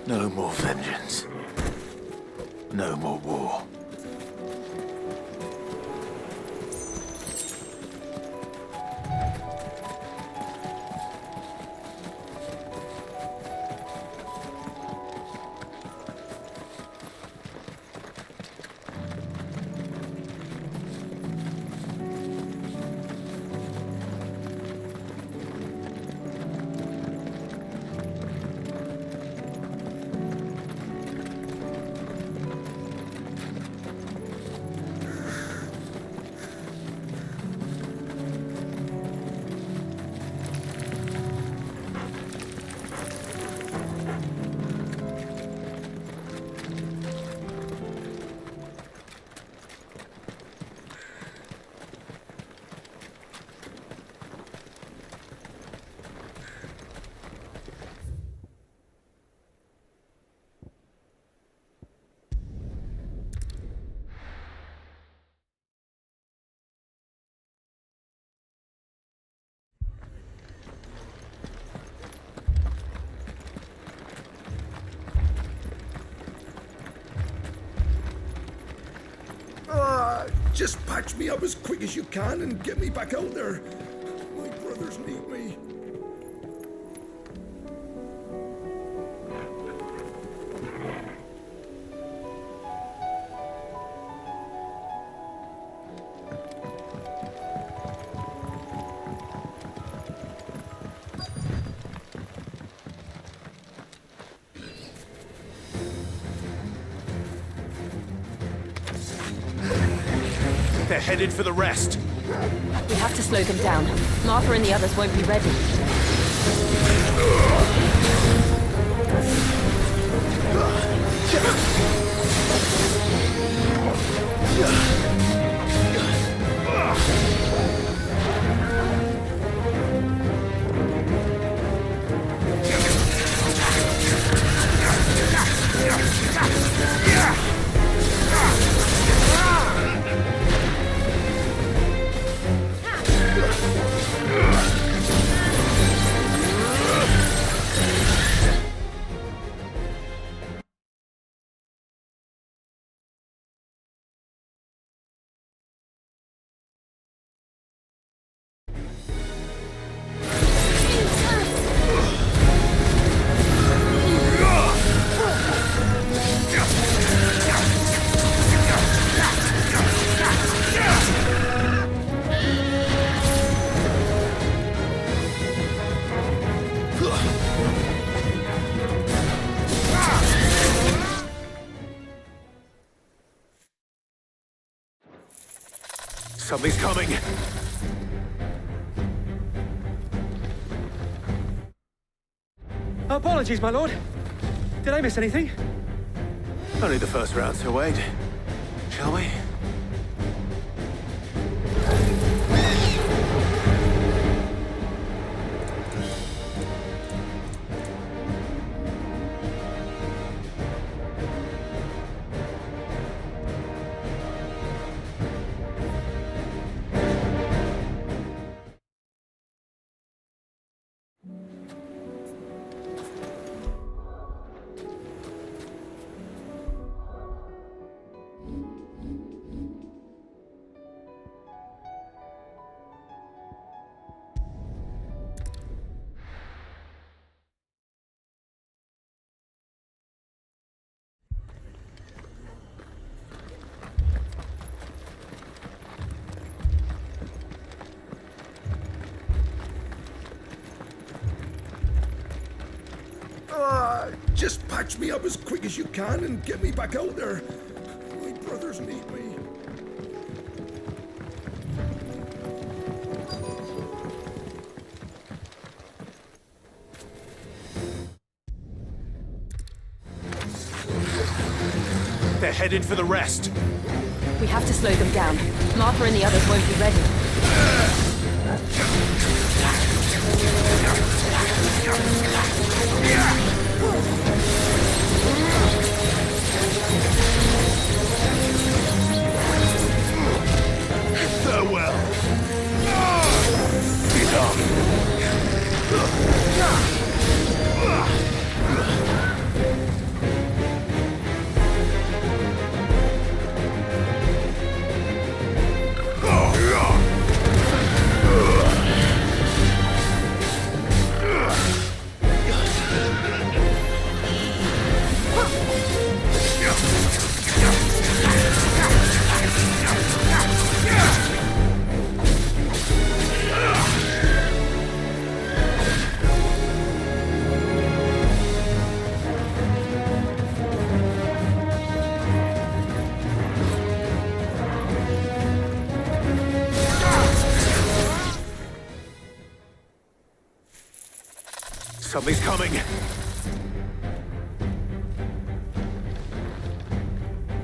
No more vengeance. No more war. Just patch me up as quick as you can and get me back out there. My brothers need me. They're headed for the rest. We have to slow them down. Martha and the others won't be ready. Something's coming. Apologies, my lord. Did I miss anything? Only the first round to wait. Shall we? Just patch me up as quick as you can and get me back out there. My brothers need me. They're headed for the rest. We have to slow them down. Martha and the others won't be ready. Farewell. Enough. Something's coming.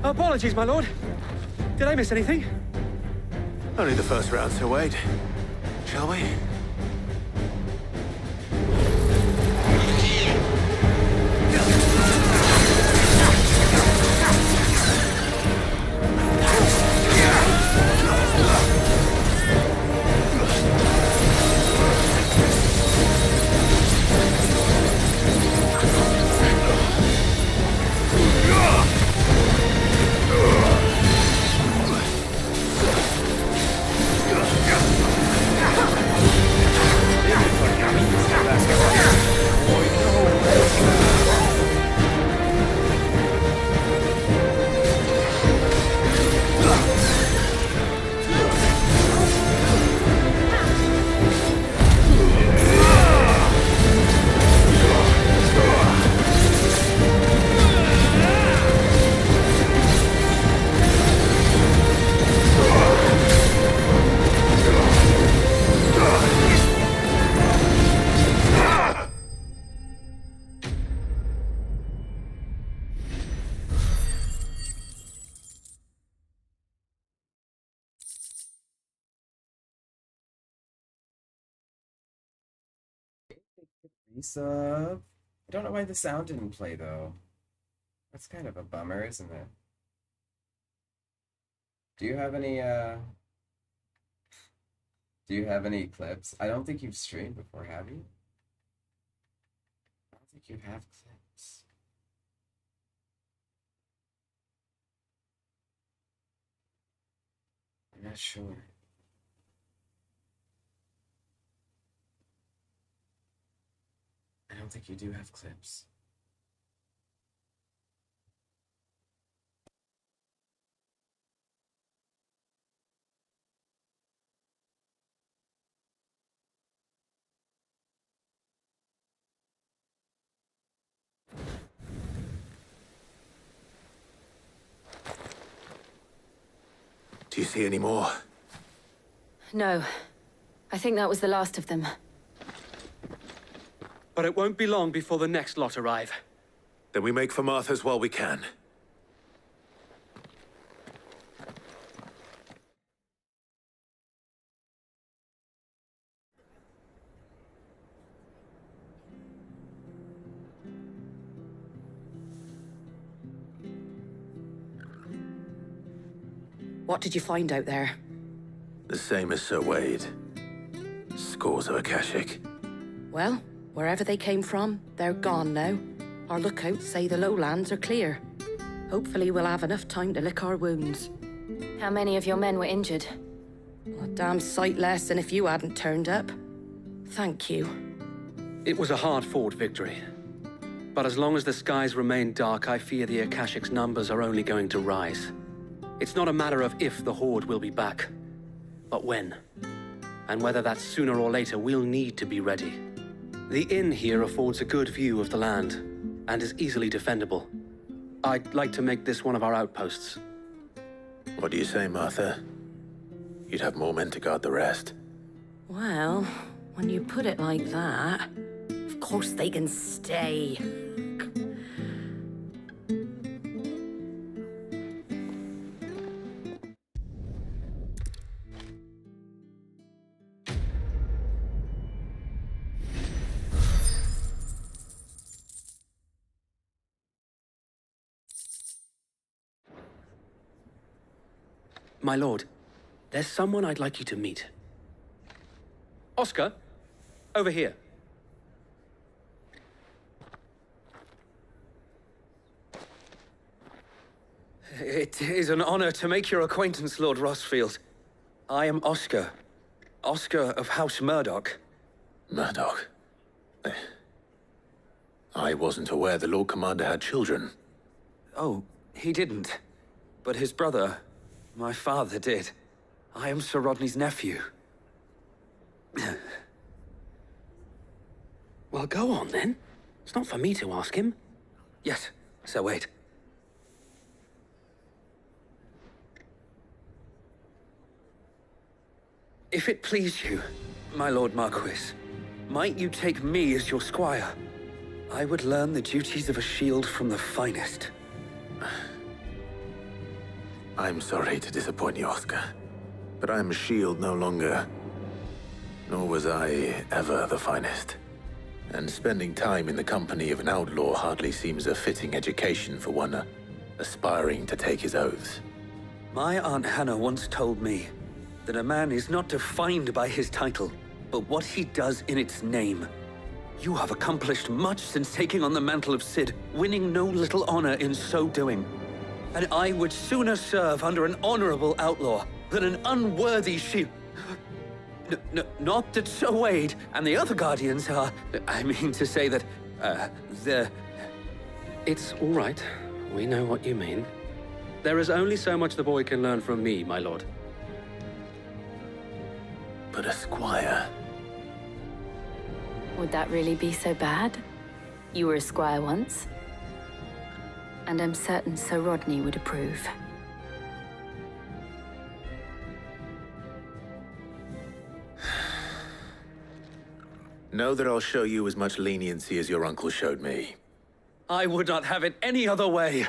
Apologies, my lord. Did I miss anything? Only the first round to wait. Shall we? Resub. I don't know why the sound didn't play though. That's kind of a bummer, isn't it? Do you have any clips? I don't think you've streamed before, have you? I don't think you have clips. I'm not sure. I don't think you do have clips. Do you see any more? No. I think that was the last of them. But it won't be long before the next lot arrive. Then we make for Martha's while we can. What did you find out there? The same as Sir Wade. Scores of Akashic. Well, wherever they came from, they're gone now. Our lookouts say the lowlands are clear. Hopefully we'll have enough time to lick our wounds. How many of your men were injured? A damn sight less than if you hadn't turned up. Thank you. It was a hard-fought victory. But as long as the skies remain dark, I fear the Akashic's numbers are only going to rise. It's not a matter of if the Horde will be back, but when. And whether that's sooner or later, we'll need to be ready. The inn here affords a good view of the land, and is easily defendable. I'd like to make this one of our outposts. What do you say, Martha? You'd have more men to guard the rest. Well, when you put it like that, of course they can stay. My lord, there's someone I'd like you to meet. Oscar, over here. It is an honor to make your acquaintance, Lord Rossfield. I am Oscar. Oscar of House Murdoch. Murdoch? I wasn't aware the Lord Commander had children. Oh, he didn't. But his brother, my father, did. I am Sir Rodney's nephew. Well, go on then. It's not for me to ask him. Yes, Sir Wade. If it please you, My Lord Marquis, Might you take me as your squire? I would learn the duties of a shield from the finest. I'm sorry to disappoint you, Oscar, but I'm a shield no longer. Nor was I ever the finest. And spending time in the company of an outlaw hardly seems a fitting education for one aspiring to take his oaths. My Aunt Hannah once told me that a man is not defined by his title, but what he does in its name. You have accomplished much since taking on the mantle of Cid, winning no little honor in so doing. And I would sooner serve under an honorable outlaw than an unworthy shield. Not that Sir Wade and the other Guardians are... I mean to say that, they're... It's all right. We know what you mean. There is only so much the boy can learn from me, my lord. But a squire... Would that really be so bad? You were a squire once. And I'm certain Sir Rodney would approve. Know that I'll show you as much leniency as your uncle showed me. I would not have it any other way.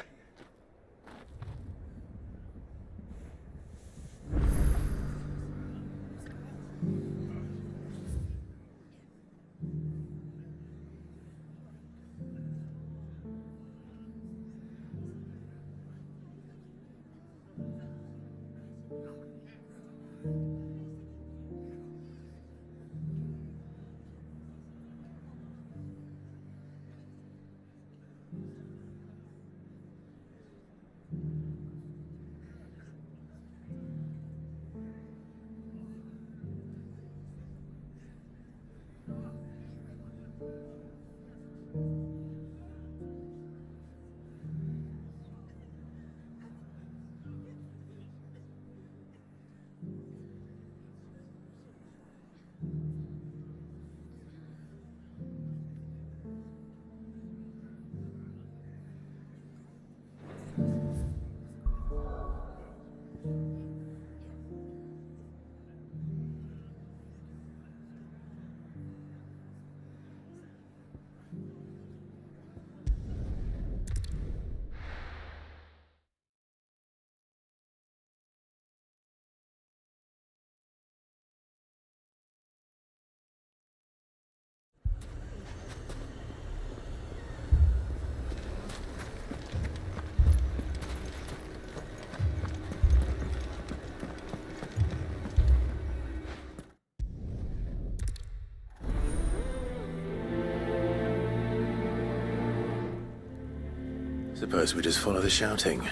Suppose we just follow the shouting.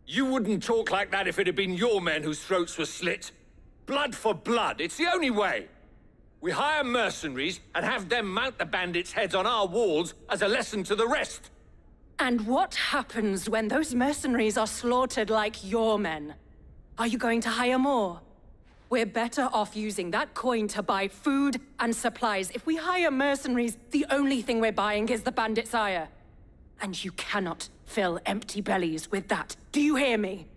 You wouldn't talk like that if it had been your men whose throats were slit. Blood for blood, it's the only way. We hire mercenaries and have them mount the bandits' heads on our walls as a lesson to the rest. And what happens when those mercenaries are slaughtered like your men? Are you going to hire more? We're better off using that coin to buy food and supplies. If we hire mercenaries, the only thing we're buying is the bandit's ire. And you cannot fill empty bellies with that. Do you hear me?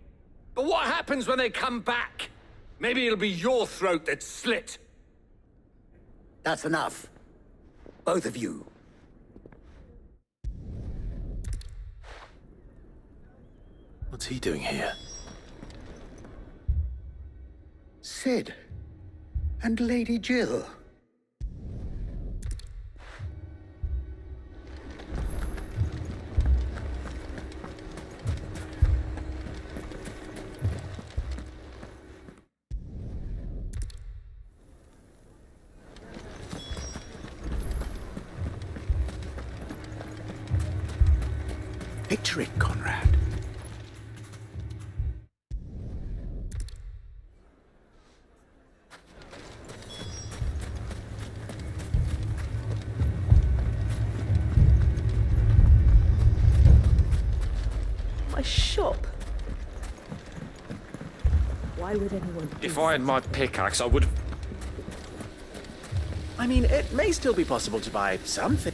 But what happens when they come back? Maybe it'll be your throat that's slit. That's enough. Both of you. What's he doing here? Cid. And Lady Jill. Picture it, Conrad. My shop. Why would anyone do If I had my pickaxe, I would... I mean, it may still be possible to buy something.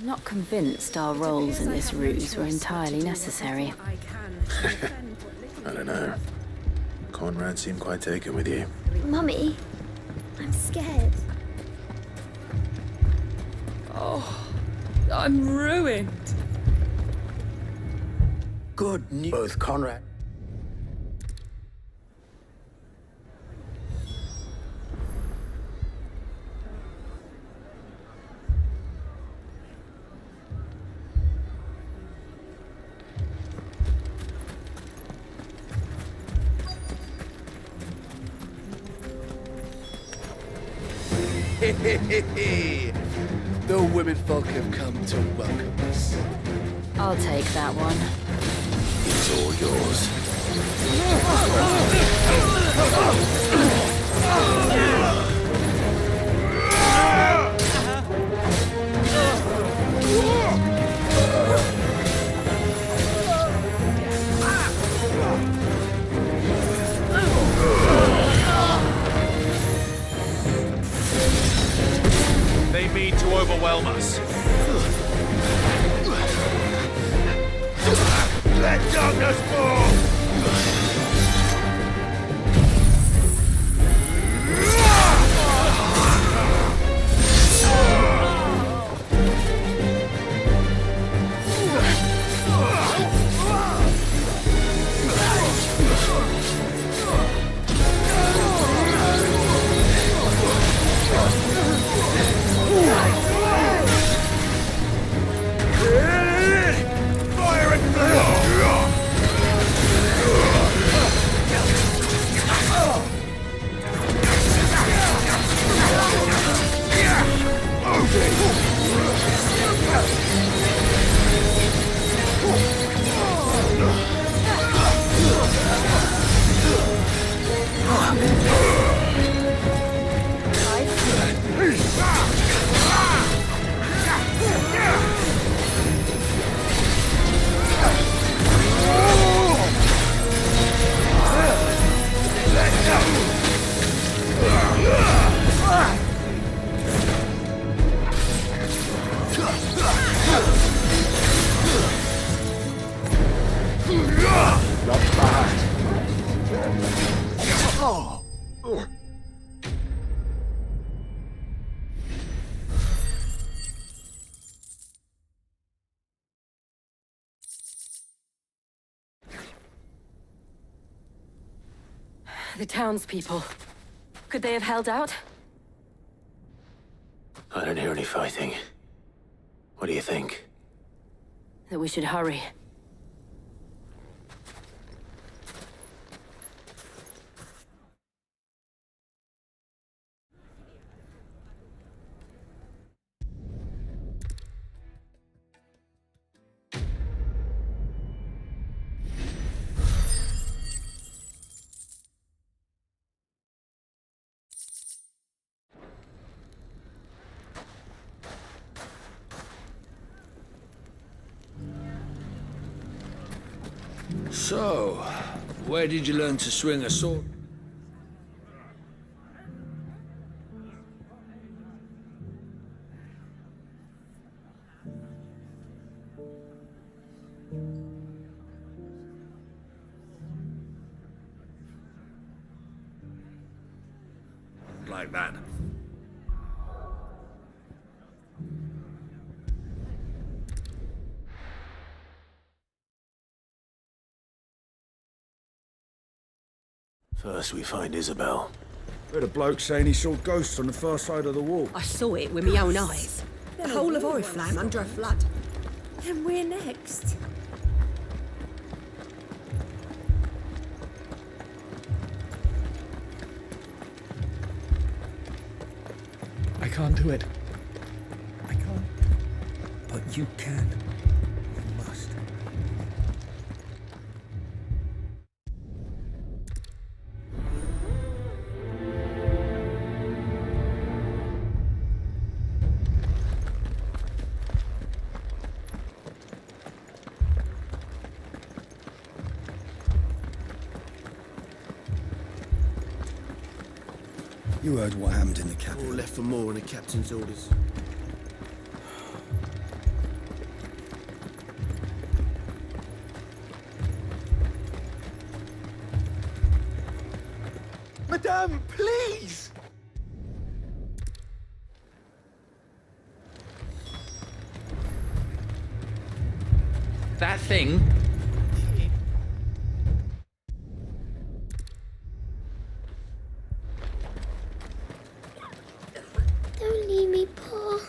Not convinced our roles in this ruse were entirely necessary. I don't know. Conrad seemed quite taken with you. Mummy, I'm scared. Oh, I'm ruined. Good news. Both Conrad. The women folk have come to welcome us. I'll take that one. It's all yours. They mean to overwhelm us. Let darkness fall! Fire and blood! The townspeople. Could they have held out? I don't hear any fighting. What do you think? That we should hurry. So, where did you learn to swing a sword? Like that. First we find Isabel. Heard a bloke saying he saw ghosts on the far side of the wall. I saw it with my own eyes. The whole of Oriflamme under a flood. Then we're next. I can't do it. I can't. But you can. You must. You heard what happened in the cabin. All left for more on the captain's orders. Madame, please! That thing? Don't leave me, Paul.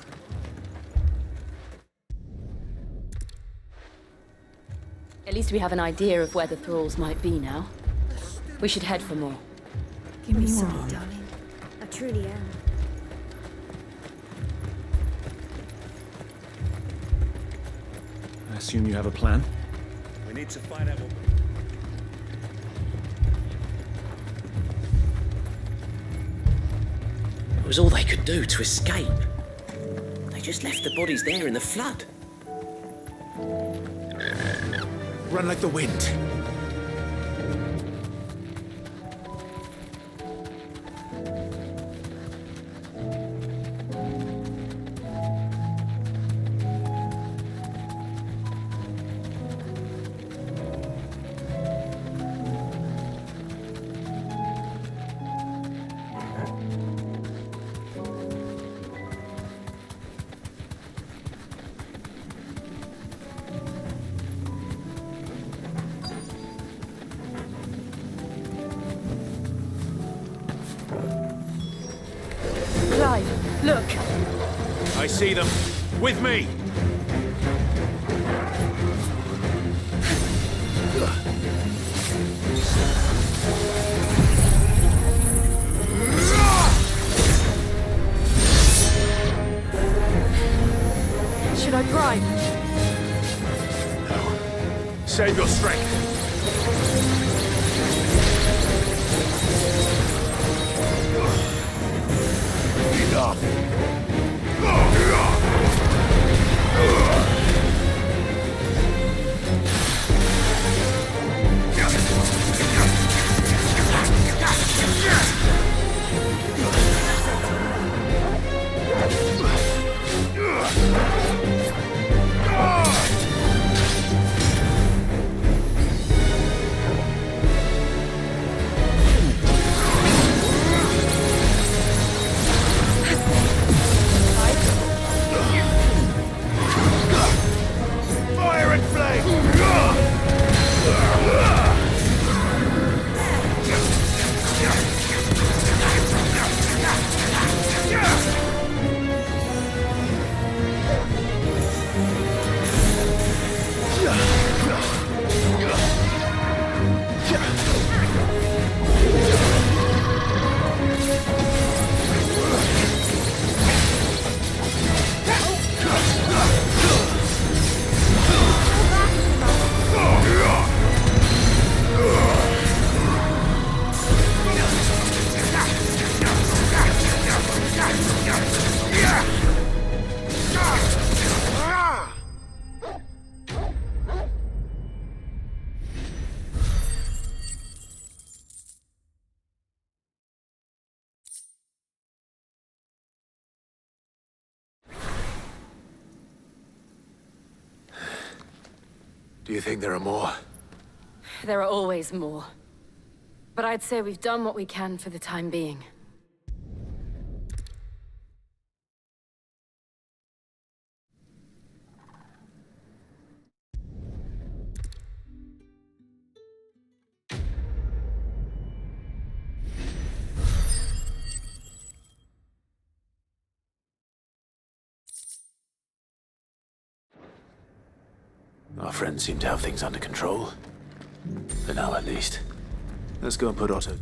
At least we have an idea of where the thralls might be now. We should head for more. Give me Sorry, one. darling. I truly am. I assume you have a plan? We need to find out what... It was all they could do to escape. They just left the bodies there in the flood. Run like the wind. Clive, look! I see them. With me! Should I bribe? No. Save your strength. Fire and Do you think there are more? There are always more. But I'd say we've done what we can for the time being. Our friends seem to have things under control. For now, at least. Let's go and put Otto...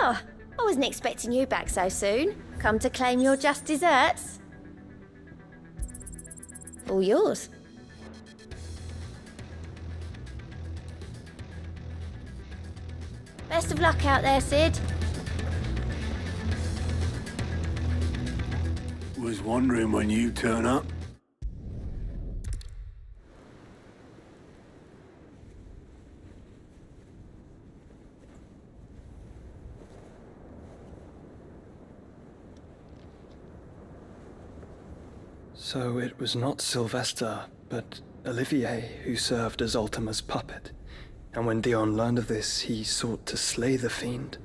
Ah, I wasn't expecting you back so soon. Come to claim your just desserts? All yours. Best of luck out there, Sid. Was wondering when you turn up. So it was not Sylvester, but Olivier who served as Ultima's puppet. And when Dion learned of this, he sought to slay the fiend.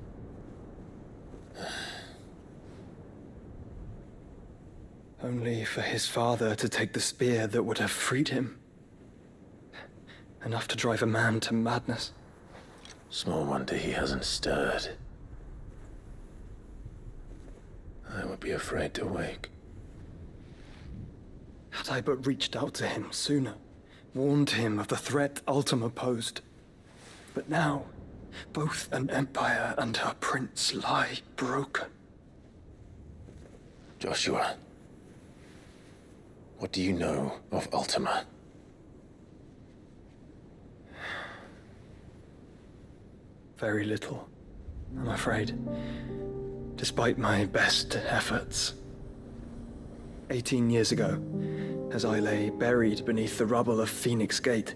Only for his father to take the spear that would have freed him. Enough to drive a man to madness. Small wonder he hasn't stirred. I would be afraid to wake. Had I but reached out to him sooner, warned him of the threat Ultima posed. But now, both an empire and her prince lie broken. Joshua, what do you know of Ultima? Very little, I'm afraid. Despite my best efforts. 18 years ago, as I lay buried beneath the rubble of Phoenix Gate,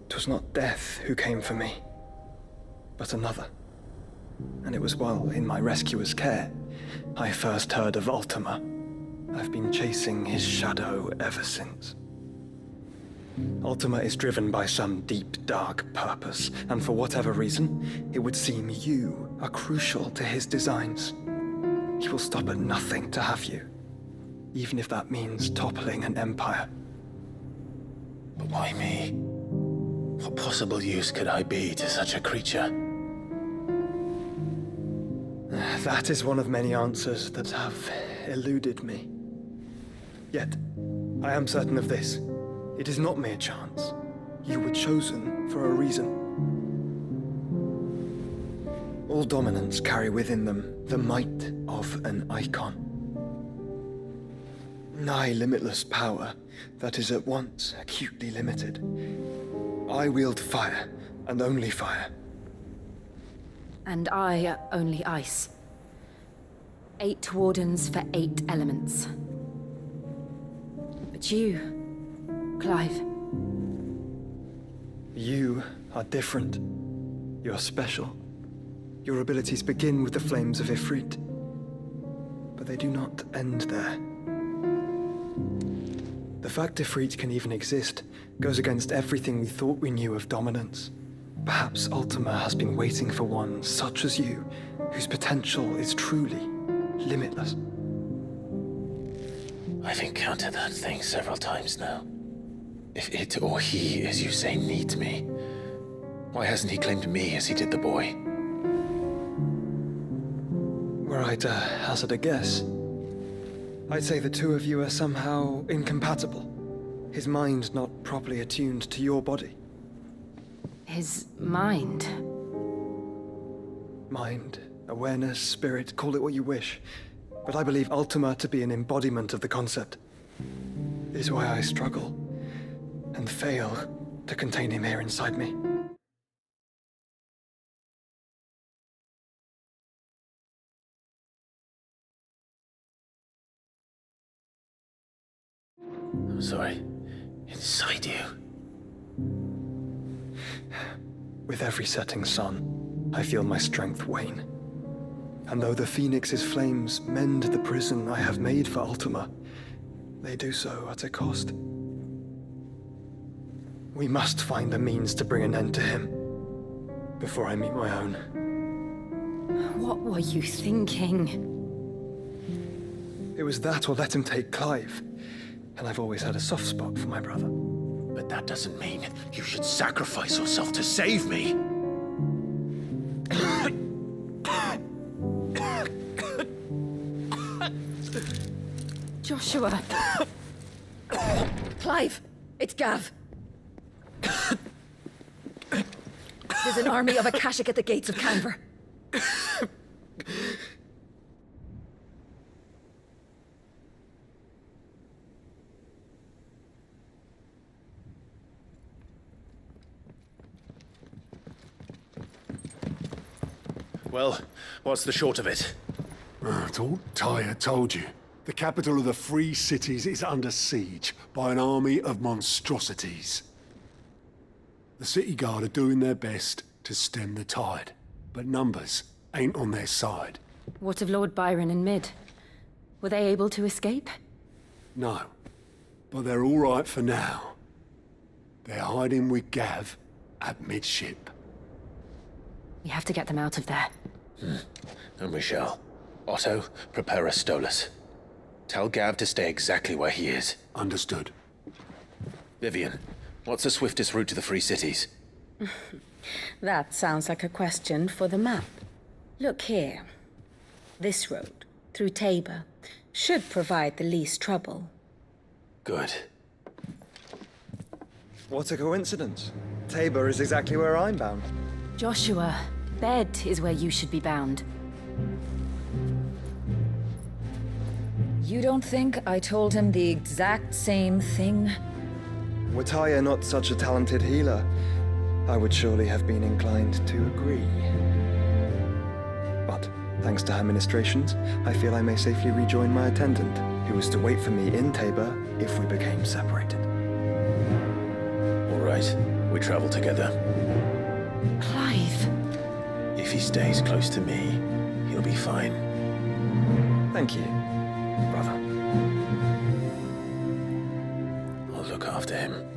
'twas not death who came for me, but another. And it was while in my rescuer's care, I first heard of Ultima. I've been chasing his shadow ever since. Ultima is driven by some deep, dark purpose, and for whatever reason, it would seem you are crucial to his designs. He will stop at nothing to have you, even if that means toppling an empire. But why me? What possible use could I be to such a creature? That is one of many answers that have eluded me. Yet, I am certain of this. It is not mere chance. You were chosen for a reason. All dominants carry within them the might of an icon. Nigh limitless power that is at once acutely limited. I wield fire, and only fire. And I only ice. 8 wardens for 8 elements. But you, Clive. You are different. You're special. Your abilities begin with the flames of Ifrit. But they do not end there. The fact Ifrit can even exist goes against everything we thought we knew of dominance. Perhaps Ultima has been waiting for one such as you, whose potential is truly limitless. I've encountered that thing several times now. If it or he, as you say, needs me, why hasn't he claimed me as he did the boy? Were I to hazard a guess, I'd say the two of you are somehow incompatible. His mind not properly attuned to your body. His mind? Mind, awareness, spirit, call it what you wish. But I believe Ultima to be an embodiment of the concept. It is why I struggle and fail to contain him here inside me. I'm sorry. Inside you. With every setting sun, I feel my strength wane. And though the Phoenix's flames mend the prison I have made for Ultima, they do so at a cost. We must find a means to bring an end to him before I meet my own. What were you thinking? It was that or let him take Clive. And I've always had a soft spot for my brother. But that doesn't mean you should sacrifice yourself to save me. Joshua. Clive, it's Gav. There's an army of Akashic at the gates of Canver. Well, what's the short of it? Thought Tyre told you. The capital of the Free Cities is under siege by an army of monstrosities. The City Guard are doing their best to stem the tide, but numbers ain't on their side. What of Lord Byron and Mid? Were they able to escape? No, but they're all right for now. They're hiding with Gav at midship. We have to get them out of there. And we shall. Otto, prepare a Stolas. Tell Gav to stay exactly where he is. Understood. Vivian, what's the swiftest route to the Free Cities? That sounds like a question for the map. Look here. This road, through Tabor, should provide the least trouble. Good. What a coincidence. Tabor is exactly where I'm bound. Joshua, Bed is where you should be bound. You don't think I told him the exact same thing? Were Tyr not such a talented healer, I would surely have been inclined to agree. But, thanks to her ministrations, I feel I may safely rejoin my attendant, who was to wait for me in Tabor if we became separated. All right, we travel together. Clive. If he stays close to me, he'll be fine. Thank you, brother. I'll look after him.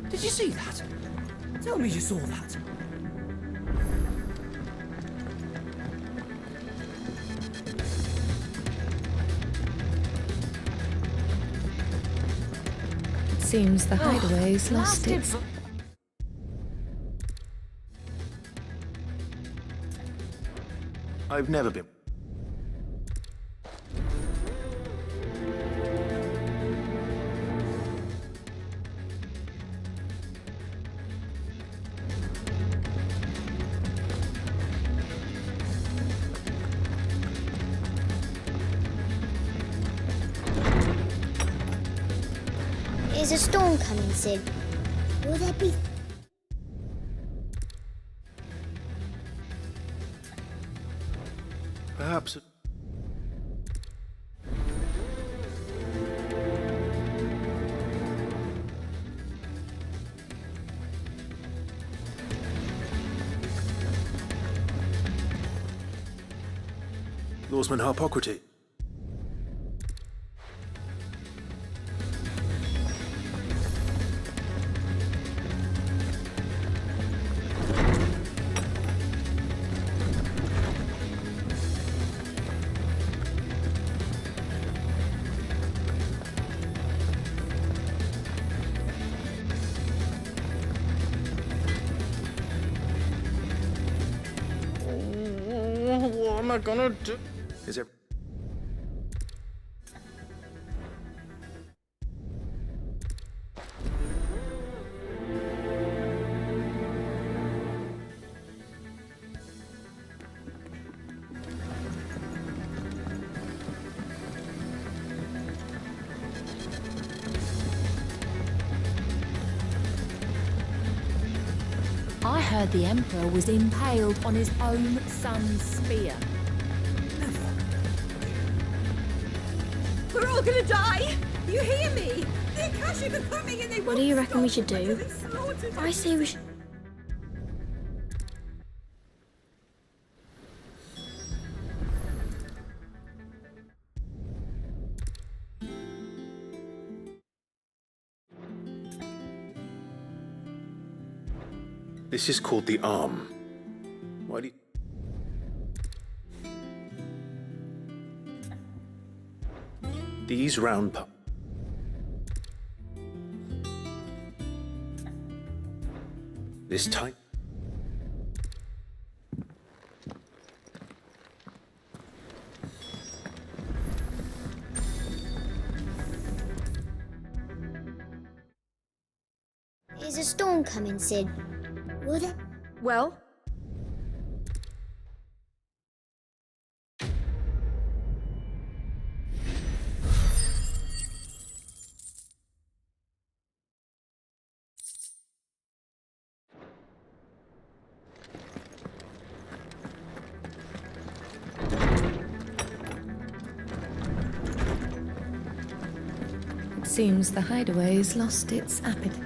Did you see that? Tell me you saw that. Seems the hideaway's lost its... I've never been... Is a storm coming, Sid? Will there be... Perhaps... Lawsman Harpocrates. What am I gonna do? Is it... I heard the Emperor was impaled on his own son's spear. We're all gonna die! You hear me? The Akashic are coming and they What do you reckon we should do? I say we should... This is called the Arm. Why do you... These round this type... Is a storm coming, Sid? Will there... Well? Seems the hideaway's lost its appetite.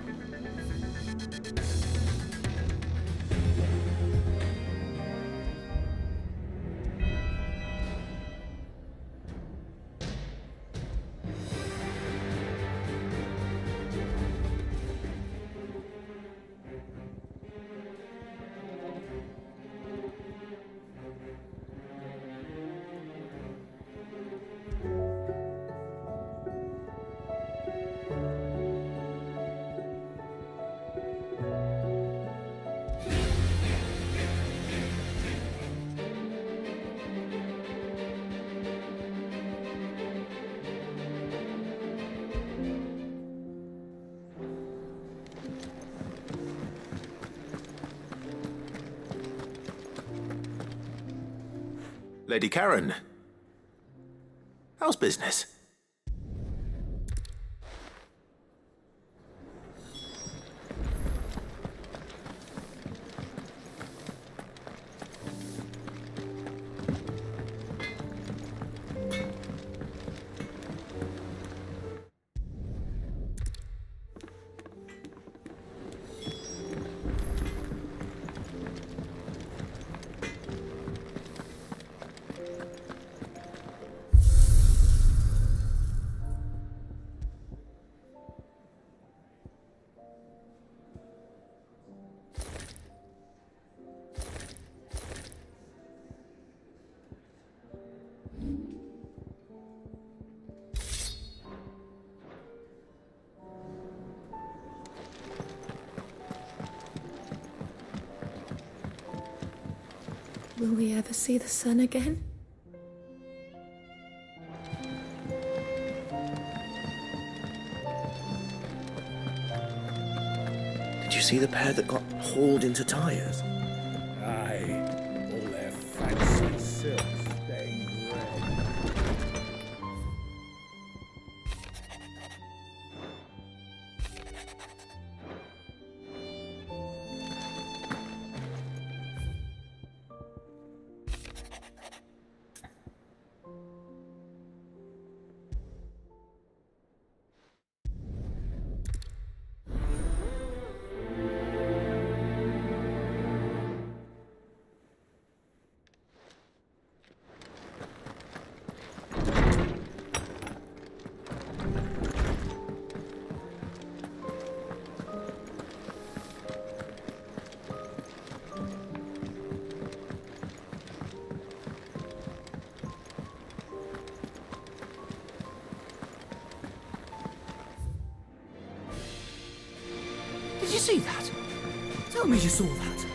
Lady Karen, how's business? Will we ever see the sun again? Did you see the pair that got hauled into Tyres? Aye, all their fancy silks stained red. Did you see that? Tell me you saw that.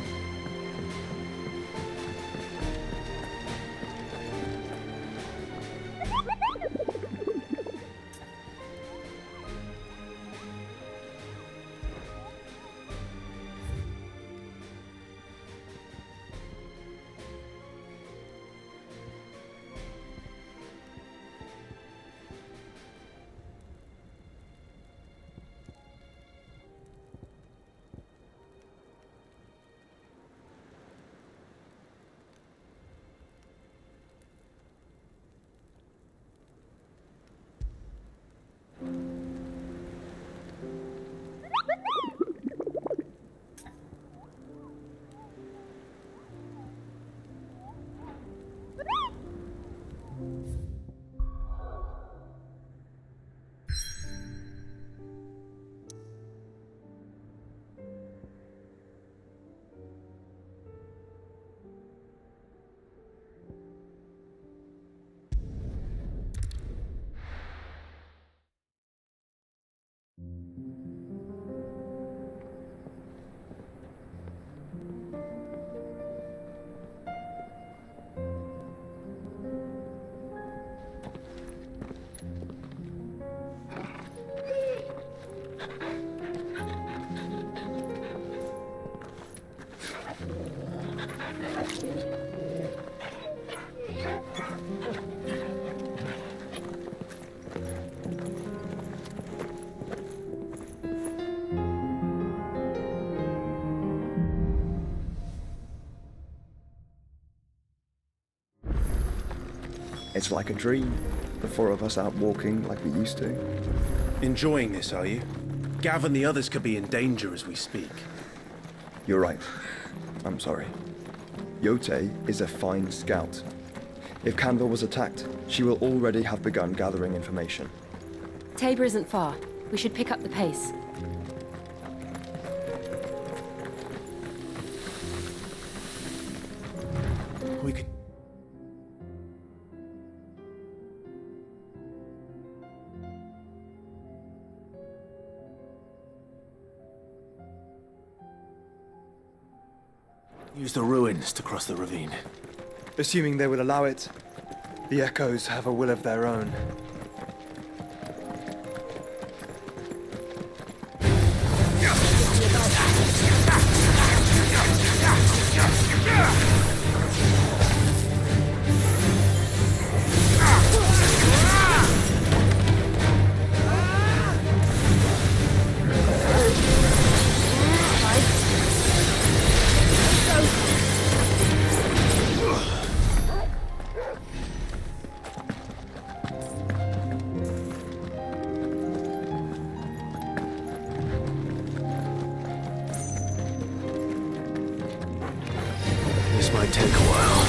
It's like a dream. The four of us out walking like we used to. Enjoying this, are you? Gav and the others could be in danger as we speak. You're right. I'm sorry. Yote is a fine scout. If Canville was attacked, she will already have begun gathering information. Tabor isn't far. We should pick up the pace. We could... use the ruins to cross the ravine. Assuming they will allow it, the Echoes have a will of their own. might take a while.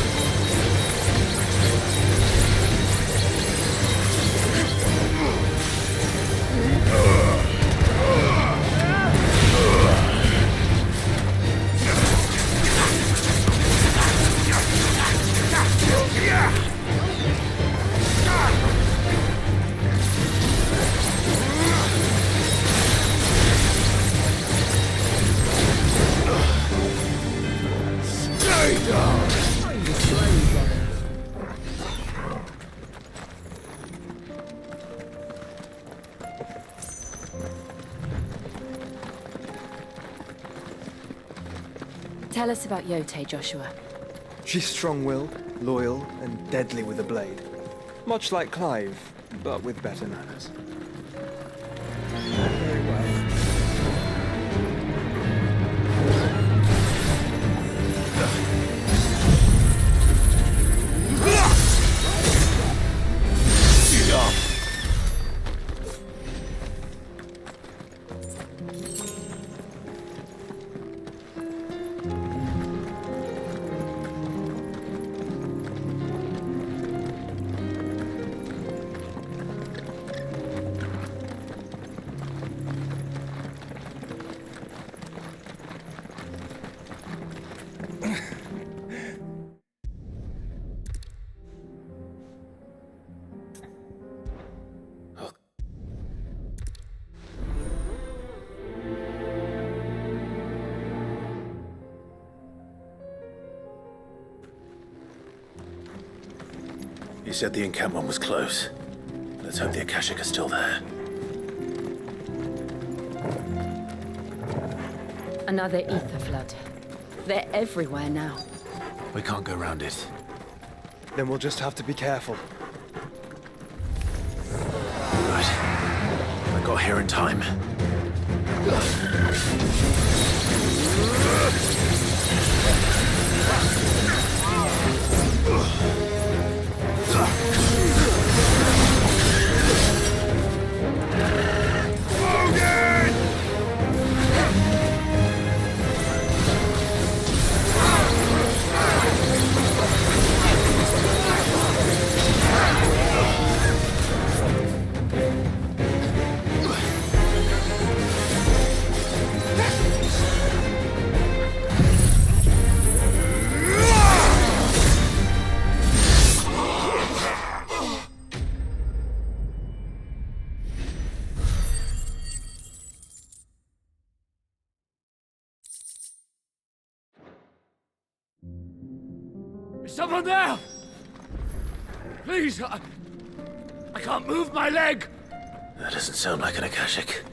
Tell us about Yote, Joshua. She's strong-willed, loyal, and deadly with a blade. Much like Clive, but with better manners. Very well. You said the encampment was close. Let's hope the Akashic are still there. Another ether flood. They're everywhere now. We can't go around it. Then we'll just have to be careful. Right. I got here in time. Is someone there? Please, I can't move my leg. That doesn't sound like an Akashic.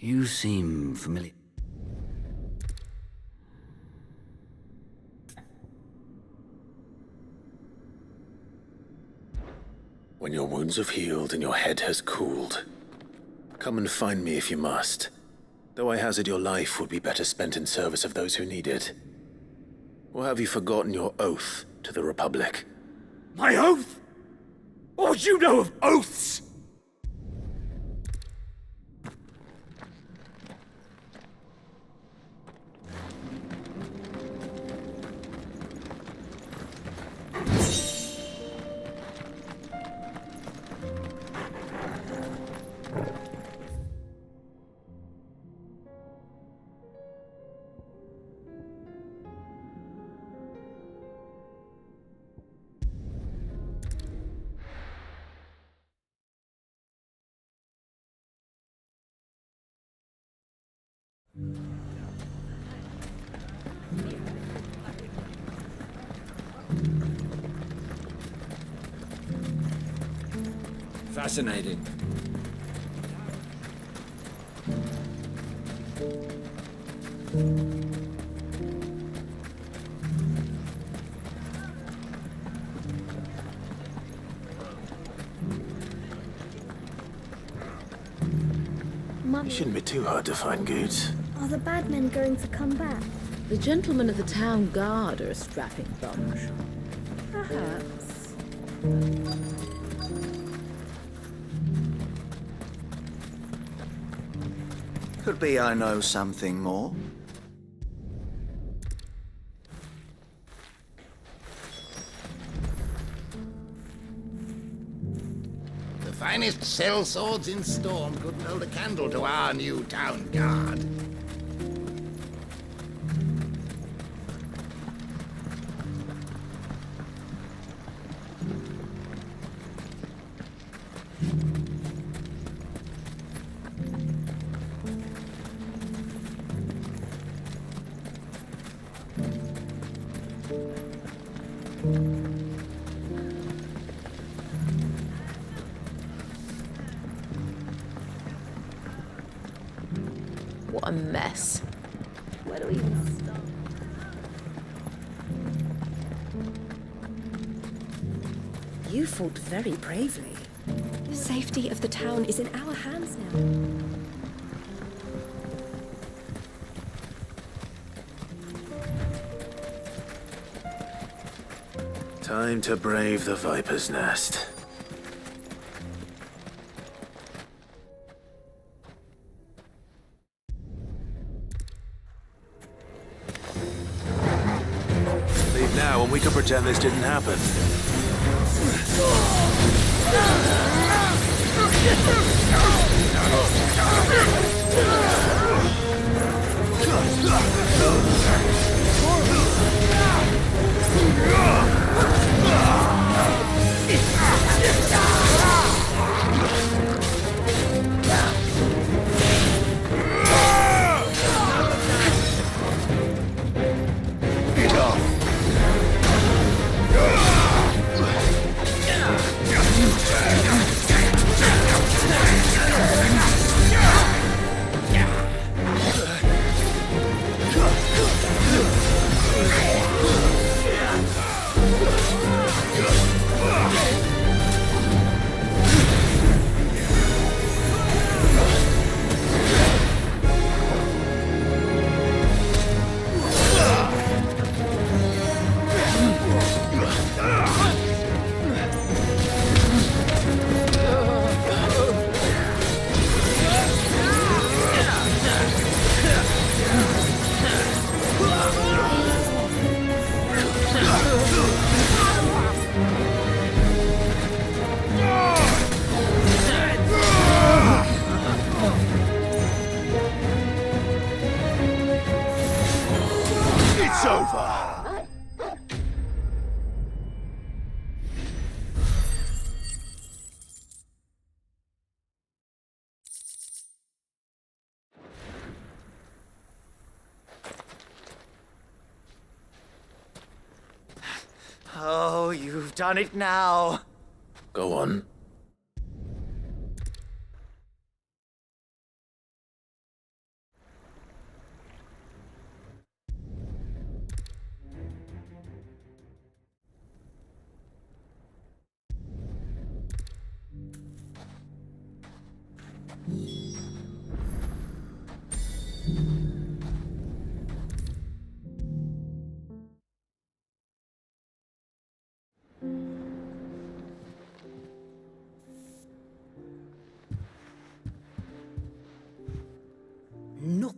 You seem familiar. When your wounds have healed and your head has cooled, come and find me if you must. Though I hazard your life would be better spent in service of those who need it. Or have you forgotten your oath to the Republic? My oath? What would you know of oaths? Fascinating. It shouldn't be too hard to find goods. Are the bad men going to come back? The gentlemen of the town guard are a strapping bunch. Perhaps. Could be I know something more. The finest shell swords in Storm couldn't hold a candle to our new town guard. What a mess. Where do we even start? You fought very bravely. The safety of the town is in our hands now. Time to brave the Viper's Nest. Leave now and we can pretend this didn't happen. It's over! Oh, you've done it now. Go on. No.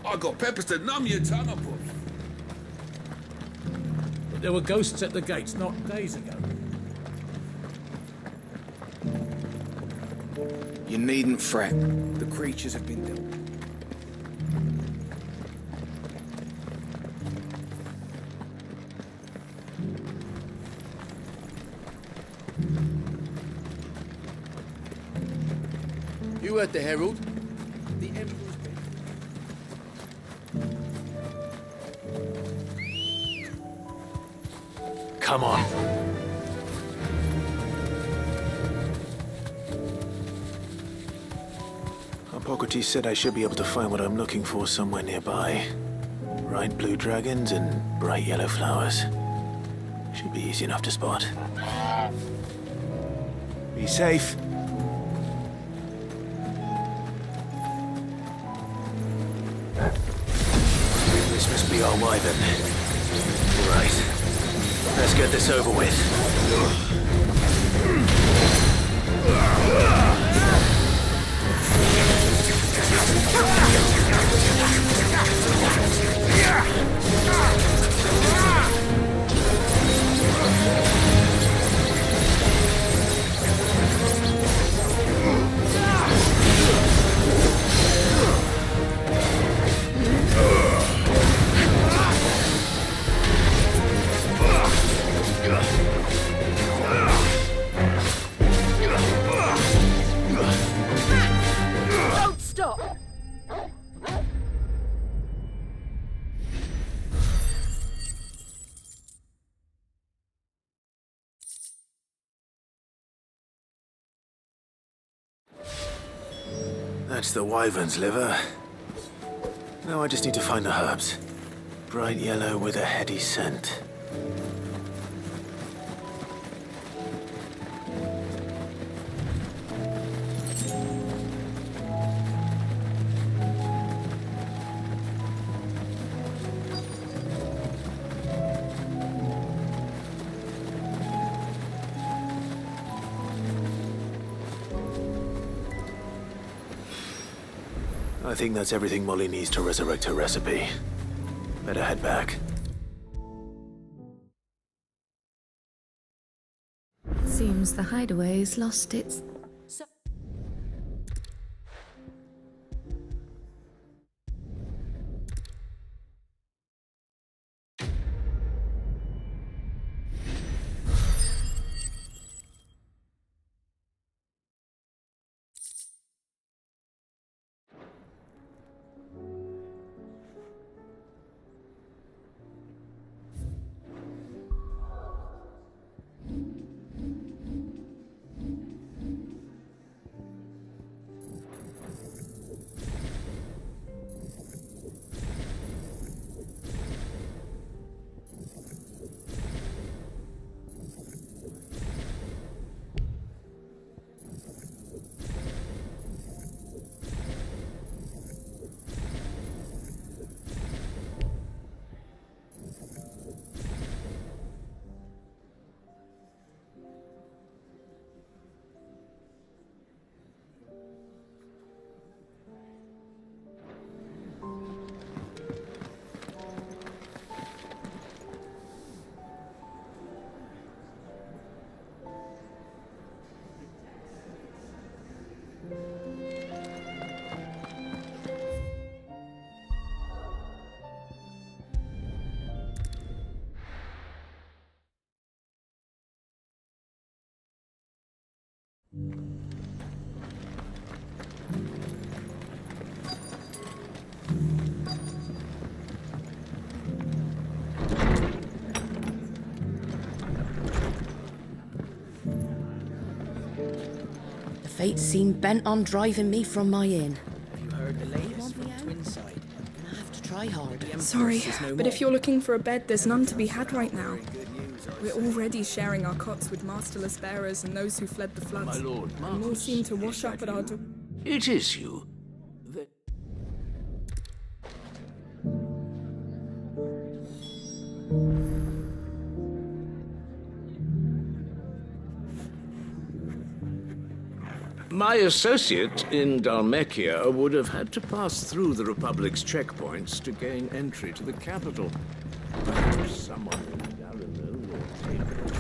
I got peppers to numb your tongue, I put. But there were ghosts at the gates not days ago. You needn't fret. The creatures have been dealt. You heard the Herald? The Emperor's Come on. Hippocrates said I should be able to find what I'm looking for somewhere nearby. Bright blue dragons and bright yellow flowers. Should be easy enough to spot. Be safe. This must be our wyvern. Right. Let's get this over with. Don't stop! That's the wyvern's liver. Now I just need to find the herbs. Bright yellow with a heady scent. I think that's everything Molly needs to resurrect her recipe. Better head back. Seems the hideaway's lost its... The fates seem bent on driving me from my inn. Have you heard the latest from Twinside? Gonna have to try hard. Sorry, but if you're looking for a bed, there's none to be had right now. We're already sharing our cots with masterless bearers and those who fled the floods. My lord, And all seem to wash up at our door. It is you. My associate in Dhalmekia would have had to pass through the Republic's checkpoints to gain entry to the capital. Perhaps someone in Darino will take it.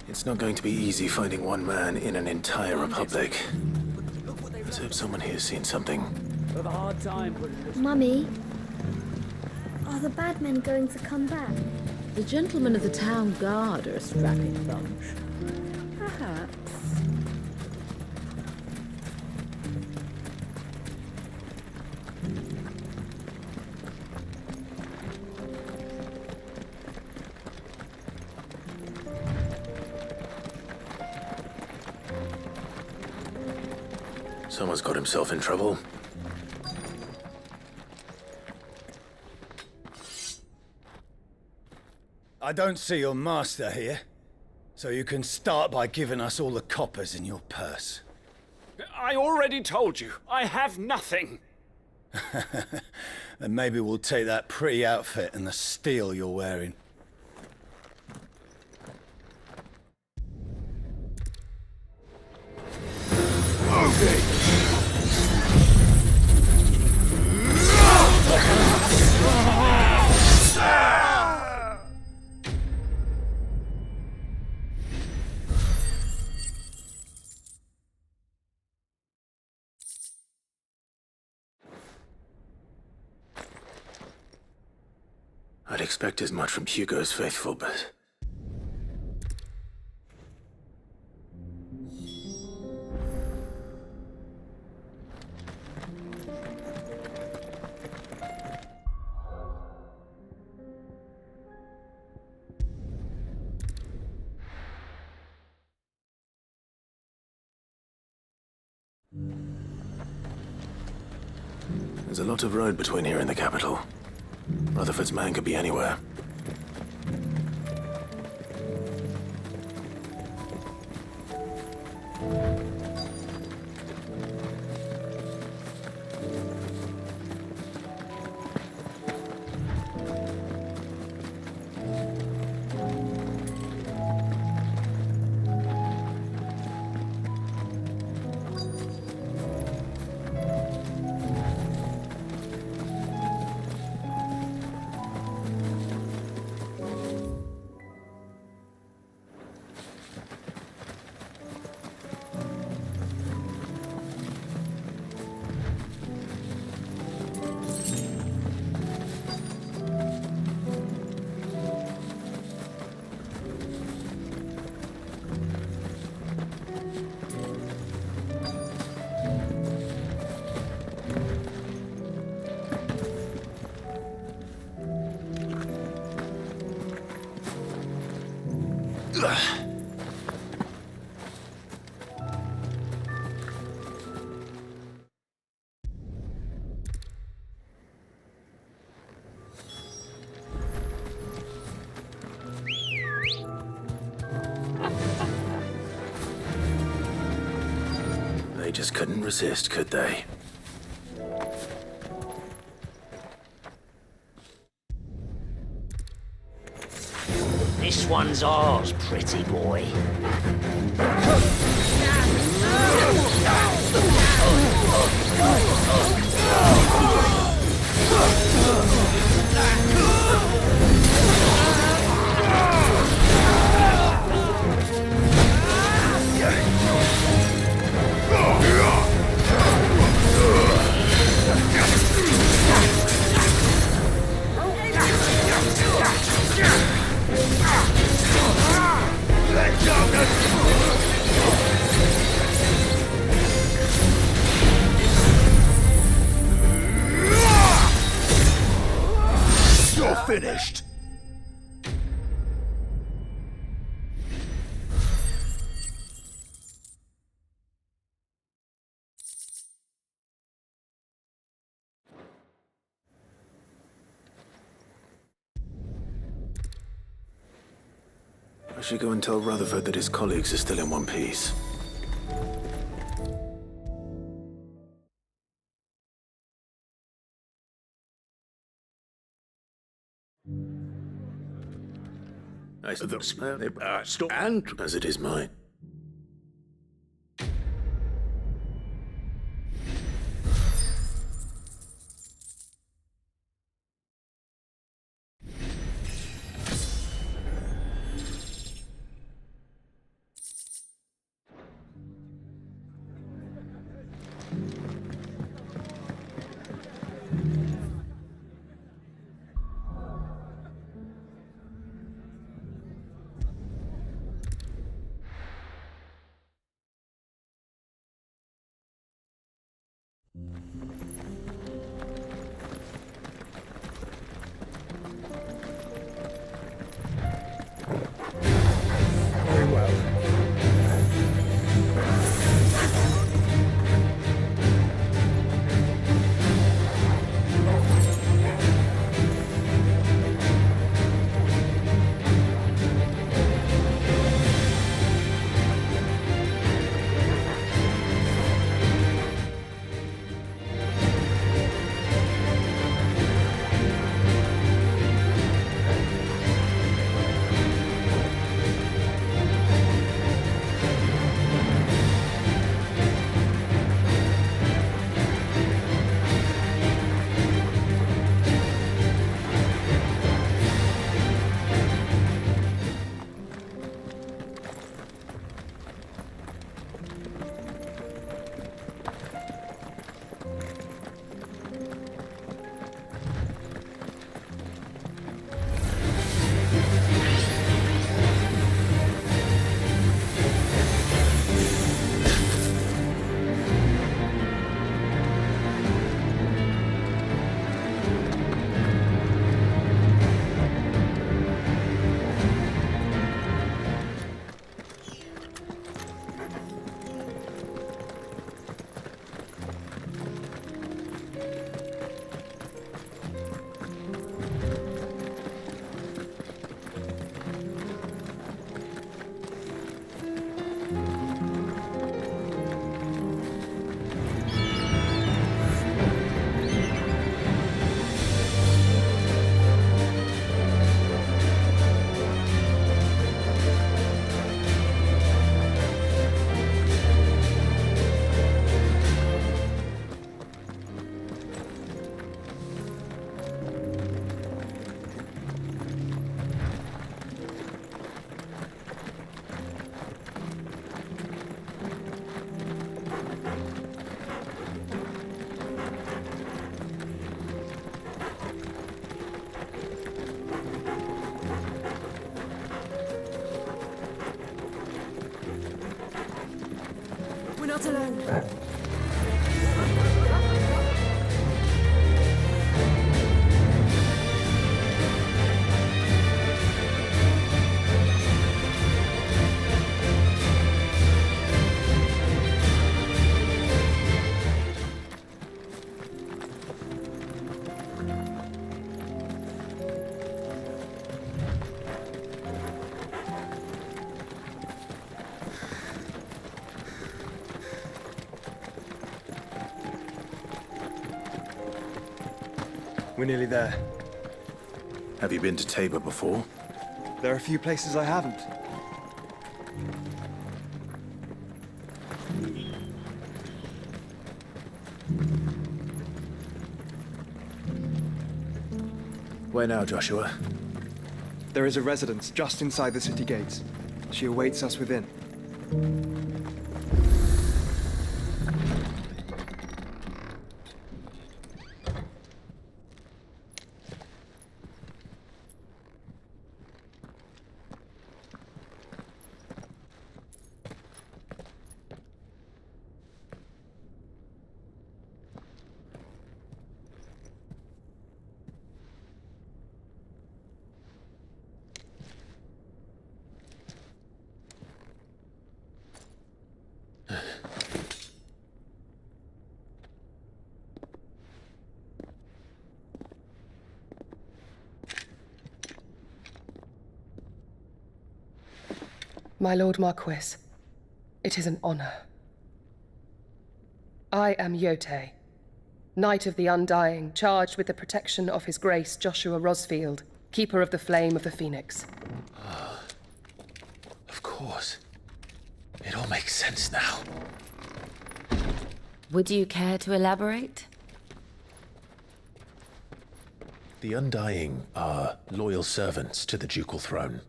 It's not going to be easy finding one man in an entire republic. Let's hope someone here's seen something. Mummy, are the bad men going to come back? The gentlemen of the town guard are a strapping bunch. Perhaps. Someone's got himself in trouble. I don't see your master here, so you can start by giving us all the coppers in your purse. I already told you, I have nothing. Then maybe we'll take that pretty outfit and the steel you're wearing. I'd expect as much from Hugo's faithful, but... There's a lot of road between here and the capital. Rutherford's man could be anywhere. They just couldn't resist, could they? This one's ours, pretty boy. Let go! I should go and tell Rutherford that his colleagues are still in one piece. And as it is mine. Very well. We're not alone. We're nearly there. Have you been to Tabor before? There are a few places I haven't. Where now, Joshua? There is a residence just inside the city gates. She awaits us within. My Lord Marquis, it is an honor. I am Yote, Knight of the Undying, charged with the protection of His Grace Joshua Rosfield, Keeper of the Flame of the Phoenix. Of course. It all makes sense now. Would you care to elaborate? The Undying are loyal servants to the ducal throne.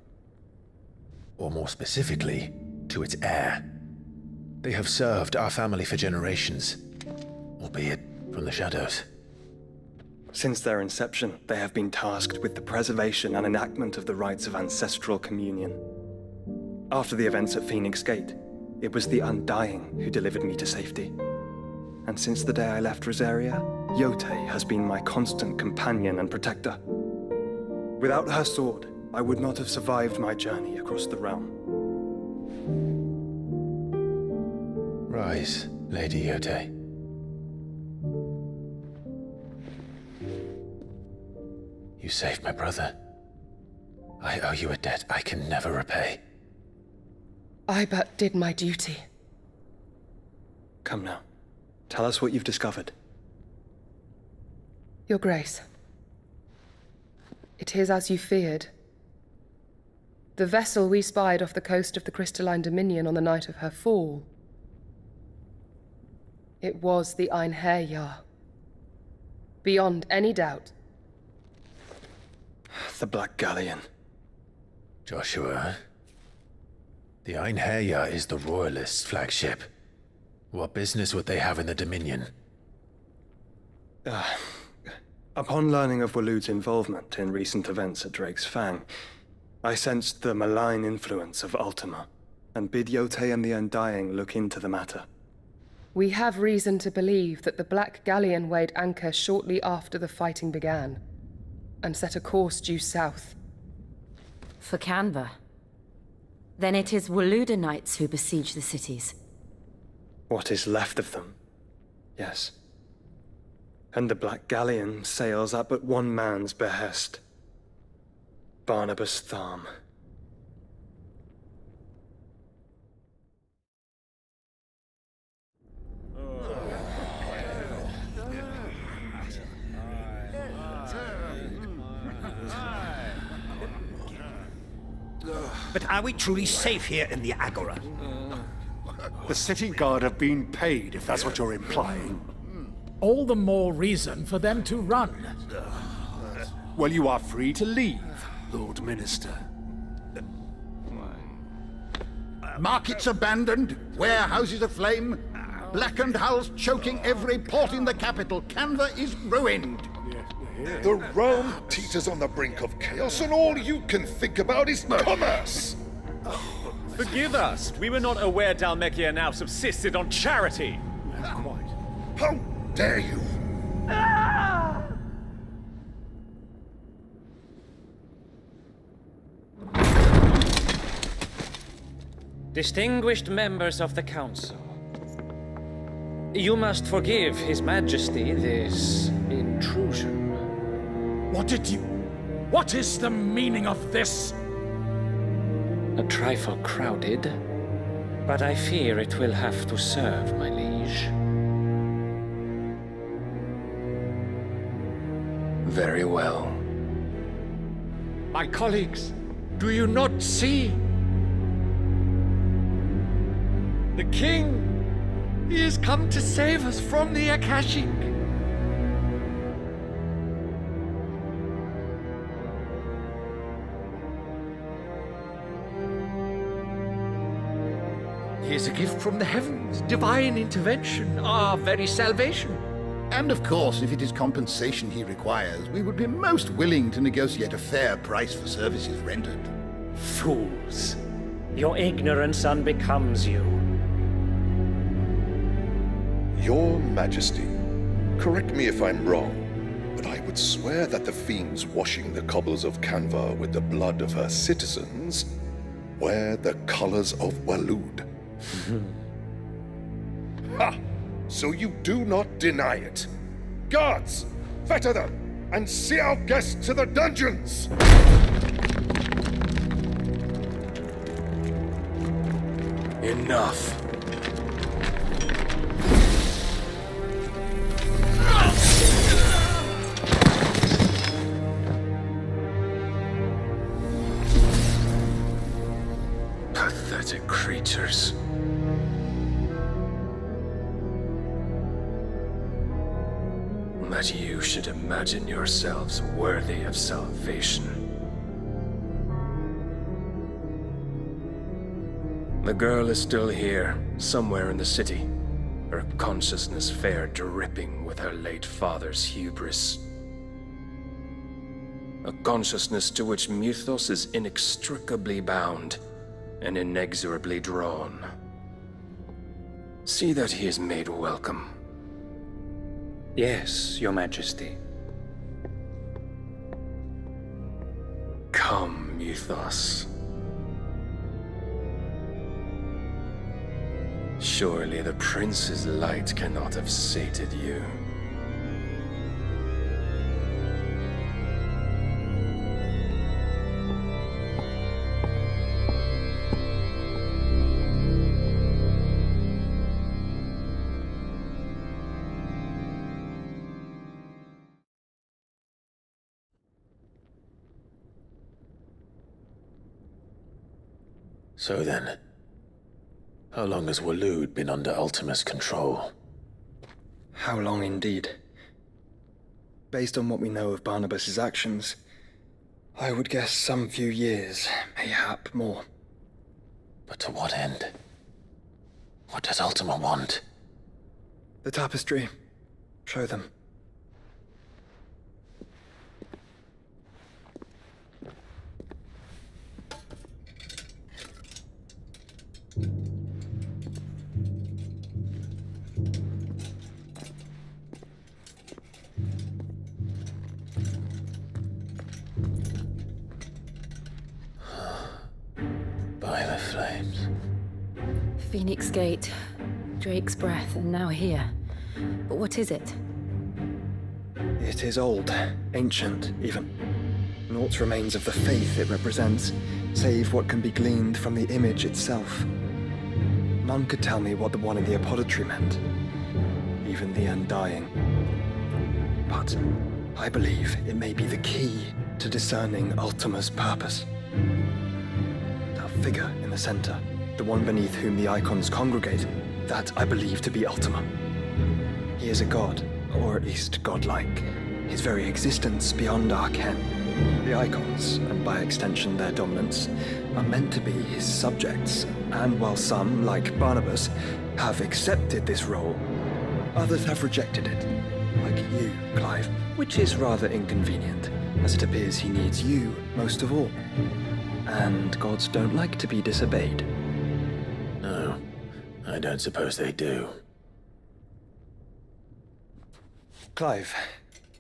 Or more specifically, to its heir. They have served our family for generations, albeit from the shadows. Since their inception, they have been tasked with the preservation and enactment of the rites of ancestral communion. After the events at Phoenix Gate, it was the Undying who delivered me to safety. And since the day I left Rosaria, Yote has been my constant companion and protector. Without her sword, I would not have survived my journey across the realm. Rise, Lady Yote. You saved my brother. I owe you a debt I can never repay. I but did my duty. Come now. Tell us what you've discovered. Your Grace. It is as you feared. The vessel we spied off the coast of the Crystalline Dominion on the night of her fall. It was the Einherjar. Beyond any doubt. The Black Galleon. Joshua, the Einherjar is the Royalists' flagship. What business would they have in the Dominion? Upon learning of Waloed's involvement in recent events at Drake's Fang, I sensed the malign influence of Ultima, and bid Yote and the Undying look into the matter. We have reason to believe that the Black Galleon weighed anchor shortly after the fighting began, and set a course due south. For Canva. Then it is Waloeda Knights who besiege the cities. What is left of them, yes. And the Black Galleon sails at but one man's behest. Barnabas Tharm. But are we truly safe here in the Agora? The city guard have been paid, if that's what you're implying. All the more reason for them to run. Well, you are free to leave, Lord Minister. Markets abandoned, warehouses aflame, blackened hulls choking every port in the capital. Canva is ruined. The realm teeters on the brink of chaos, and all you can think about is commerce! Forgive us! We were not aware Dhalmekia now subsisted on charity! How dare you! Distinguished members of the Council, you must forgive His Majesty this intrusion. What is the meaning of this? A trifle crowded, but I fear it will have to serve, my liege. Very well. My colleagues, do you not see? The king! He has come to save us from the Akashic! He is a gift from the heavens, divine intervention, our very salvation. And of course, if it is compensation he requires, we would be most willing to negotiate a fair price for services rendered. Fools! Your ignorance unbecomes you. Your Majesty, correct me if I'm wrong, but I would swear that the fiends washing the cobbles of Canva with the blood of her citizens wear the colors of Waloed. Ha! So you do not deny it. Guards, fetter them, and see our guests to the dungeons! Enough. Pathetic creatures. That you should imagine yourselves worthy of salvation. The girl is still here, somewhere in the city, her consciousness fair dripping with her late father's hubris. A consciousness to which Mythos is inextricably bound and inexorably drawn. See that he is made welcome. Yes, Your Majesty. Come, Mythos. Surely the prince's light cannot have sated you. So then, how long has Waloed been under Ultima's control? How long indeed? Based on what we know of Barnabas's actions, I would guess some few years, mayhap more. But to what end? What does Ultima want? The tapestry. Show them. By the flames. Phoenix Gate, Drake's Breath, and now here. But what is it? It is old, ancient, even. Naught remains of the faith it represents, save what can be gleaned from the image itself. None could tell me what the one in the apothecary meant, even the Undying. But I believe it may be the key to discerning Ultima's purpose. That figure in the center, the one beneath whom the icons congregate, that I believe to be Ultima. He is a god, or at least godlike, his very existence beyond our ken. The icons, and by extension their dominance, are meant to be his subjects, and while some, like Barnabas, have accepted this role, others have rejected it, like you, Clive, which is rather inconvenient, as it appears he needs you most of all. And gods don't like to be disobeyed. No, I don't suppose they do. Clive,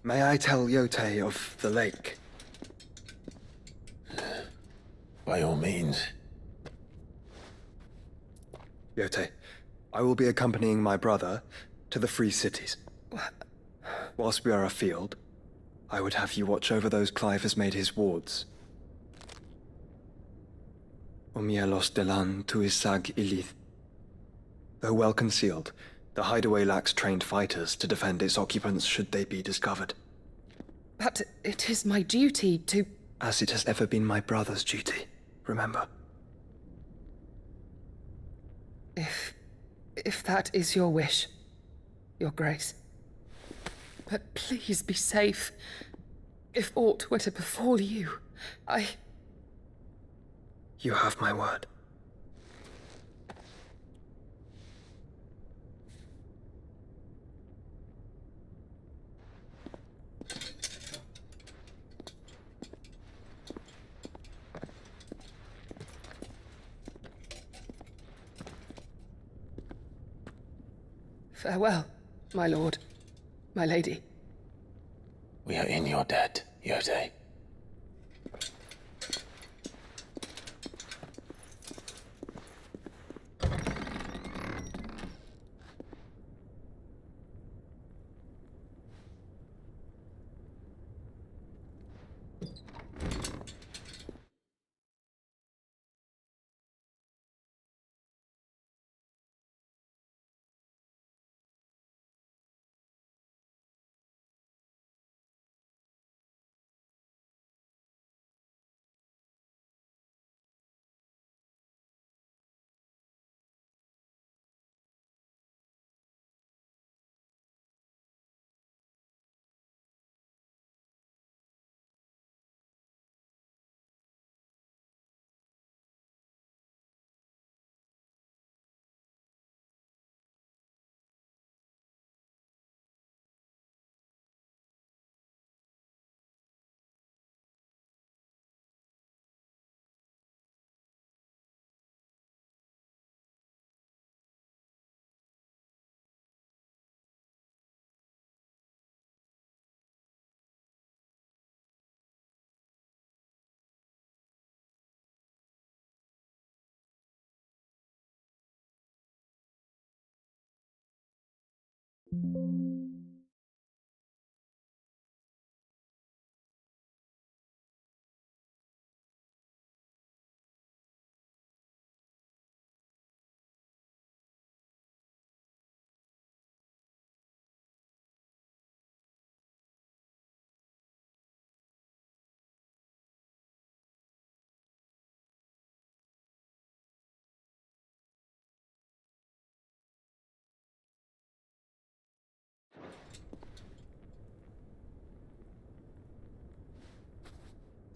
may I tell Yote of the lake? By all means. Yote, I will be accompanying my brother to the Free Cities. Whilst we are afield, I would have you watch over those Clive has made his wards. Omielos delan tuisag ilith. Though well concealed, the hideaway lacks trained fighters to defend its occupants should they be discovered. But it is my duty to... As it has ever been my brother's duty, remember. If that is your wish, Your Grace. But please be safe. If aught were to befall you, You have my word. Farewell, my lord, my lady. We are in your debt, Yote.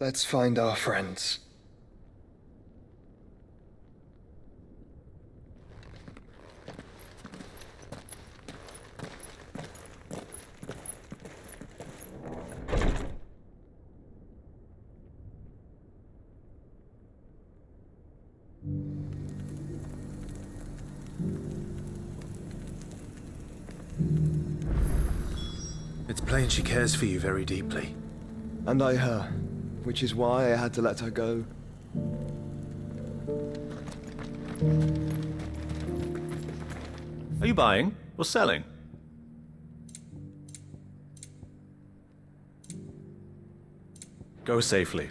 Let's find our friends. It's plain she cares for you very deeply. And I her, which is why I had to let her go. Are you buying or selling? Go safely.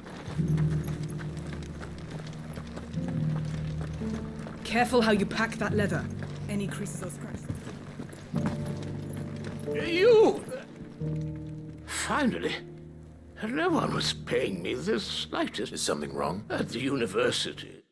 Careful how you pack that leather. Any creases or scratches. You! Finally. No one was paying me the slightest... Is something wrong? At the university.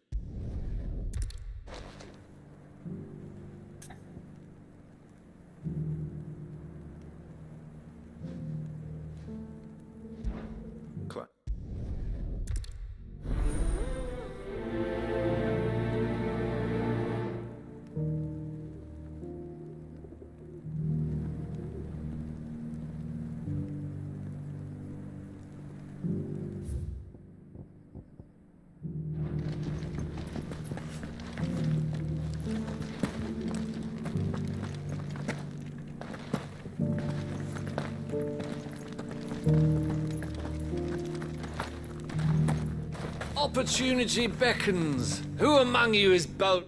Opportunity beckons. Who among you is bold?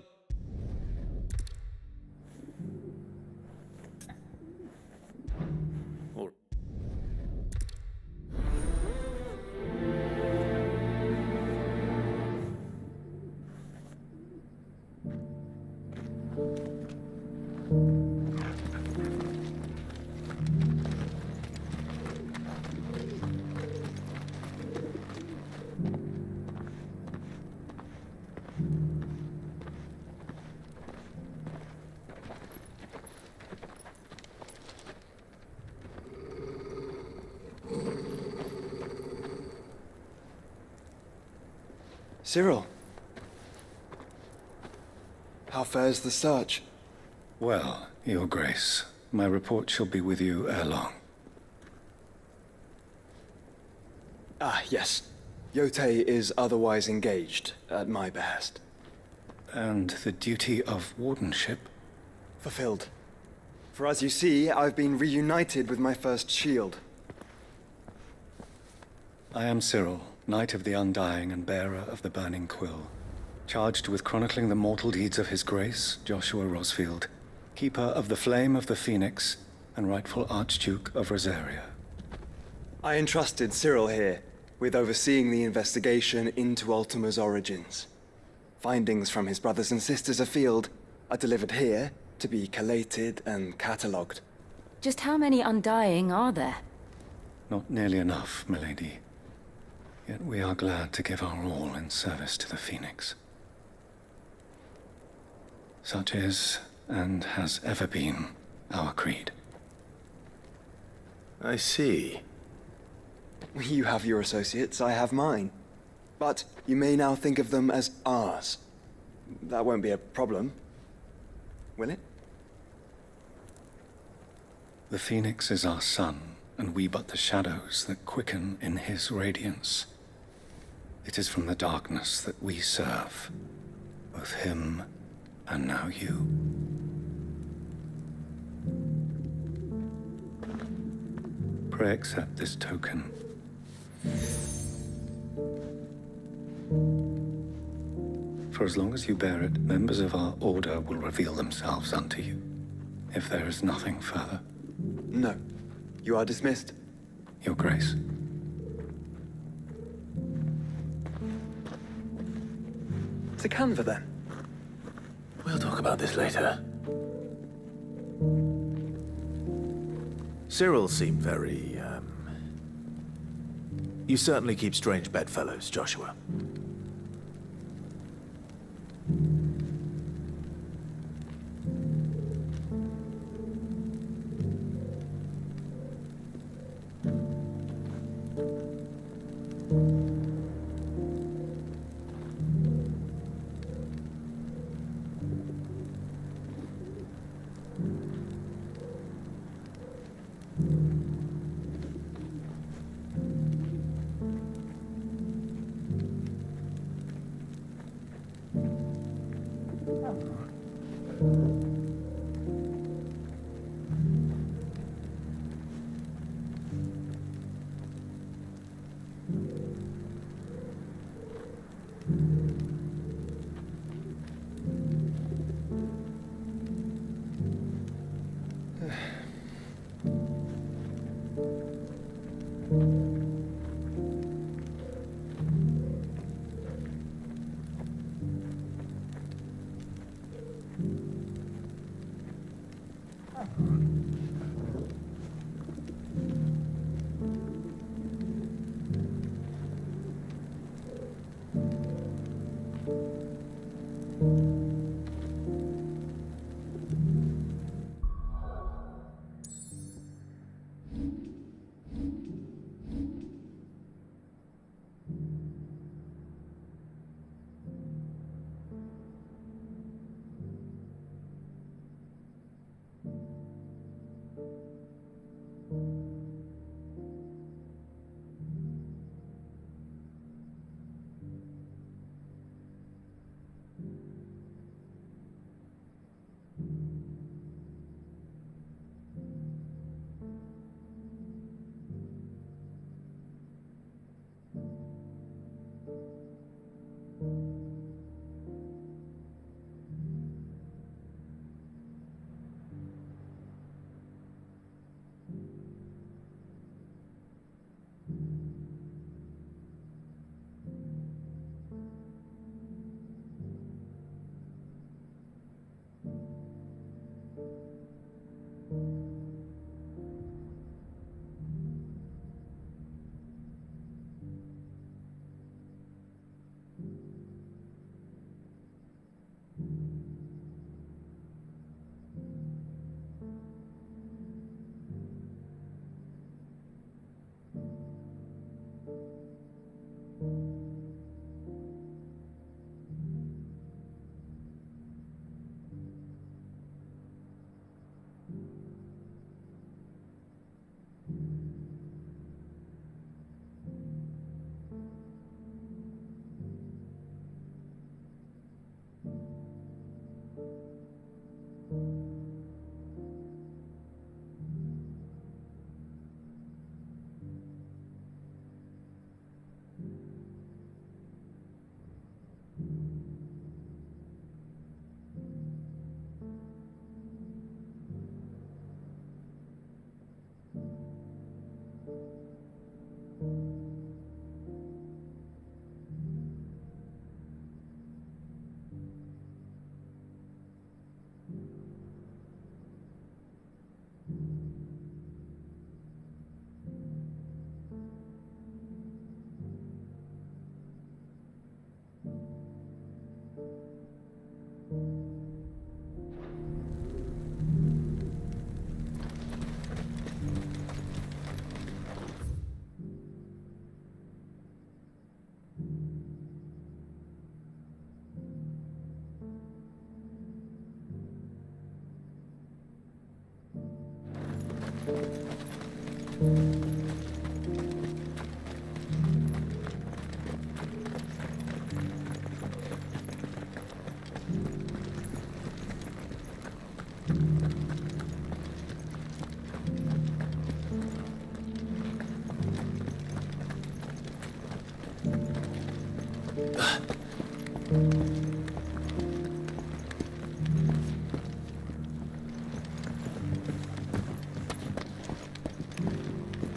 Cyril. How fares the search? Well, Your Grace, my report shall be with you ere long. Ah, yes. Yotei is otherwise engaged, at my behest. And the duty of wardenship? Fulfilled. For as you see, I've been reunited with my first shield. I am Cyril, Knight of the Undying and bearer of the Burning Quill, charged with chronicling the mortal deeds of His Grace, Joshua Rosfield, Keeper of the Flame of the Phoenix, and rightful Archduke of Rosaria. I entrusted Cyril here with overseeing the investigation into Ultima's origins. Findings from his brothers and sisters afield are delivered here to be collated and catalogued. Just how many Undying are there? Not nearly enough, milady. Yet we are glad to give our all in service to the Phoenix. Such is, and has ever been, our creed. I see. You have your associates, I have mine. But you may now think of them as ours. That won't be a problem, will it? The Phoenix is our sun, and we but the shadows that quicken in his radiance. It is from the darkness that we serve, both him and now you. Pray accept this token. For as long as you bear it, members of our order will reveal themselves unto you. if there is nothing further. No. You are dismissed. Your Grace. To Canva, then. We'll talk about this later. Cyril seemed very, You certainly keep strange bedfellows, Joshua.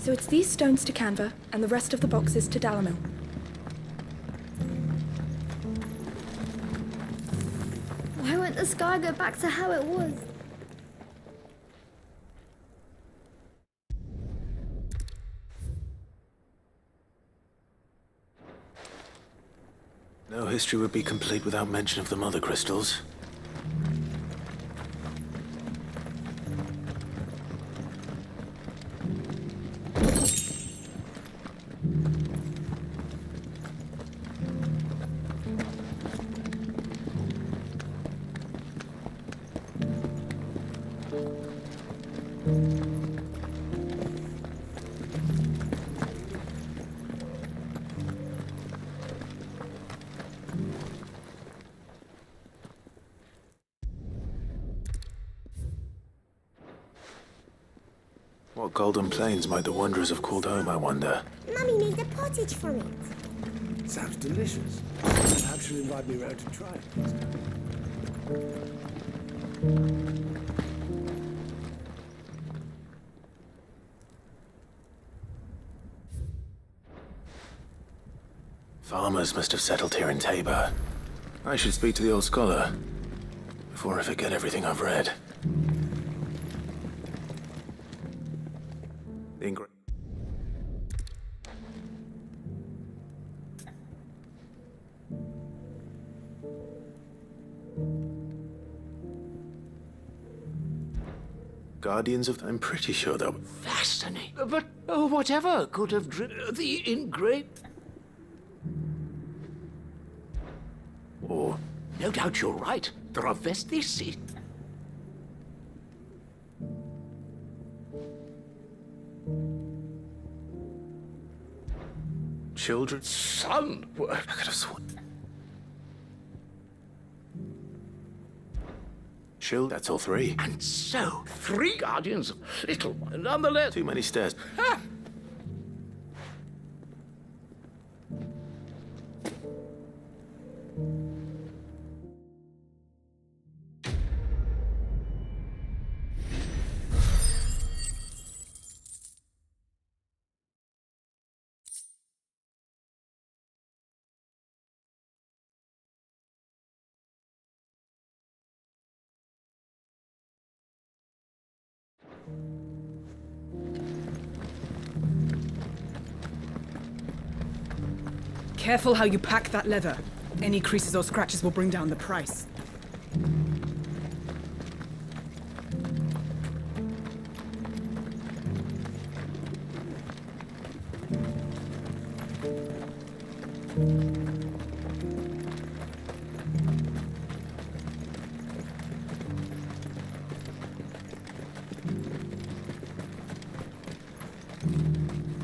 So it's these stones to Canva, and the rest of the boxes to Dalamil. Why won't the sky go back to how it was? No history would be complete without mention of the Mother Crystals. What golden plains might the wanderers have called home, I wonder? Mummy made a pottage from it. Sounds delicious. Perhaps you'll invite me round to try it. Farmers must have settled here in Tabor. I should speak to the old scholar before I forget everything I've read. Guardians of... I'm pretty sure they'll... Fascinating. But whatever could have driven the engraved... Or... No doubt you're right. There are vestiges. Children? Son! I could have sworn... Chill, that's all three. And so, 3 guardians, little one, nonetheless. Too many stairs. Ha! Careful how you pack that leather. Any creases or scratches will bring down the price.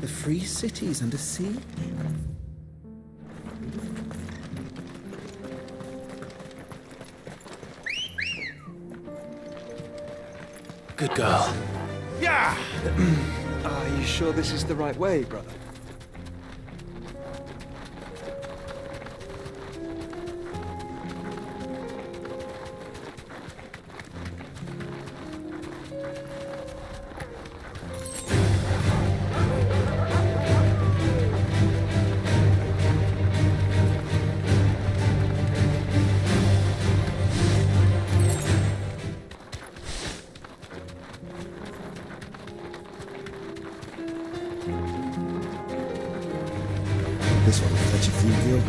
The free city's under siege? Good girl. Yeah! Are you sure this is the right way, brother? This one will fetch a few gil.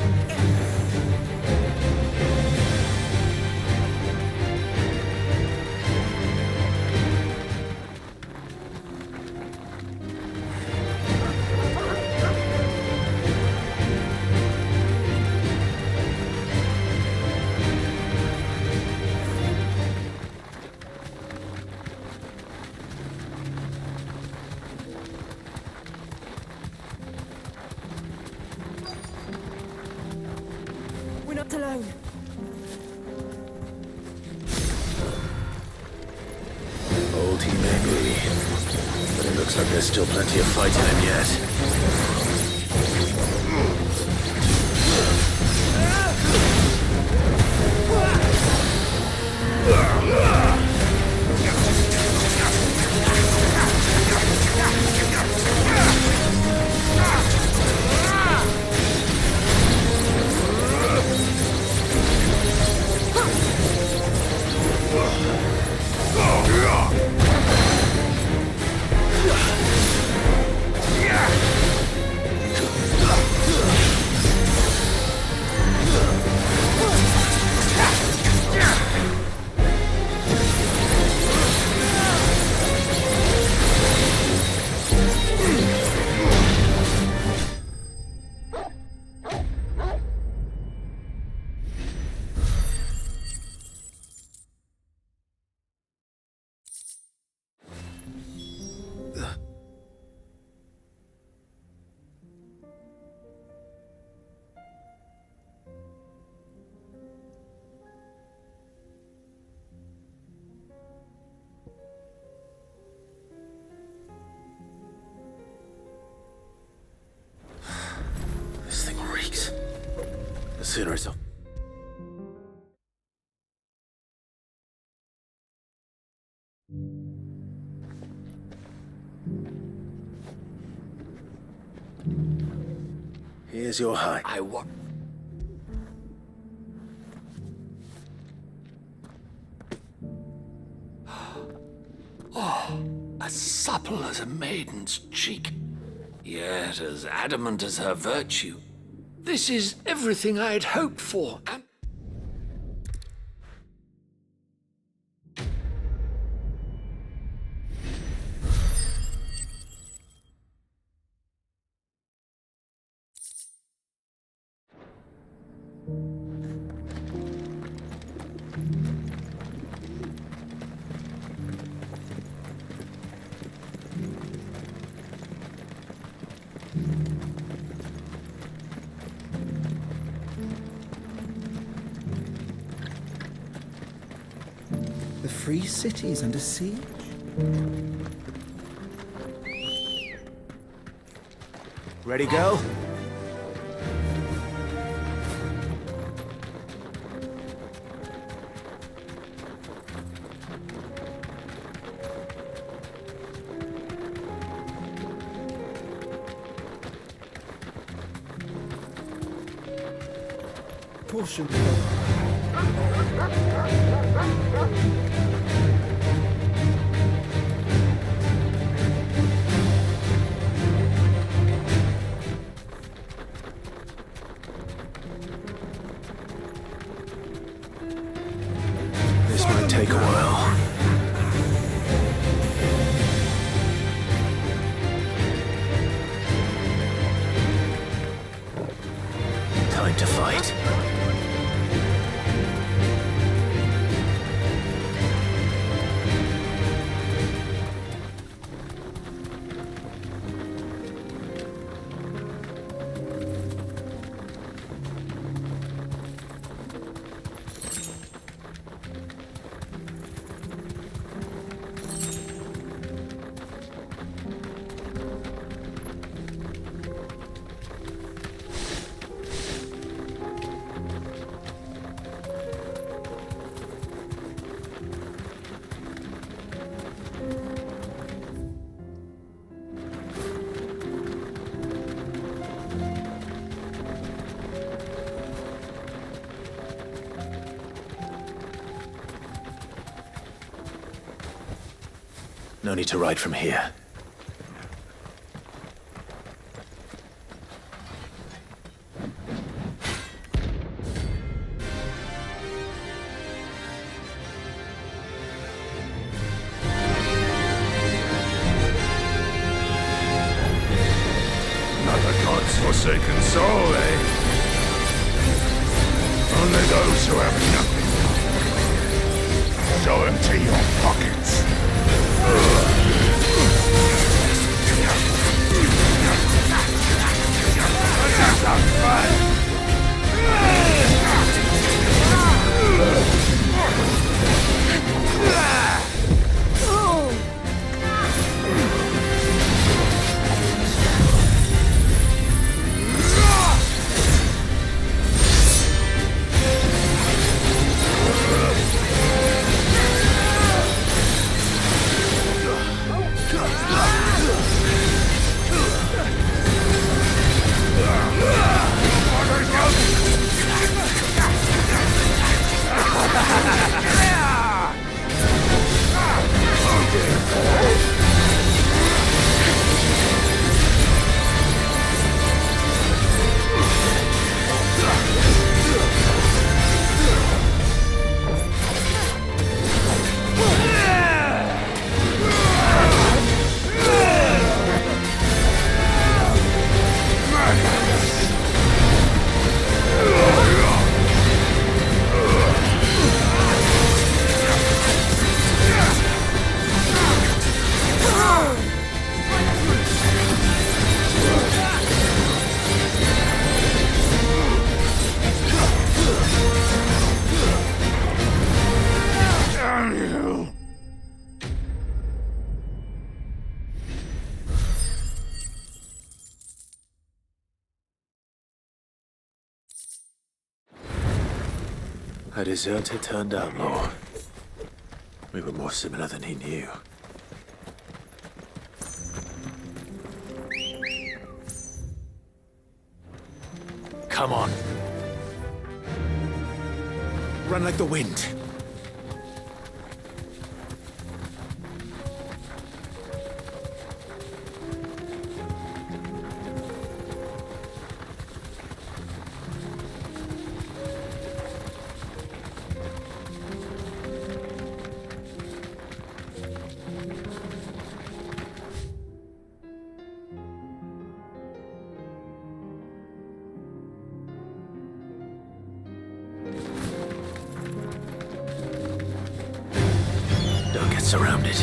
We're not alone. Old he may be, but it looks like there's still plenty of fight in him yet. sooner it's... Here's your high. I want... Oh, as supple as a maiden's cheek, yet as adamant as her virtue. This is everything I had hoped for, and... The free city is under siege? Ready, go? Caution. This might take a while. Time to fight. No need to ride from here. Another god's forsaken soul, eh? Only those who have nothing. Show empty your pockets. That's not fun! A deserter turned outlaw. We were more similar than he knew. Come on. Run like the wind. Don't get surrounded.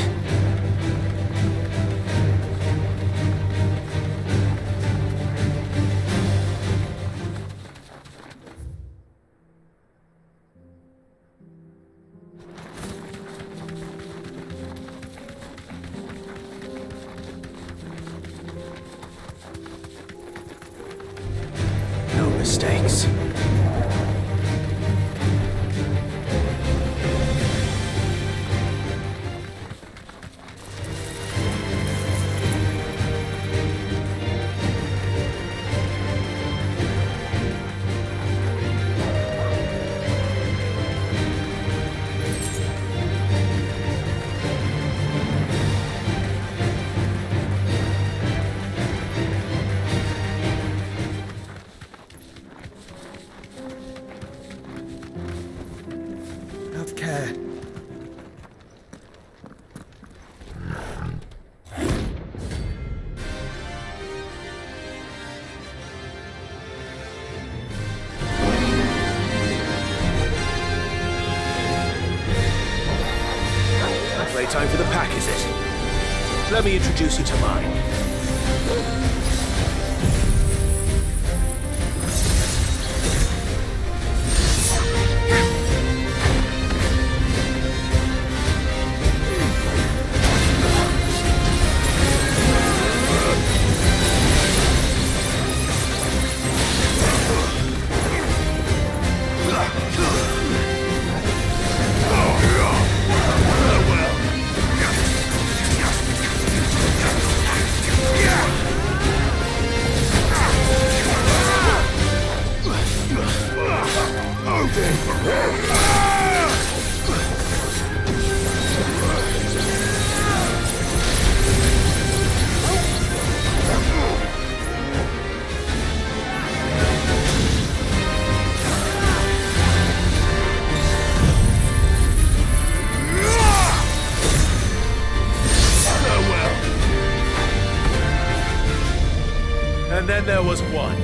No mistakes. Have care. Playtime for the pack, is it? Let me introduce you to mine. And then there was one.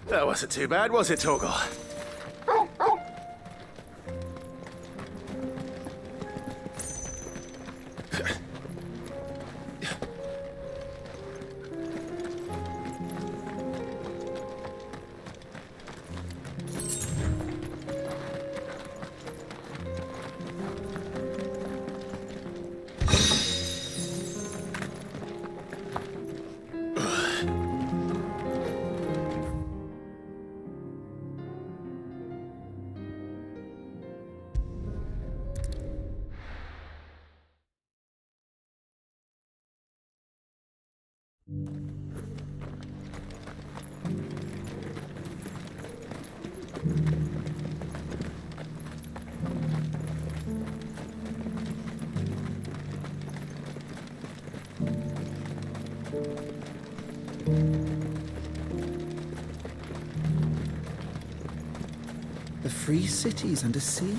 That wasn't too bad, was it, Torgal? The free city's under siege?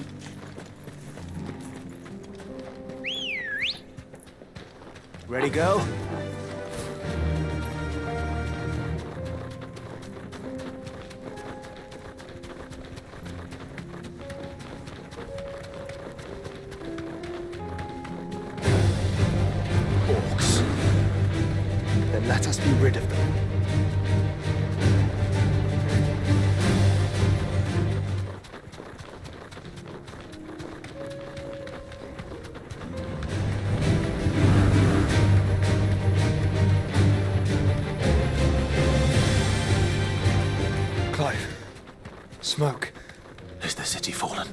Ready, go? Orcs. Then let us be rid of them. Clive. Smoke. Is the city fallen?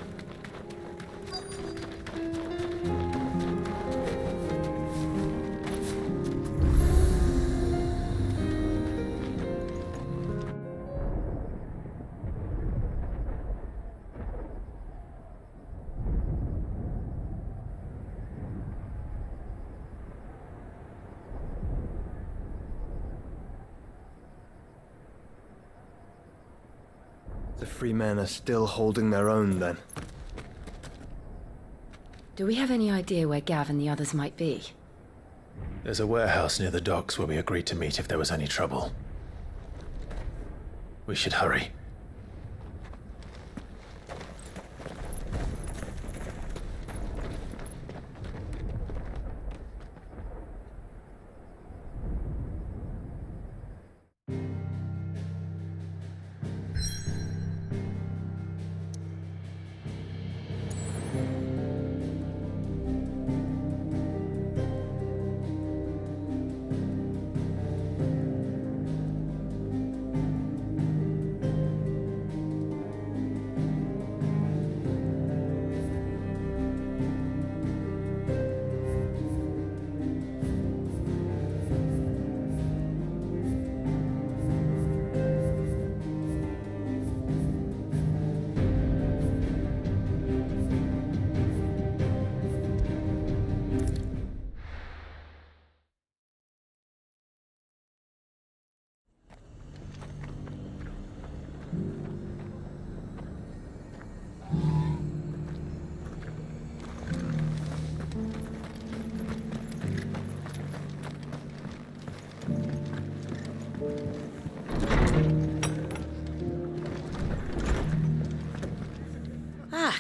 The free men are still holding their own, then. Do we have any idea where Gav and the others might be? There's a warehouse near the docks where we agreed to meet if there was any trouble. We should hurry.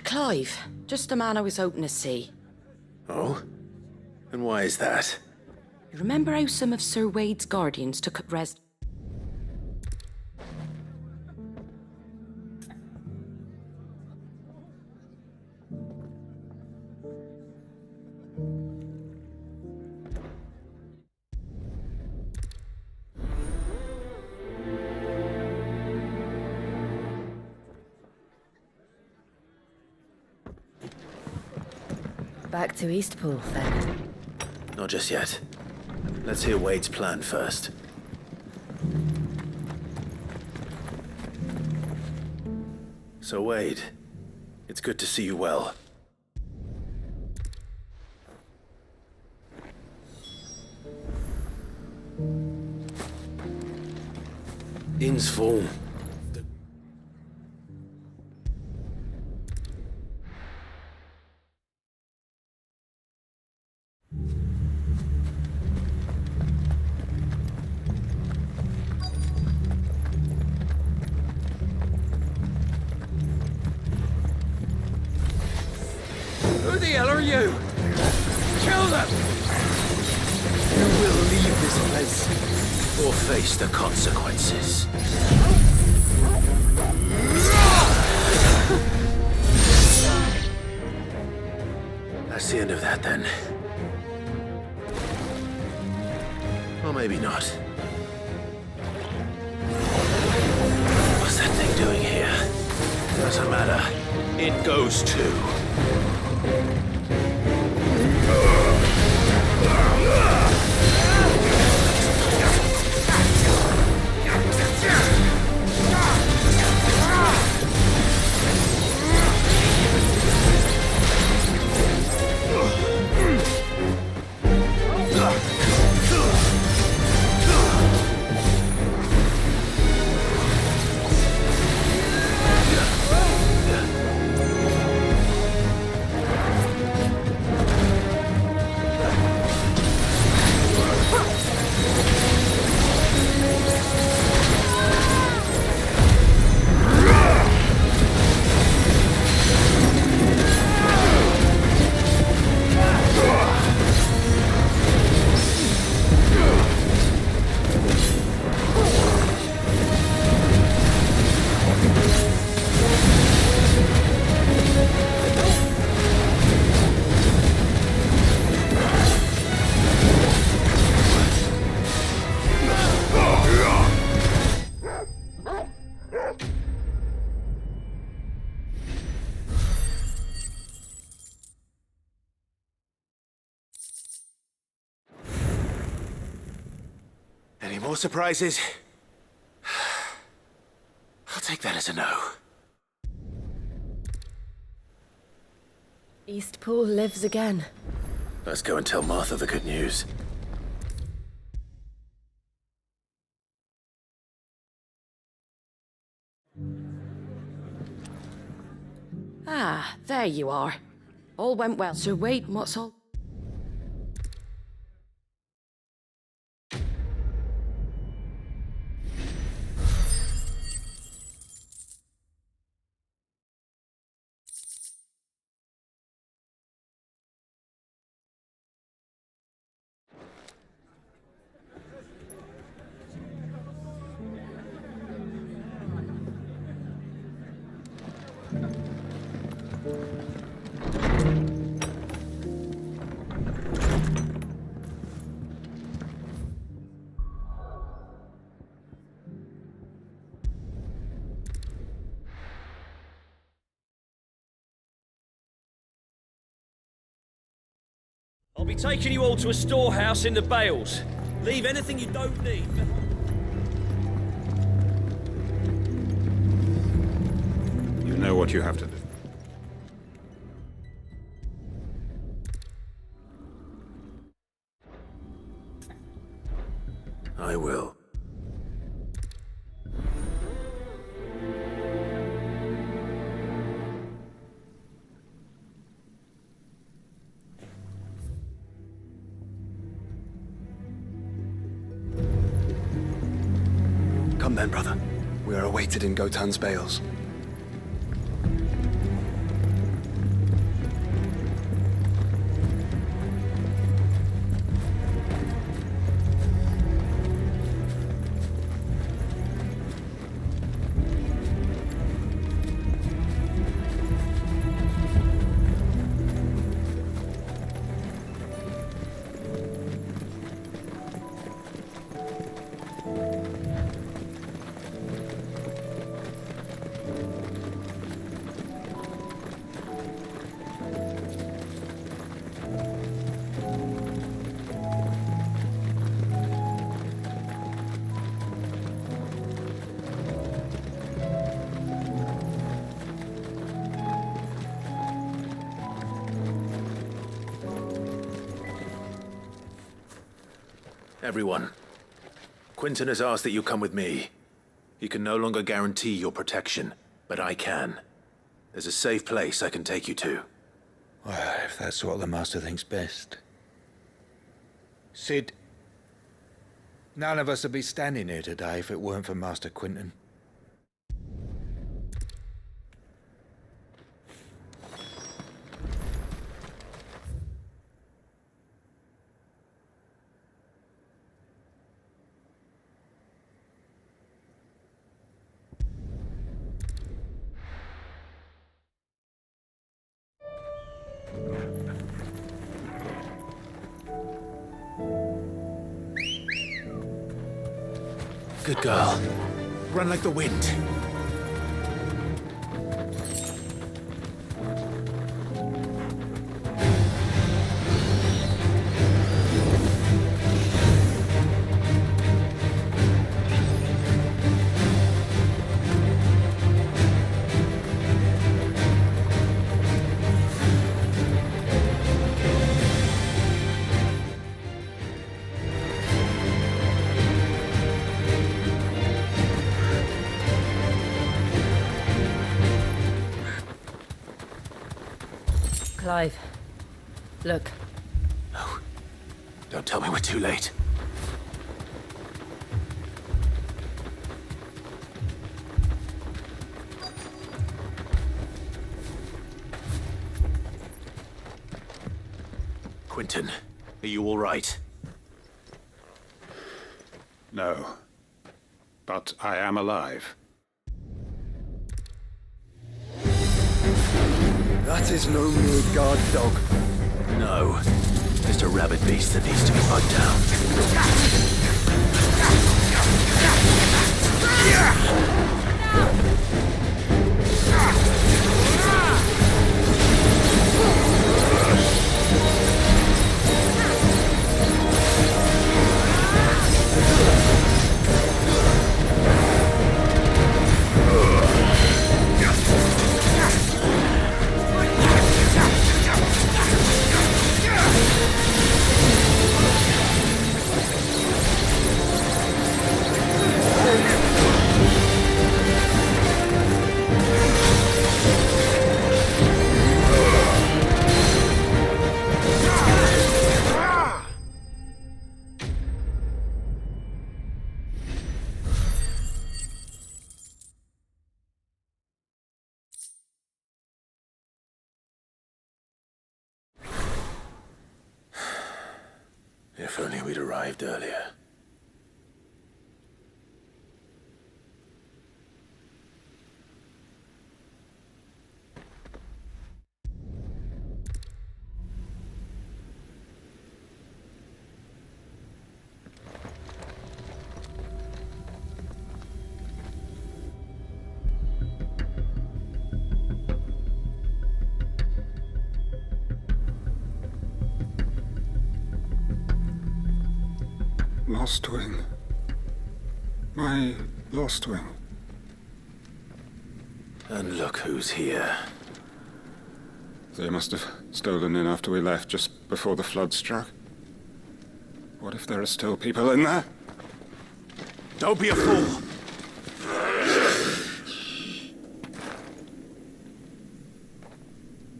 Clive. Just the man I was hoping to see. Oh? And why is that? You remember how some of Sir Wade's guardians took up res... Back to Eastpool, then. Not just yet. Let's hear Wade's plan first. So, Wade, it's good to see you well. Inn's full. Who the hell are you? Kill them! You will leave this place or face the consequences. That's the end of that, then. Or maybe not. What's that thing doing here? Doesn't matter. It goes too. Any more surprises? I'll take that as a no. Eastpool lives again. Let's go and tell Martha the good news. Ah, there you are. All went well. Sir Wade, what's all? I'll be taking you all to a storehouse in the Bales. Leave anything you don't need. You know what you have to do. I will. Come then, brother. We are awaited in Gotan's Bales. Everyone, Quinton has asked that you come with me. He can no longer guarantee your protection, but I can. There's a safe place I can take you to. Well, if that's what the Master thinks best. Sid, none of us would be standing here today if it weren't for Master Quinton. Good girl. Run like the wind. Clive, look. No. Don't tell me we're too late. Quinton, are you all right? No. But I am alive. That is no mere guard dog. No. Just a rabid beast that needs to be put down. If only we'd arrived earlier. Lost Wing. My Lost Wing. And look who's here. They must have stolen in after we left, just before the flood struck. What if there are still people in there? Don't be a fool!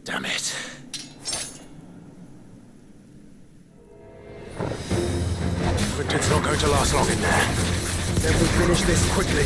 Damn it. Quinton's not going to last long in there. Then we finish this quickly.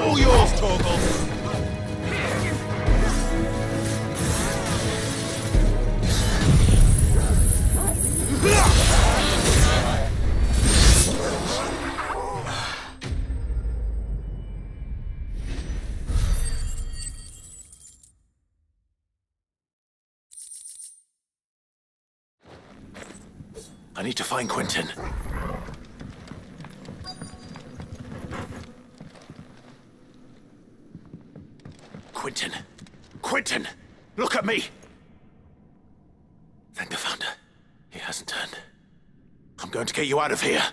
All yours, Torgal! I need to find Quinton. Quinton! Quinton! Look at me! Thank the Founder. He hasn't turned. I'm going to get you out of here.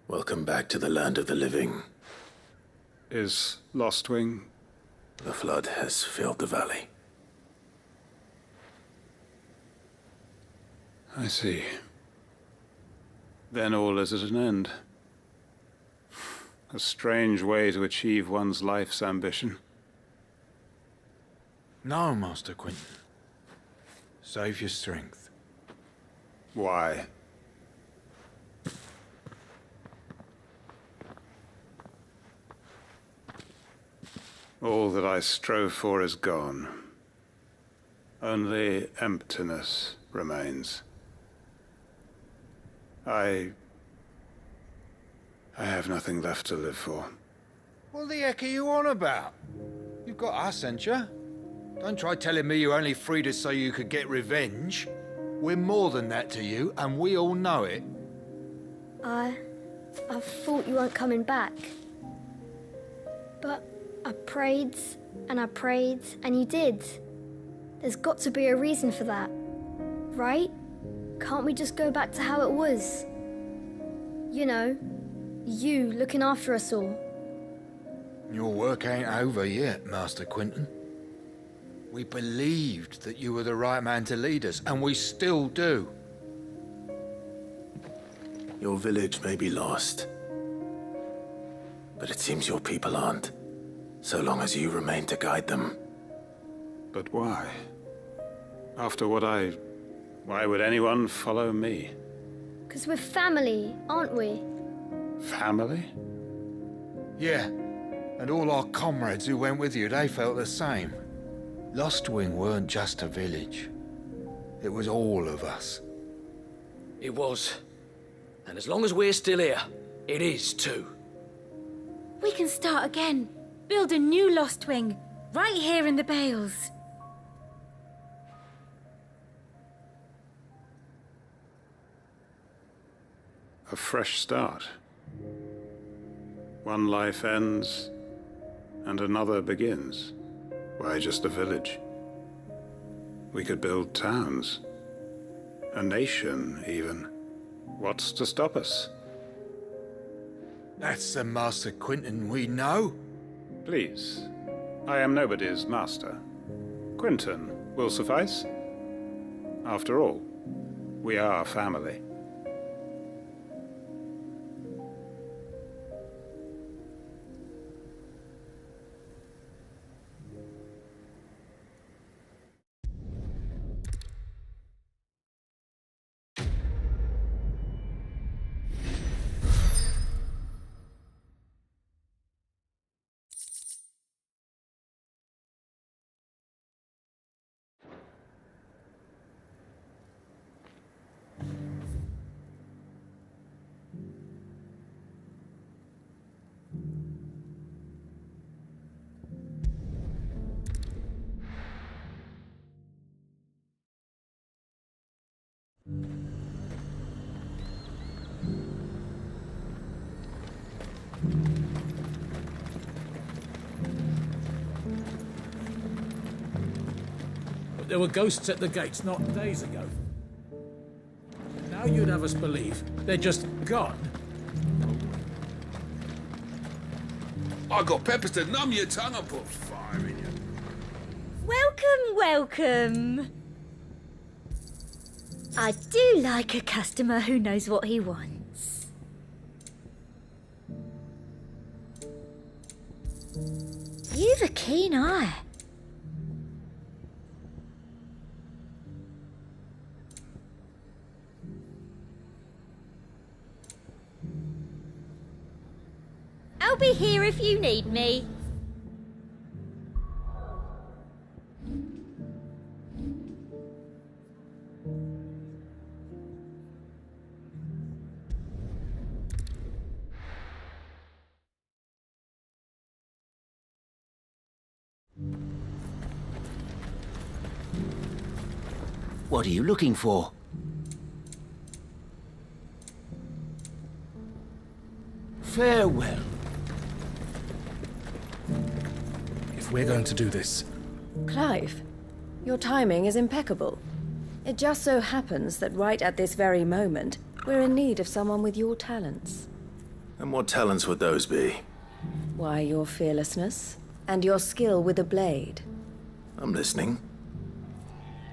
Welcome back to the land of the living. Is Lost Wing? The flood has filled the valley. I see. Then all is at an end. A strange way to achieve one's life's ambition. No, Master Quinton. Save your strength. Why? All that I strove for is gone. Only emptiness remains. I have nothing left to live for. What the heck are you on about? You've got us, ain't you? Don't try telling me you only freed us so you could get revenge. We're more than that to you, and we all know it. I thought you weren't coming back. But I prayed, and you did. There's got to be a reason for that, right? Can't we just go back to how it was? You know, you looking after us all. Your work ain't over yet, Master Quinton. We believed that you were the right man to lead us, and we still do. Your village may be lost, but it seems your people aren't, so long as you remain to guide them. But why? After what why would anyone follow me? 'Cause we're family, aren't we? Family? Yeah, and all our comrades who went with you, they felt the same. Lostwing weren't just a village. It was all of us. It was. And as long as we're still here, it is too. We can start again. Build a new Lostwing, right here in the Bales. A fresh start. One life ends, and another begins. Why just a village? We could build towns. A nation, even. What's to stop us? That's the Master Quinton we know. Please. I am nobody's master. Quinton will suffice. After all, we are family. But there were ghosts at the gates not days ago. Now you'd have us believe they're just gone. I got peppers to numb your tongue and put fire in you. Welcome, welcome. I do like a customer who knows what he wants. You've a keen eye. I'll be here if you need me. What are you looking for? Farewell. If we're going to do this, Clive, your timing is impeccable. It just so happens that right at this very moment, we're in need of someone with your talents. And what talents would those be? Why, your fearlessness and your skill with a blade. I'm listening.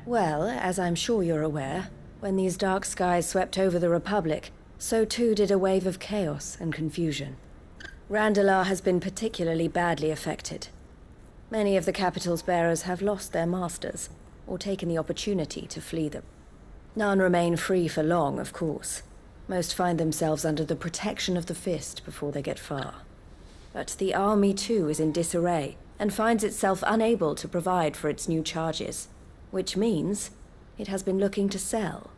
Well, as I'm sure you're aware, when these dark skies swept over the Republic, so too did a wave of chaos and confusion. Randalar has been particularly badly affected. Many of the capital's bearers have lost their masters, or taken the opportunity to flee them. None remain free for long, of course. Most find themselves under the protection of the Fist before they get far. But the army too is in disarray, and finds itself unable to provide for its new charges. Which means it has been looking to sell.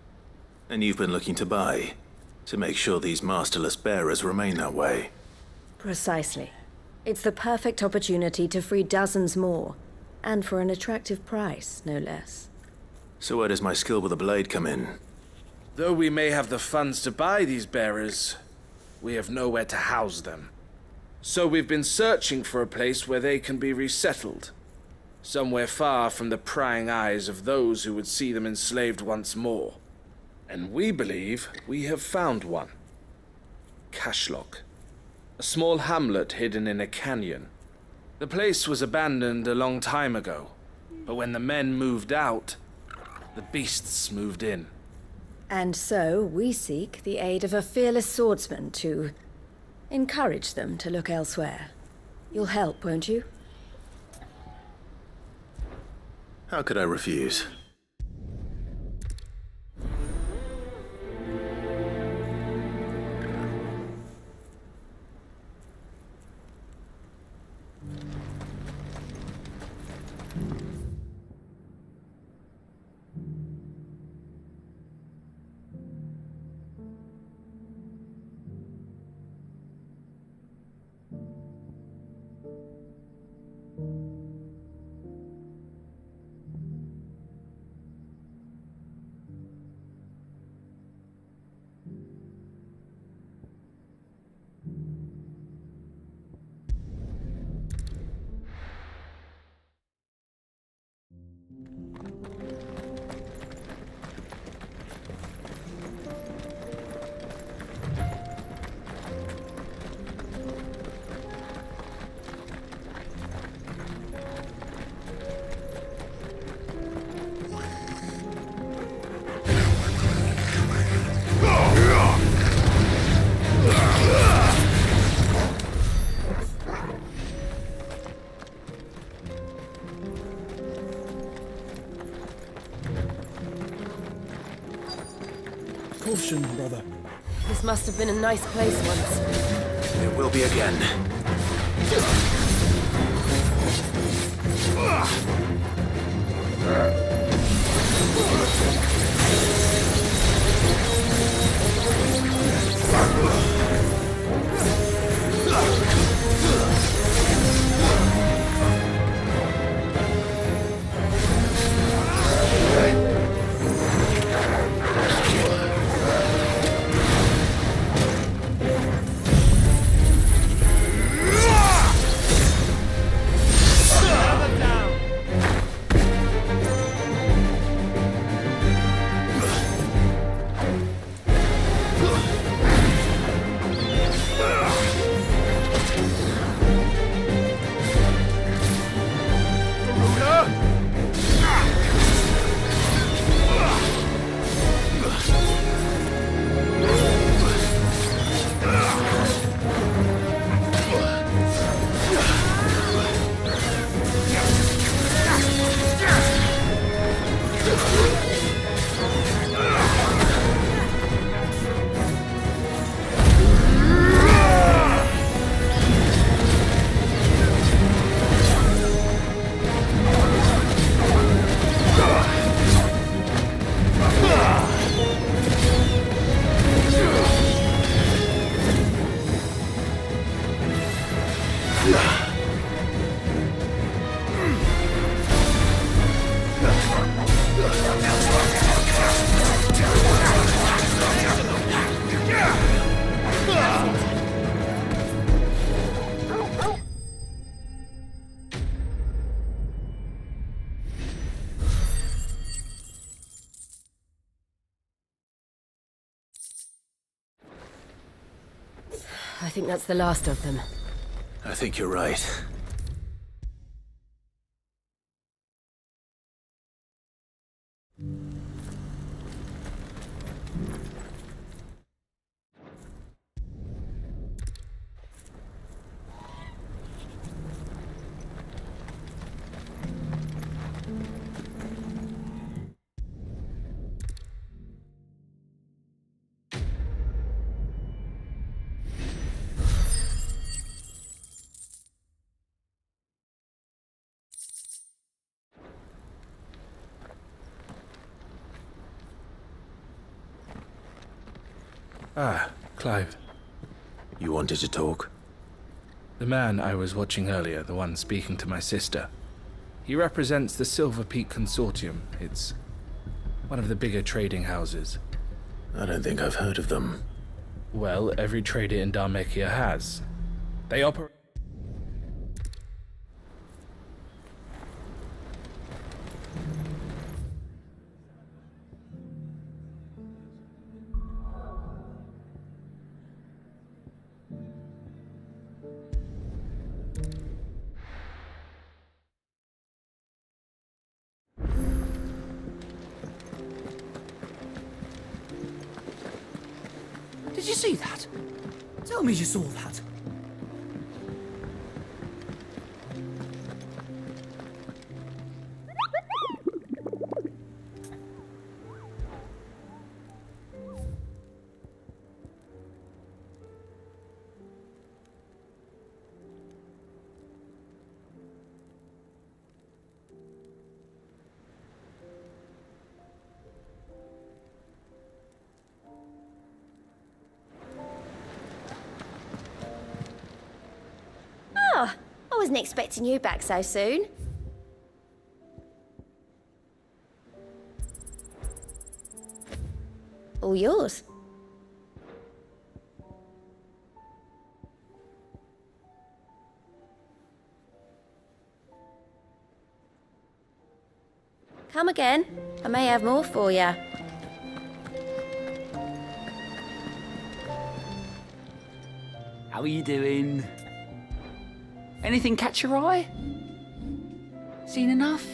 And you've been looking to buy, to make sure these masterless bearers remain that way. Precisely. It's the perfect opportunity to free dozens more, and for an attractive price, no less. So where does my skill with a blade come in? Though we may have the funds to buy these bearers, we have nowhere to house them. So we've been searching for a place where they can be resettled. Somewhere far from the prying eyes of those who would see them enslaved once more. And we believe we have found one. Cashlock. A small hamlet hidden in a canyon. The place was abandoned a long time ago, but when the men moved out, the beasts moved in. And so we seek the aid of a fearless swordsman to encourage them to look elsewhere. You'll help, won't you? How could I refuse? Caution, brother. This must have been a nice place once. It will be again. I think that's the last of them. I think you're right. Ah, Clive. You wanted to talk? The man I was watching earlier, the one speaking to my sister. He represents the Silver Peak Consortium. It's one of the bigger trading houses. I don't think I've heard of them. Well, every trader in Dhalmekia has. They operate Did you see that? Tell me you saw that. Oh, I wasn't expecting you back so soon. All yours. Come again. I may have more for you. How are you doing? Anything catch your eye? Seen enough?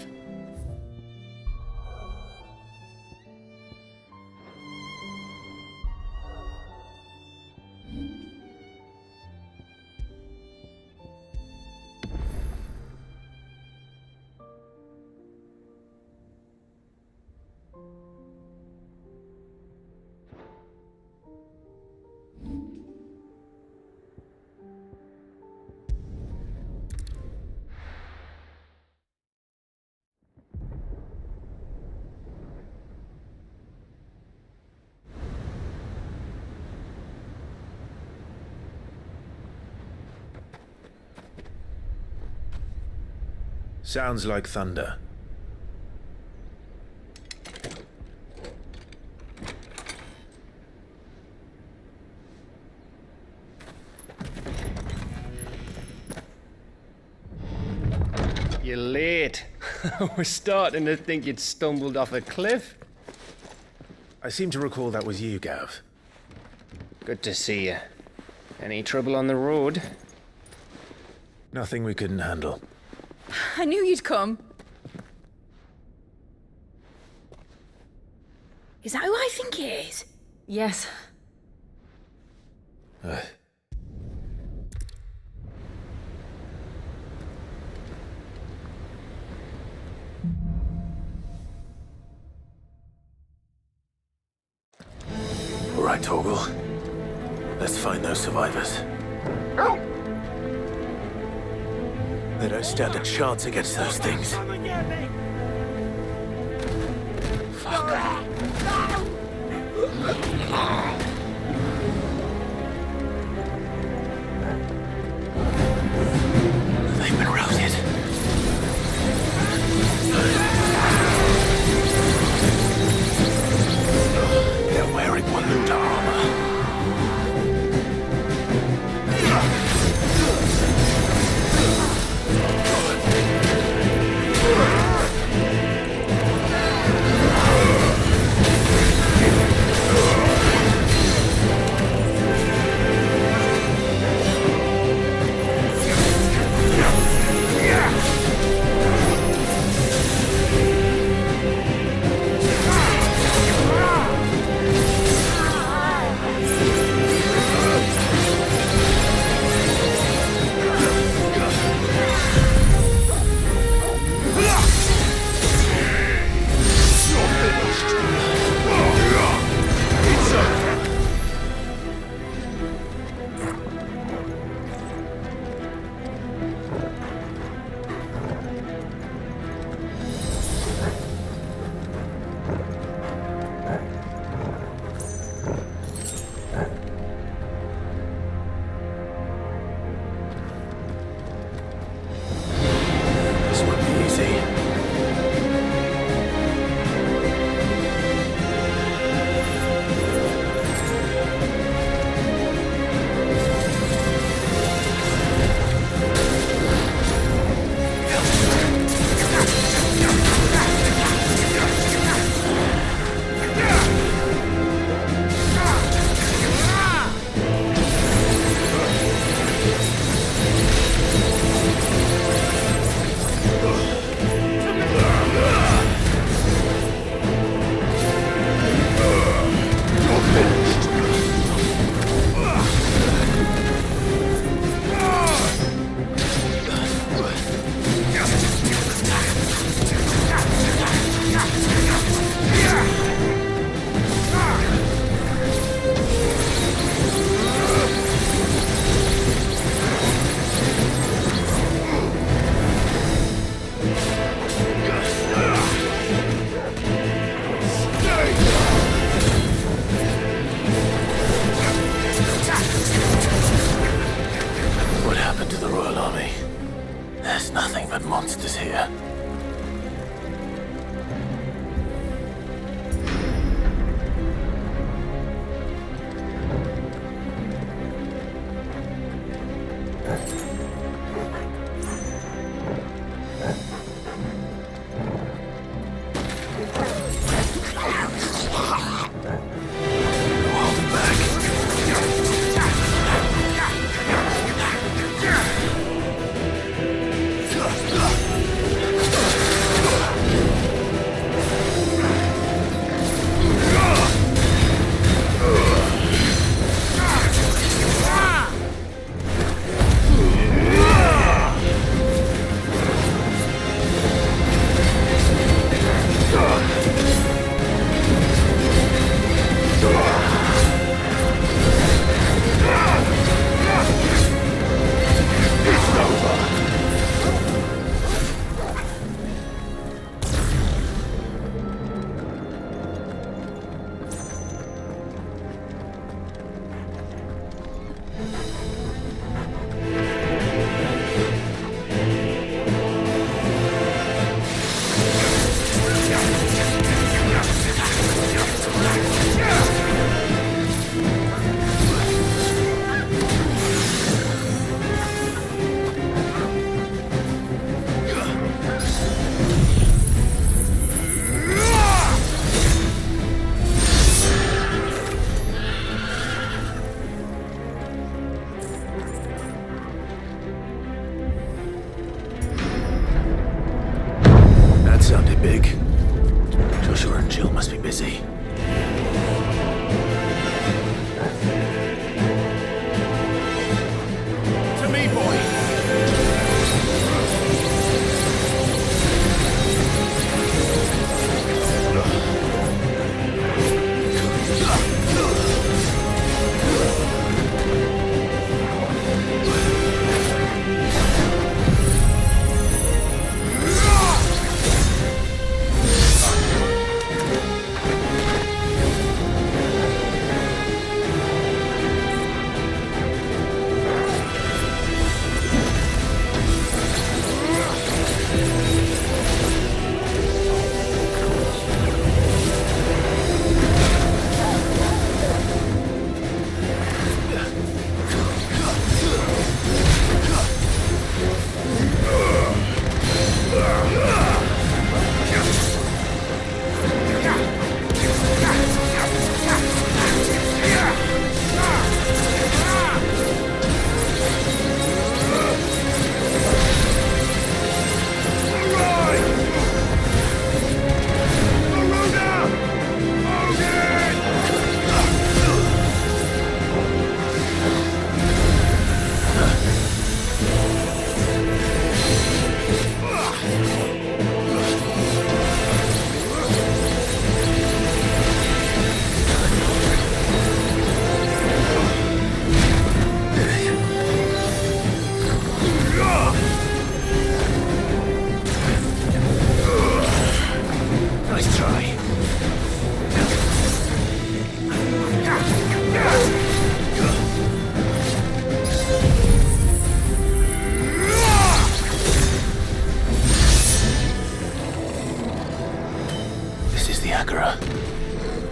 Sounds like thunder. You're late. We're starting to think you'd stumbled off a cliff. I seem to recall that was you, Gav. Good to see you. Any trouble on the road? Nothing we couldn't handle. I knew you'd come. Is that who I think it is? Yes. All right, Torgal. Let's find those survivors. They don't stand a chance against those things. Fuck. They've been routed. They're wearing Waluda armor. There's nothing but monsters here. Sounded big. Joshua and Jill must be busy. To me, boy!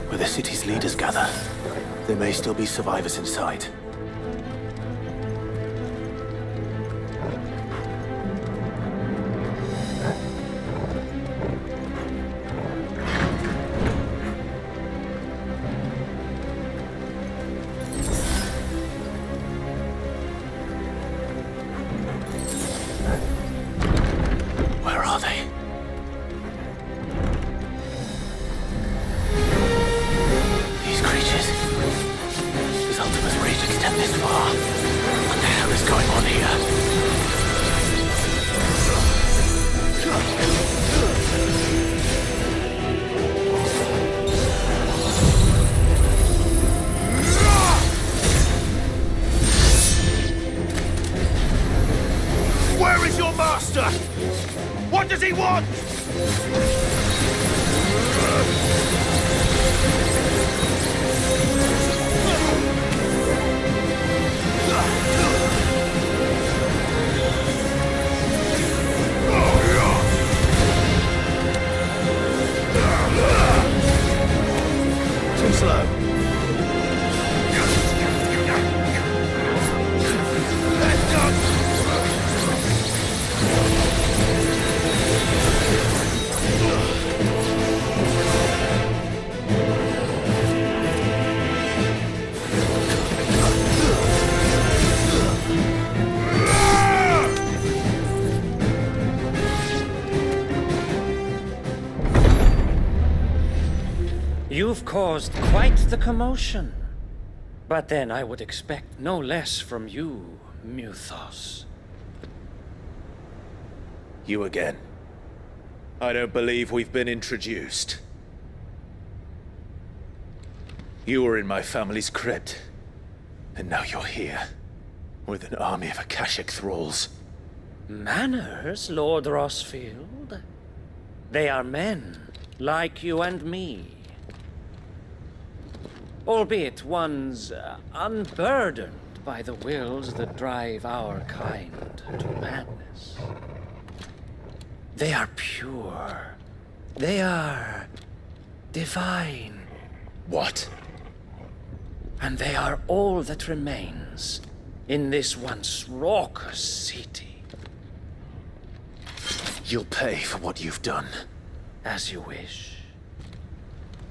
Where the city's leaders gather. There may still be survivors inside. Where are they? These creatures. Does Ultima's rage extend this far? What the hell is going on here? Where is your master? What does he want? You've caused quite the commotion. But then I would expect no less from you, Muthos. You again. I don't believe we've been introduced. You were in my family's crypt, and now you're here, with an army of Akashic thralls. Manners, Lord Rossfield? They are men, like you and me. Albeit ones unburdened by the wills that drive our kind to madness. They are pure. They are divine. What? And they are all that remains in this once raucous city. You'll pay for what you've done. As you wish.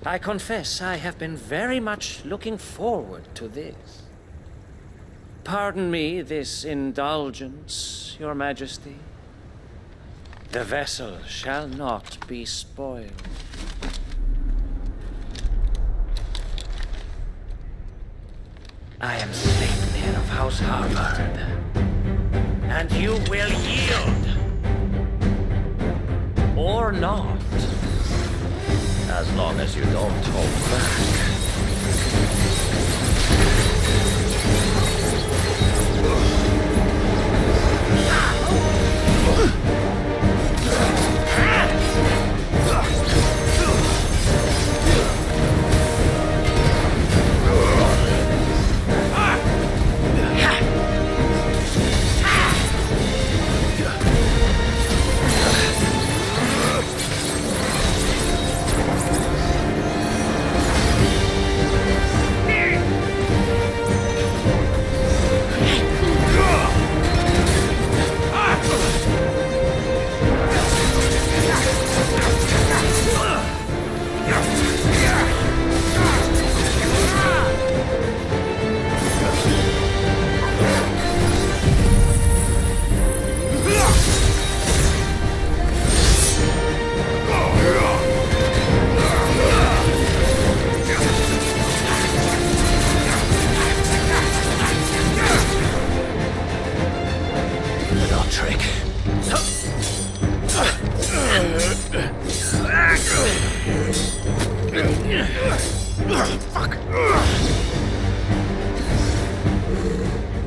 I confess I have been very much looking forward to this. Pardon me this indulgence, Your Majesty. The vessel shall not be spoiled. I am Sleipnir of House Harvard, and you will yield. Or not. As long as you don't hold back.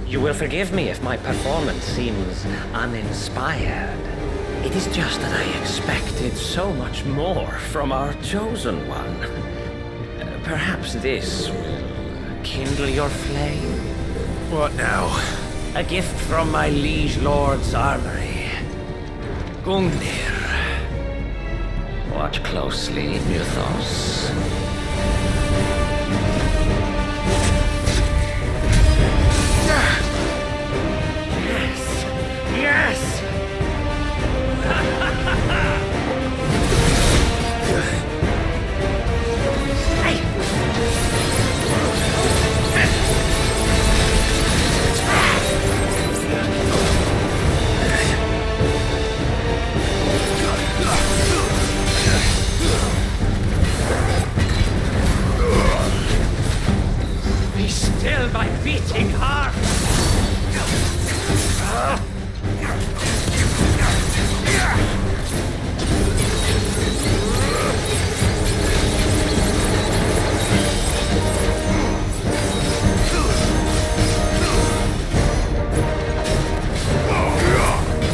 You will forgive me if my performance seems uninspired. It is just that I expected so much more from our chosen one. Perhaps this will kindle your flame? What now? A gift from my liege lord's armory. Gungnir. Watch closely, Muthos. Yes! Be still, my beating heart!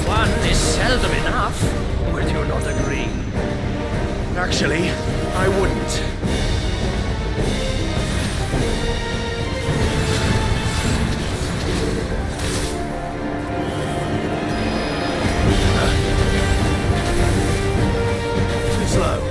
One is seldom enough. Would you not agree? Actually, I wouldn't. Too slow.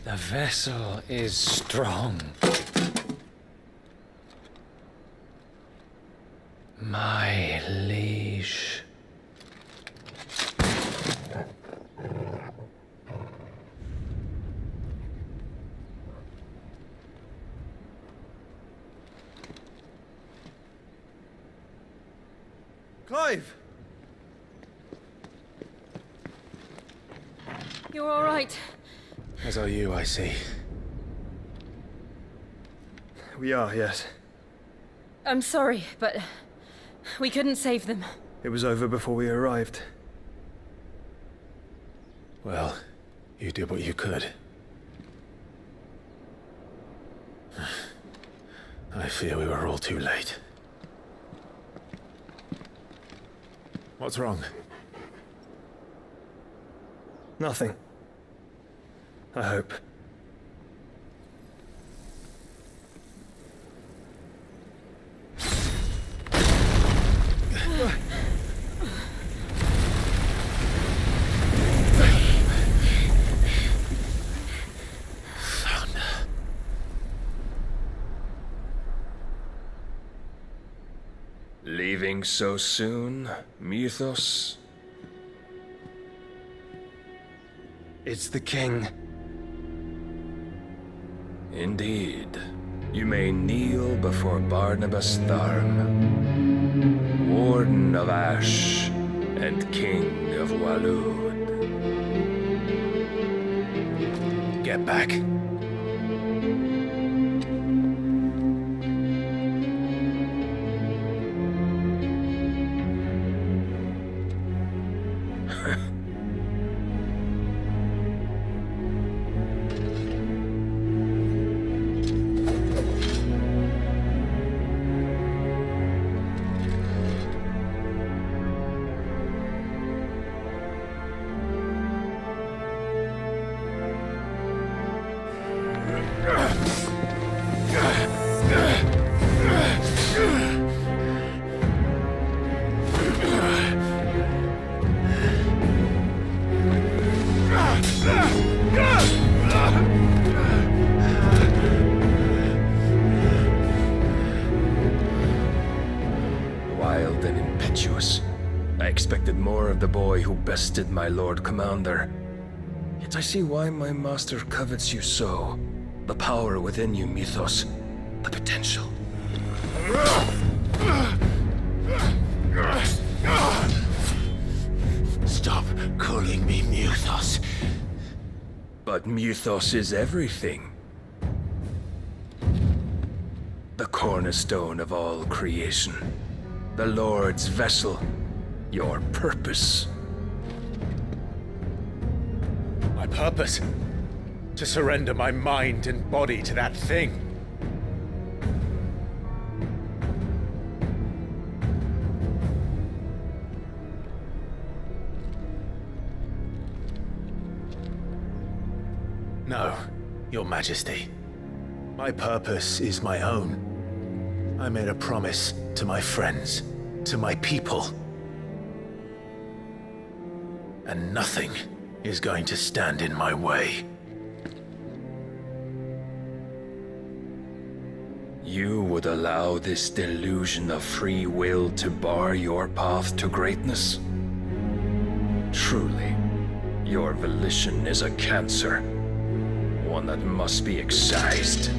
The vessel is strong. My liege. Clive! You're all right. As are you, I see. We are, yes. I'm sorry, but we couldn't save them. It was over before we arrived. Well, you did what you could. I fear we were all too late. What's wrong? Nothing. I hope. Leaving so soon, Mythos? It's the king. Indeed. You may kneel before Barnabas Tharm, Warden of Ash and King of Waloed. Get back. Wild and impetuous. I expected more of the boy who bested my Lord Commander. Yet I see why my master covets you so. The power within you, Mythos. The potential. Stop calling me Mythos. But Mythos is everything. The cornerstone of all creation. The Lord's vessel. Your purpose. My purpose? To surrender my mind and body to that thing. No, Your Majesty. My purpose is my own. I made a promise to my friends, to my people. And nothing is going to stand in my way. You would allow this delusion of free will to bar your path to greatness? Truly, your volition is a cancer, one that must be excised.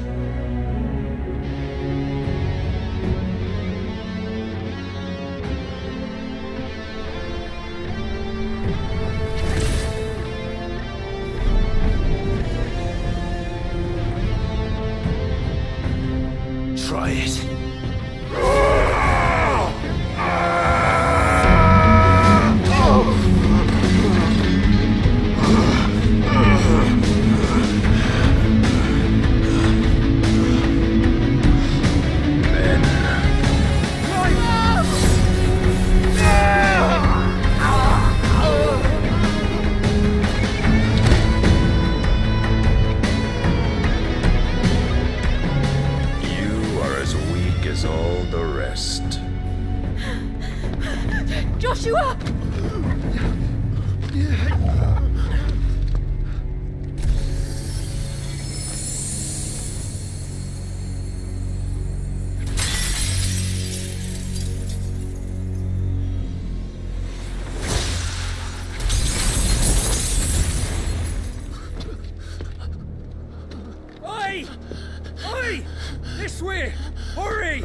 Try it. Joshua! This way! Hurry!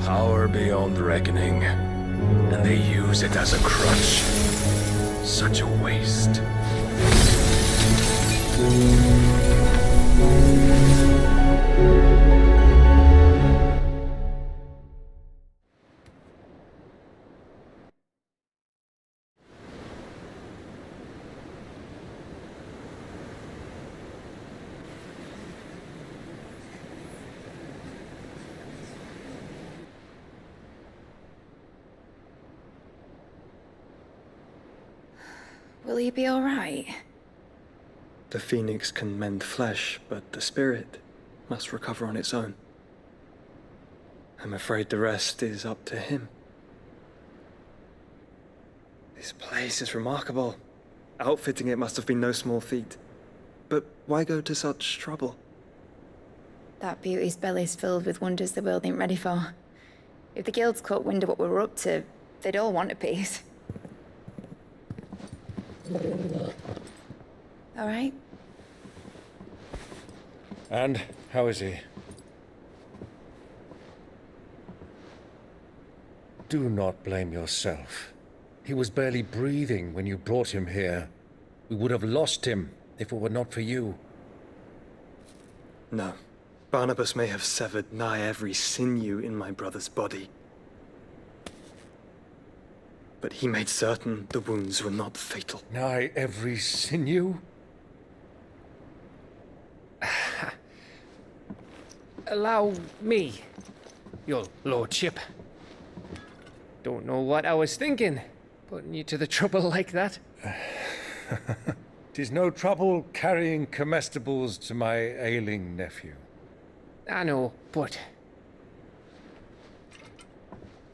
Power beyond reckoning, and they use it as a crutch. Such a waste. Will he be all right? The phoenix can mend flesh, but the spirit must recover on its own. I'm afraid the rest is up to him. This place is remarkable. Outfitting it must have been no small feat. But why go to such trouble? That beauty's belly's filled with wonders the world ain't ready for. If the guilds caught wind of what we were up to, they'd all want a piece. All right? And how is he? Do not blame yourself. He was barely breathing when you brought him here. We would have lost him if it were not for you. No. Barnabas may have severed nigh every sinew in my brother's body. But he made certain the wounds were not fatal. Nigh every sinew? Allow me, your lordship. Don't know what I was thinking, putting you to the trouble like that. 'Tis no trouble carrying comestibles to my ailing nephew. I know, but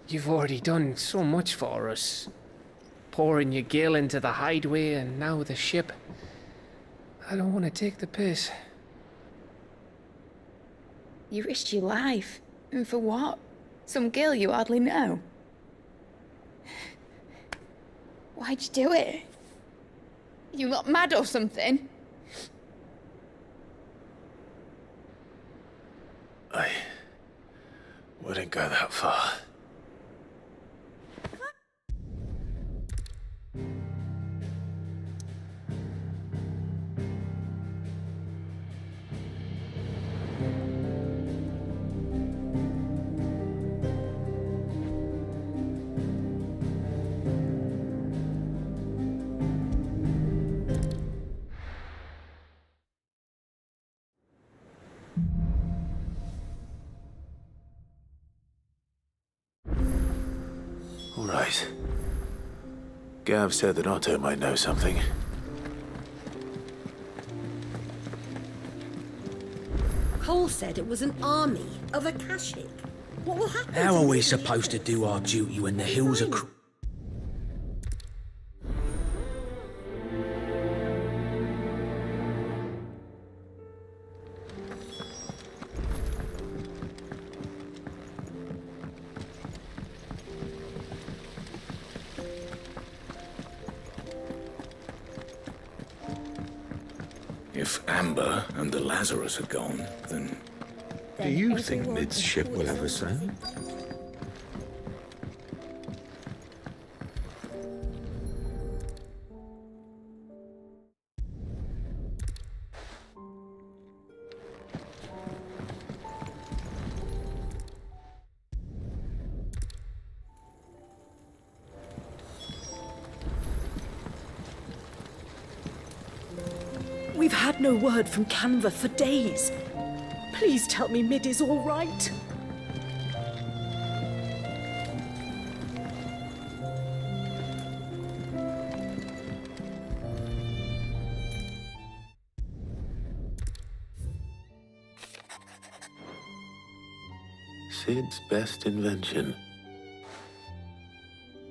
you've already done so much for us. Pouring your gil into the hideaway and now the ship. I don't want to take the piss. You risked your life. And for what? Some girl you hardly know. Why'd you do it? You not mad or something? I wouldn't go that far. All right. Gav said that Otto might know something. Cole said it was an army of Akashic. What will happen? How are we supposed to do our duty when the hills are... If Amber and the Lazarus are gone, then... Do you think Mid's ship will ever sail? We've had no word from Canva for days. Please tell me Mid is all right. Sid's best invention.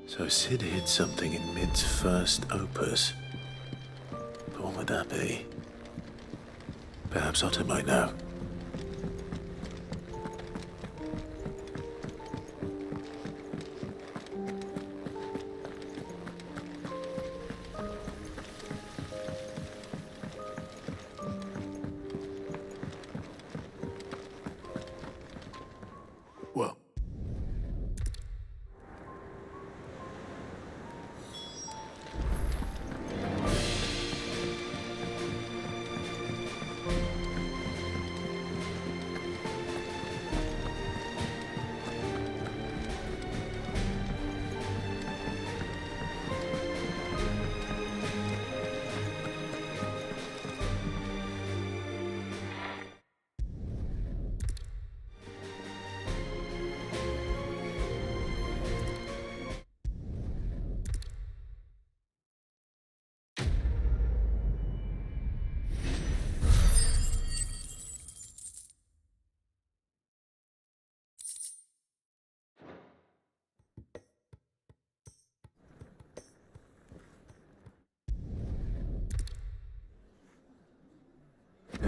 So Sid hid something in Mid's first opus. But what would that be? Perhaps Otto might know.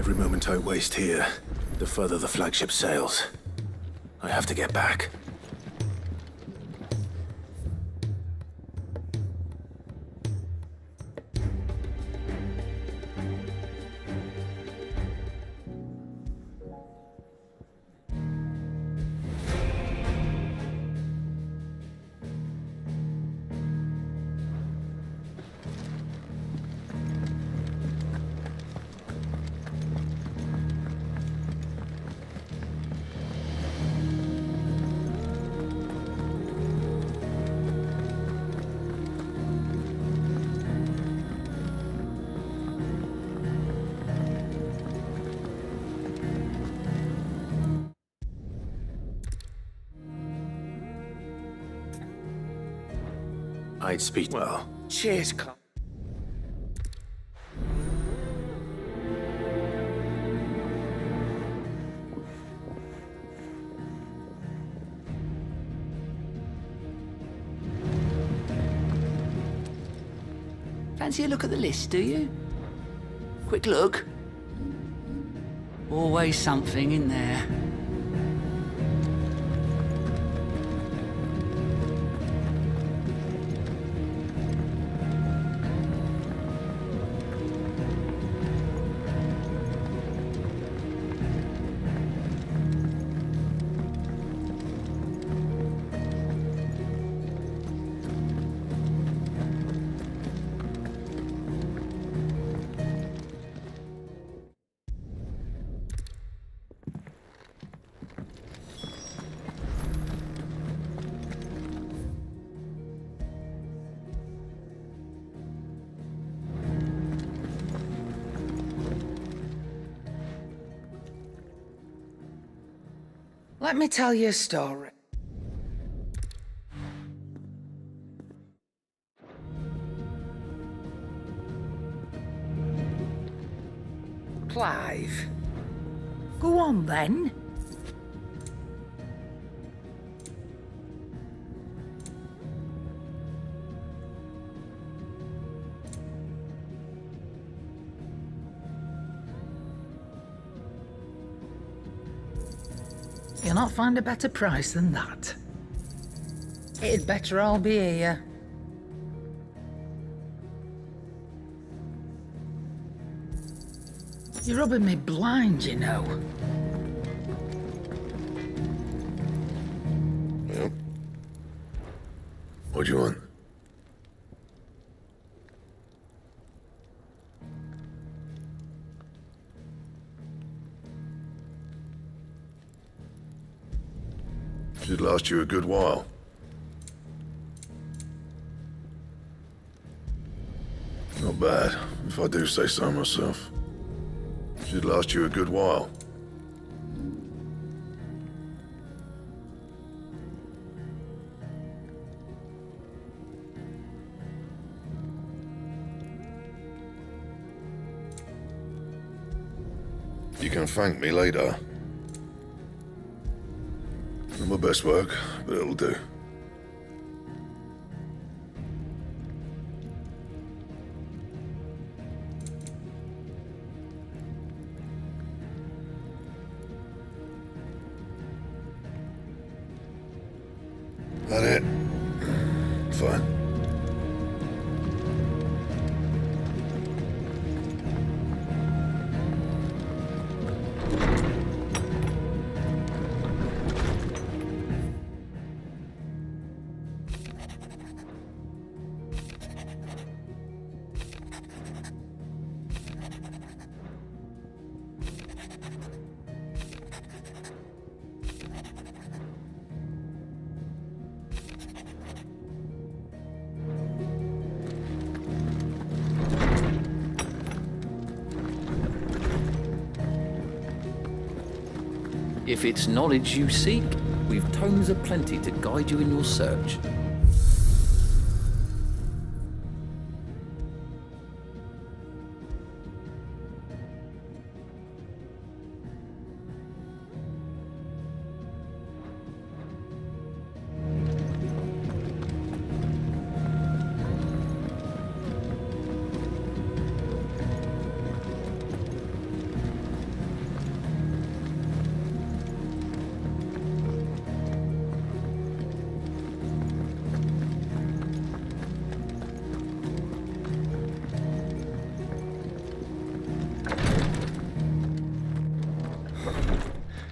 Every moment I waste here, the further the flagship sails. I have to get back. I'd speak well. Cheers, Clark. Fancy a look at the list, do you? Quick look. Always something in there. Let me tell you a story. Clive. Go on, then. You'll not find a better price than that. It'd better all be here. You're rubbing me blind, you know. Yep. What do you want? Should last you a good while. Not bad, if I do say so myself. Should last you a good while. You can thank me later. Not my best work, but it'll do. That it? Fine. If it's knowledge you seek, we've tomes aplenty to guide you in your search.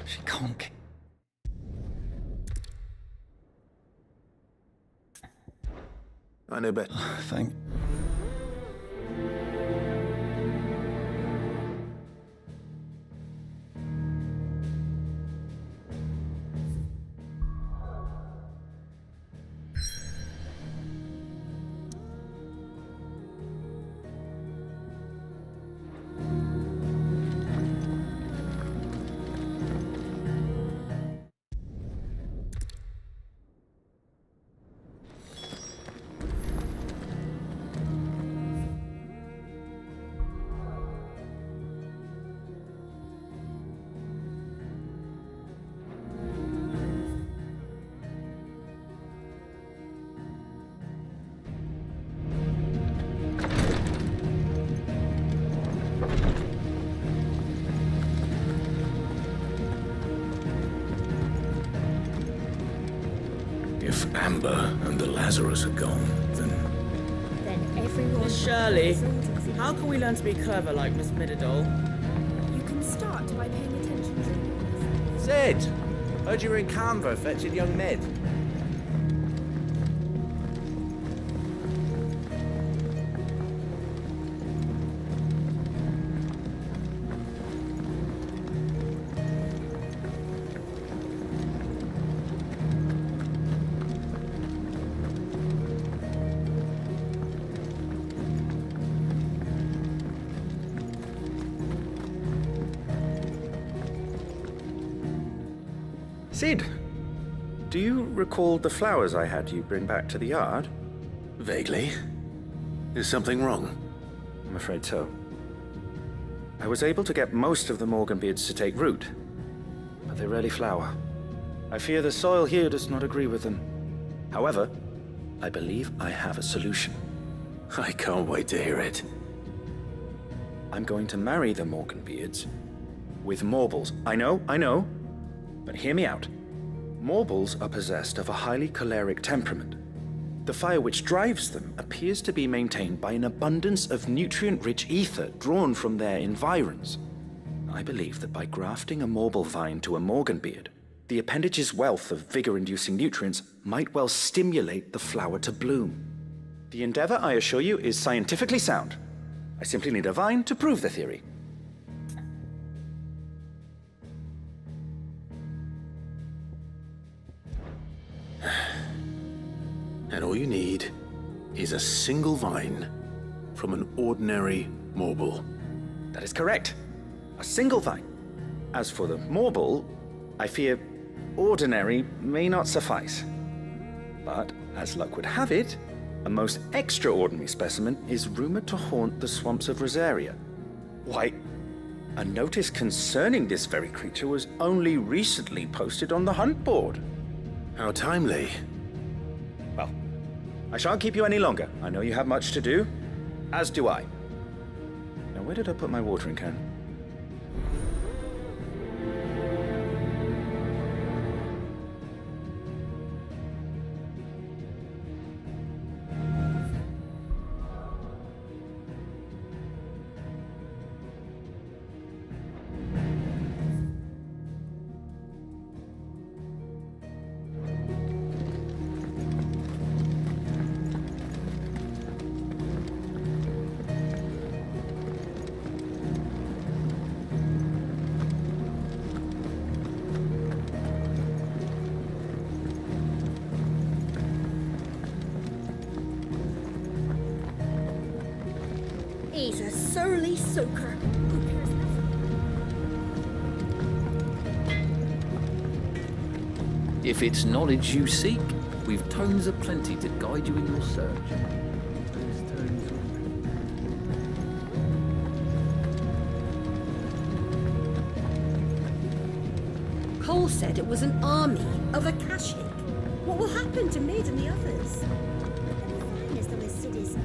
She can't. I know better. Thank. If Amber and the Lazarus are gone, then everyone... Miss Shirley, how can we learn to be clever like Miss Middledore? You can start by paying attention to... Sid! Heard you were in Canva fetching young Ned. Sid, do you recall the flowers I had you bring back to the yard? Vaguely. Is something wrong? I'm afraid so. I was able to get most of the Morganbeards to take root, but they rarely flower. I fear the soil here does not agree with them. However, I believe I have a solution. I can't wait to hear it. I'm going to marry the Morganbeards with Morbles. I know, but hear me out. Morbles are possessed of a highly choleric temperament. The fire which drives them appears to be maintained by an abundance of nutrient-rich ether drawn from their environs. I believe that by grafting a Morble vine to a Morganbeard, the appendage's wealth of vigor-inducing nutrients might well stimulate the flower to bloom. The endeavor, I assure you, is scientifically sound. I simply need a vine to prove the theory. And all you need is a single vine from an ordinary Morble. That is correct. A single vine. As for the Morble, I fear ordinary may not suffice. But, as luck would have it, a most extraordinary specimen is rumored to haunt the swamps of Rosaria. Why, a notice concerning this very creature was only recently posted on the hunt board. How timely. Well, I shan't keep you any longer. I know you have much to do, as do I. Now, where did I put my watering can? He's a surly soaker. If it's knowledge you seek, we've tomes aplenty to guide you in your search. Cole said it was an army of Akashic. What will happen to Mid and the others? As though his cities.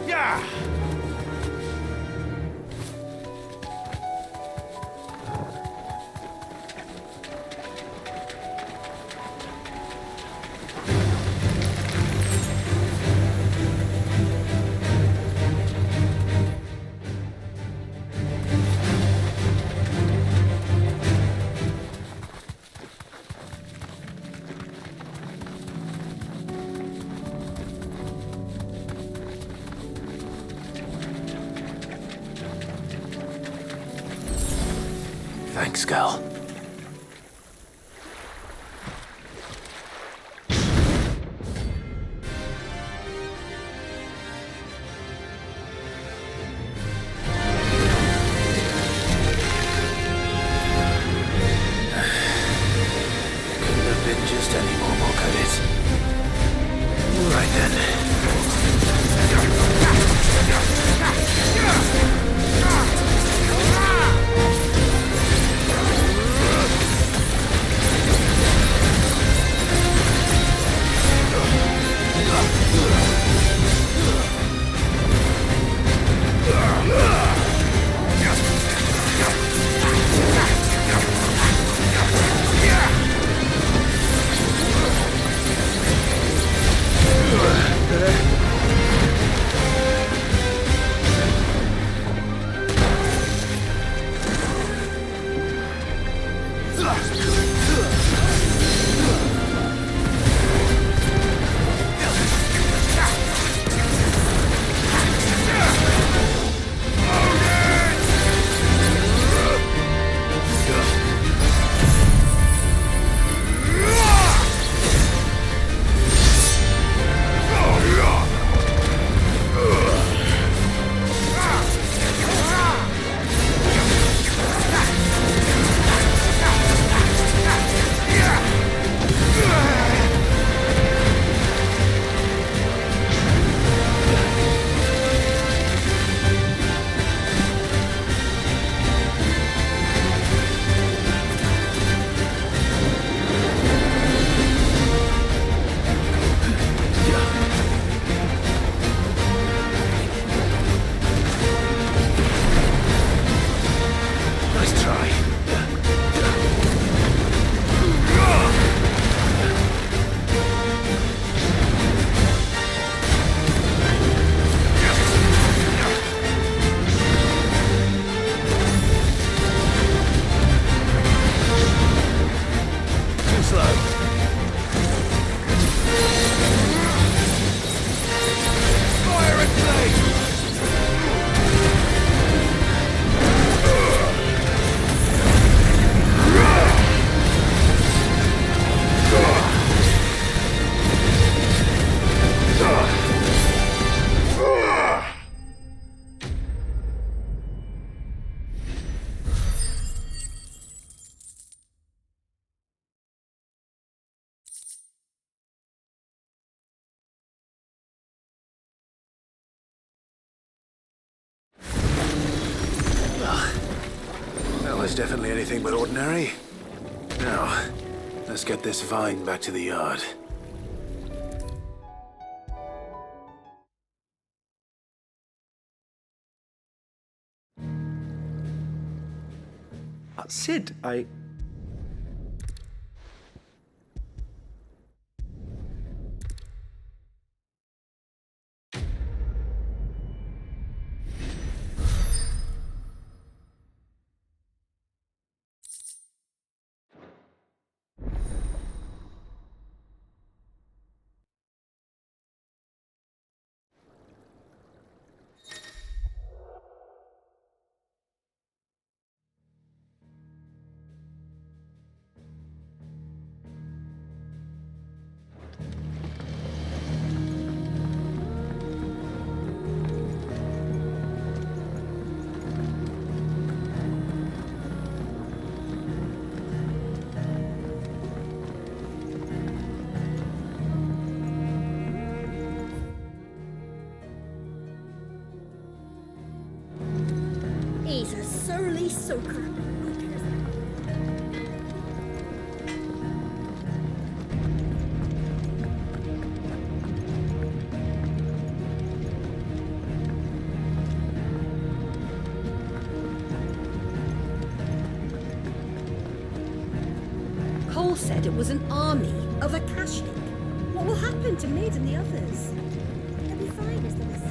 Yeah! Thanks, Gal. Couldn't have been just any more, could it? All right then. That was definitely anything but ordinary. Now, let's get this vine back to the yard. Sid, I... He's a surly soaker. said it was an army of Akashic. What will happen to Mid and the others? They'll be fine as long as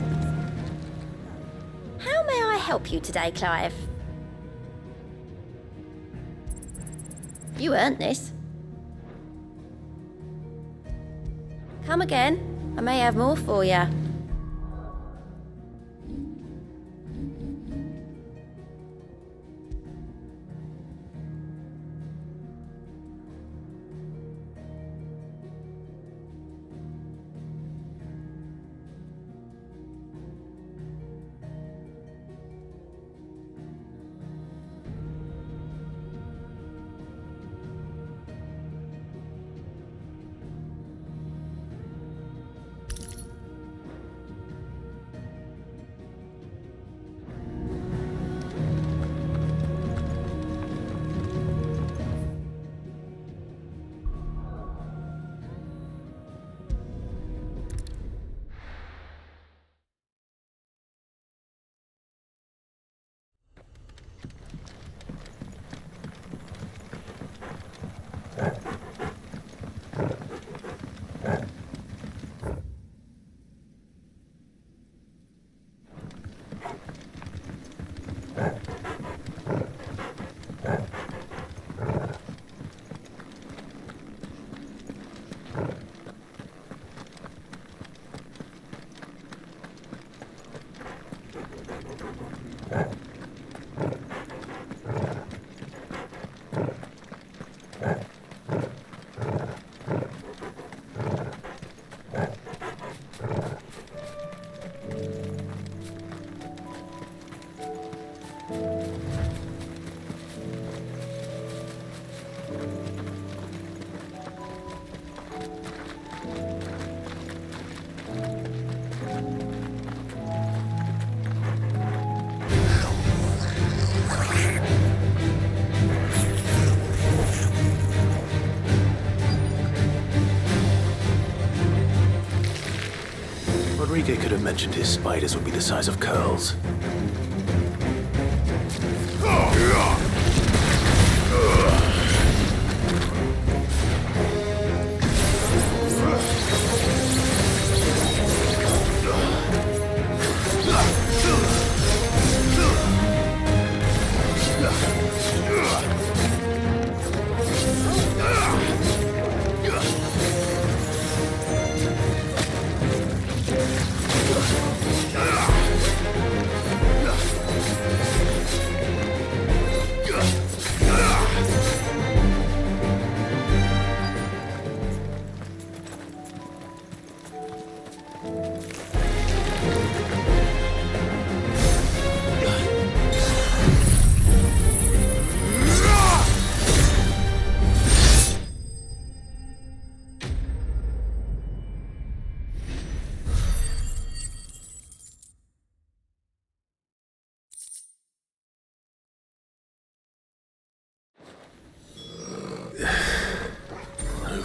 How may I help you today, Clive? You earned this. Come again. I may have more for you. Rodriguez could have mentioned his spiders would be the size of curls.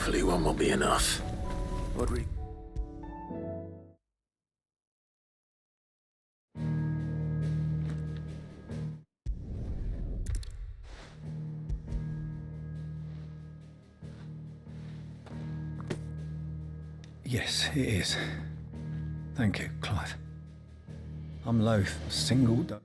Hopefully one will be enough. Rodriguez. Yes, it is. Thank you, Clive. I'm loath a single dose.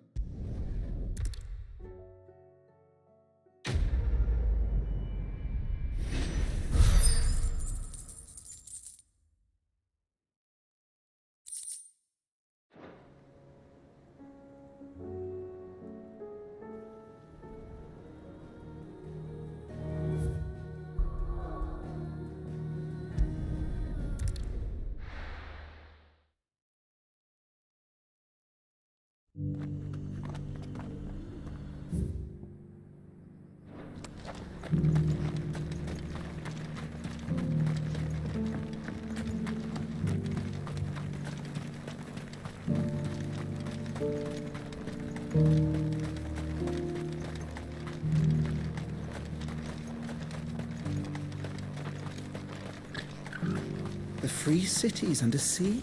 The free city's under siege?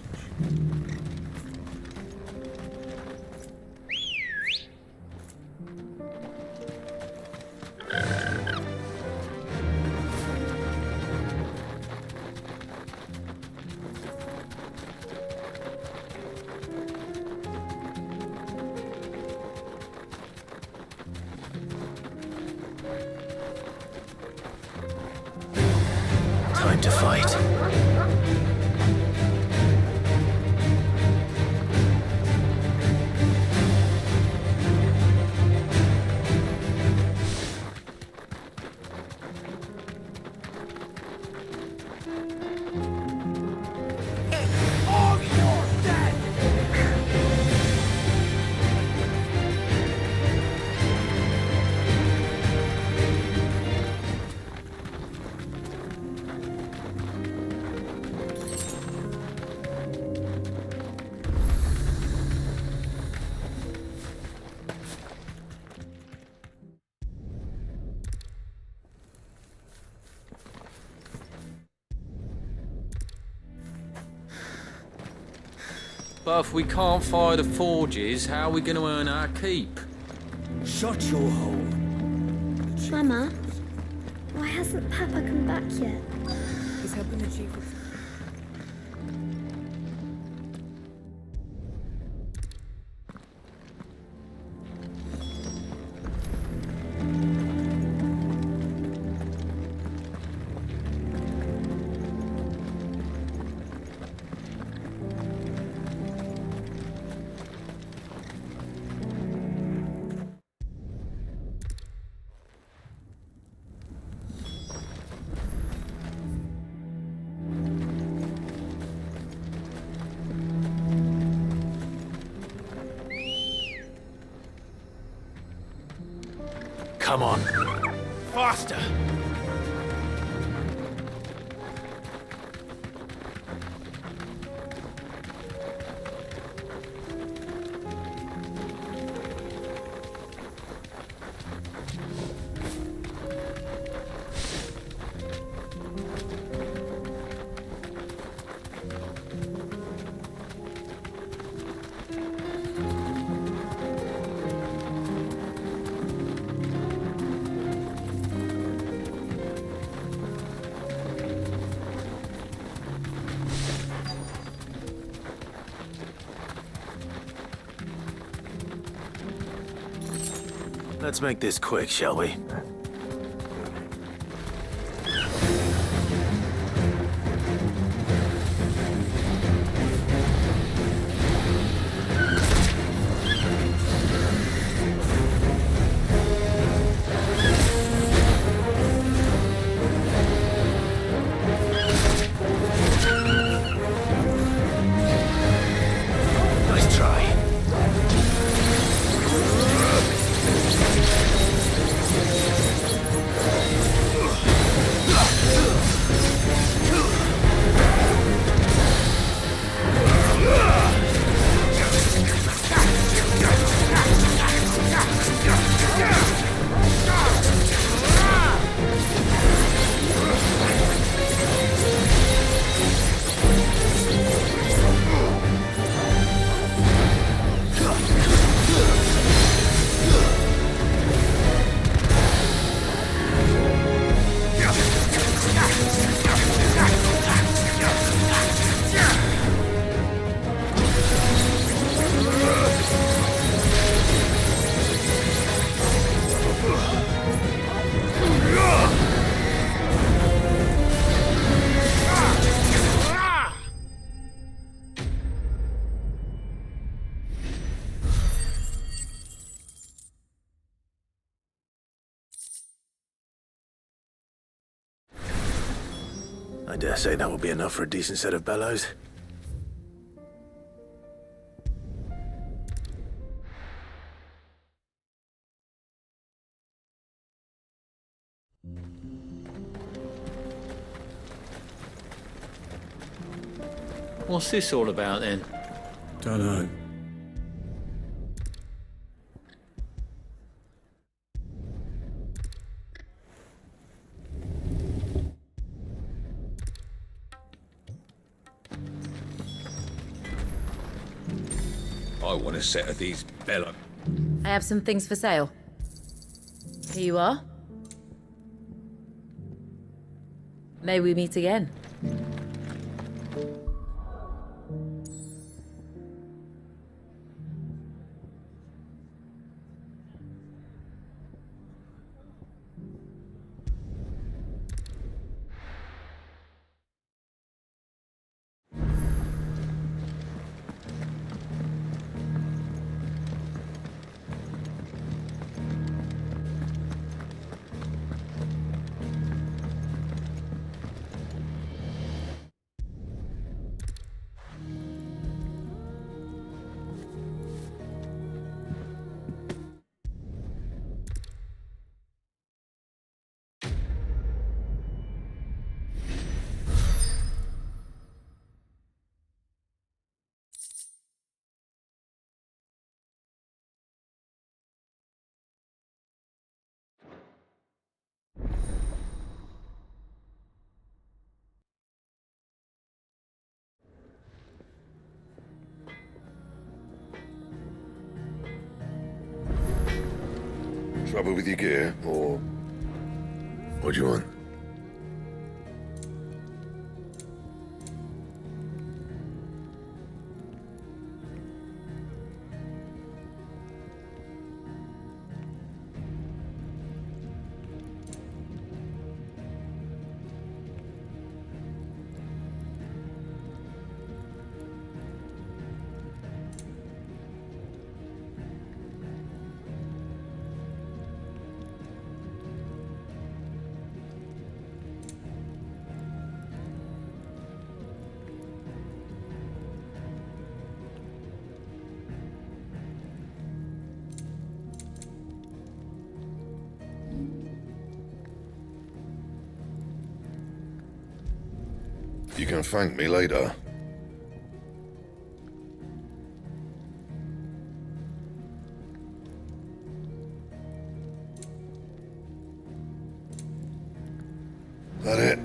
Time to fight. But if we can't fire the forges, how are we going to earn our keep? Shut your hole. Mama, why hasn't Papa come back yet? He's helping the chief with... Come on. Faster! Let's make this quick, shall we? Nice try. I dare say that will be enough for a decent set of bellows. What's this all about then? Dunno. I want a set of these bellows. I have some things for sale. Here you are. May we meet again? Trouble with your gear, or what do you want? You can thank me later. That it?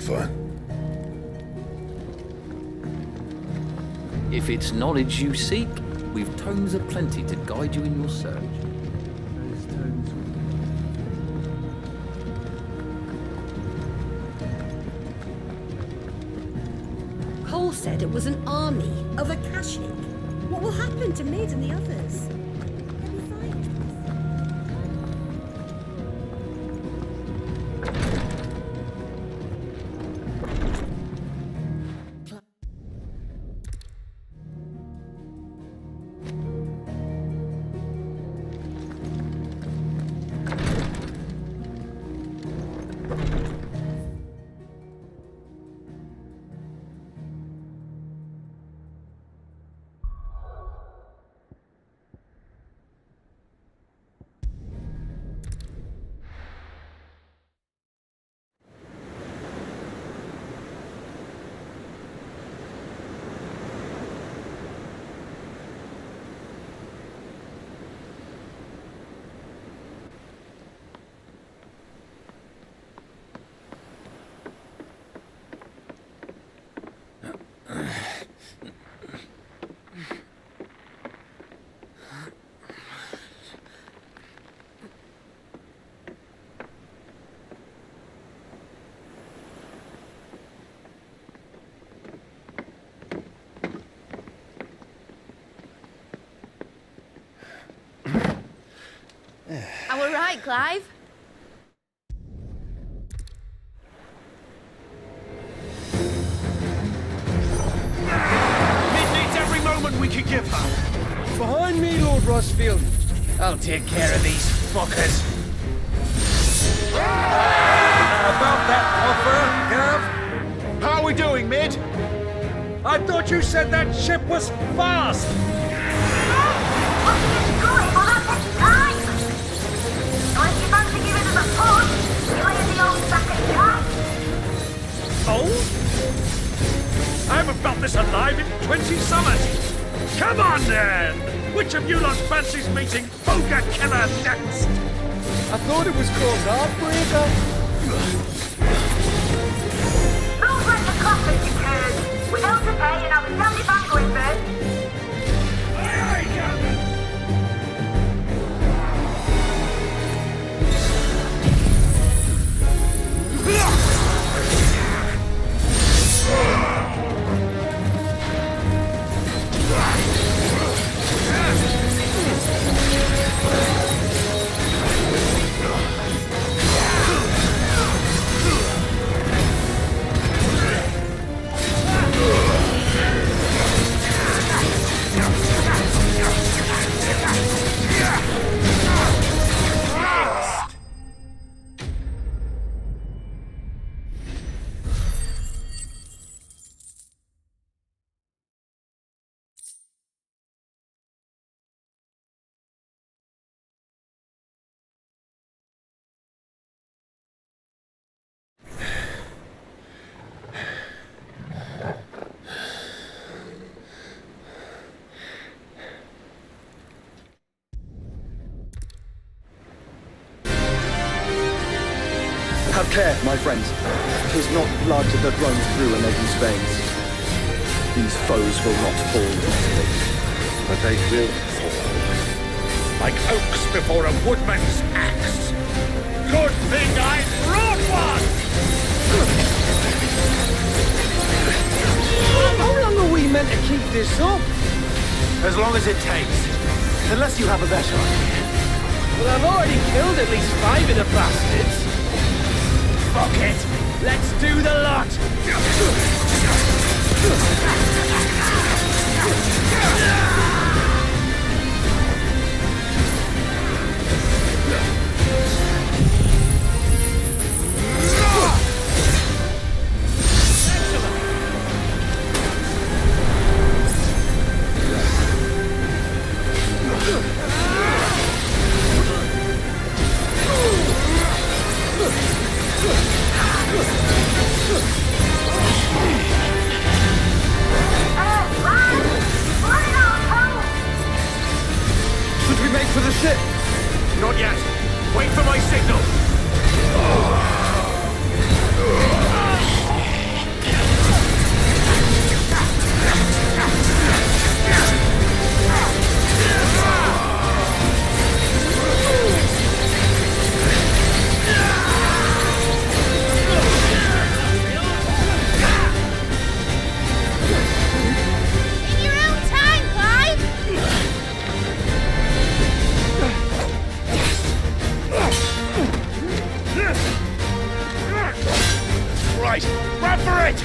Fine. If it's knowledge you seek, we've tomes aplenty to guide you in your search. Cole said it was an army of Akashic. What will happen to Mid and the others? Are we right, Clive? Mid needs every moment we can give her. Behind me, Lord Rosfield. I'll take care of these fuckers. About that offer, Gav? How are we doing, Mid? I thought you said that ship was fast! Old? I haven't felt this alive in 20 summers! Come on then! Which of you lot fancies meeting Boga Killer next? I thought it was called Heartbreaker. Don't let the coffin be curd. Without the pay and I will send it back going first. Have care, my friends. 'Tis not blood that runs through a lady's veins. These foes will not fall easily, but they will fall. like oaks before a woodman's axe. Good thing I brought one! How long are we meant to keep this up? As long as it takes. Unless you have a better idea. Well, I've already killed at least 5 of the bastards. Fuck it! Let's do the lot! Should we make for the ship? Not yet. Wait for my signal. In your own time, Clive! Right, run for it!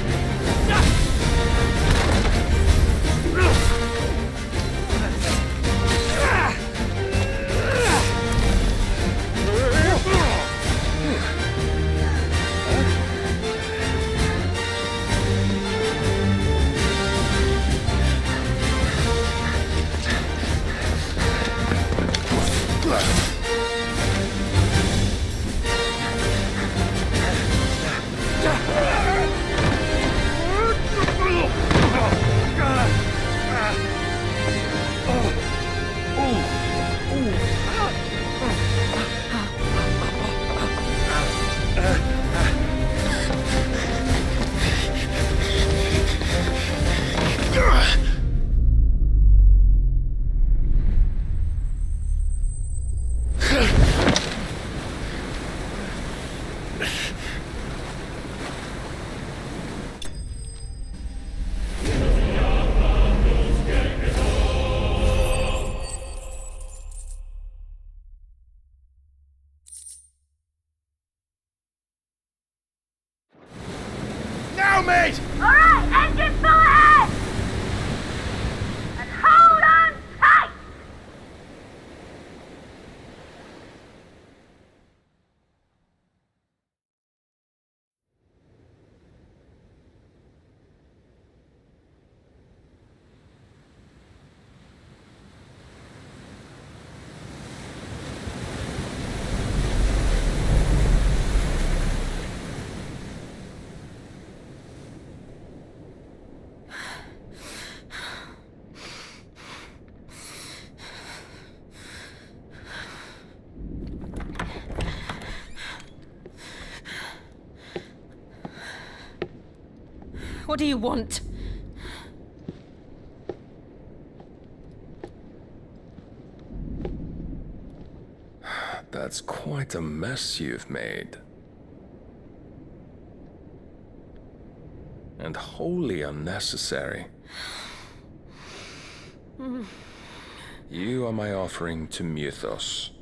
Now, mate! Alright, engine full ahead! And hold on tight! What do you want? That's quite a mess you've made. And wholly unnecessary. You are my offering to Mythos.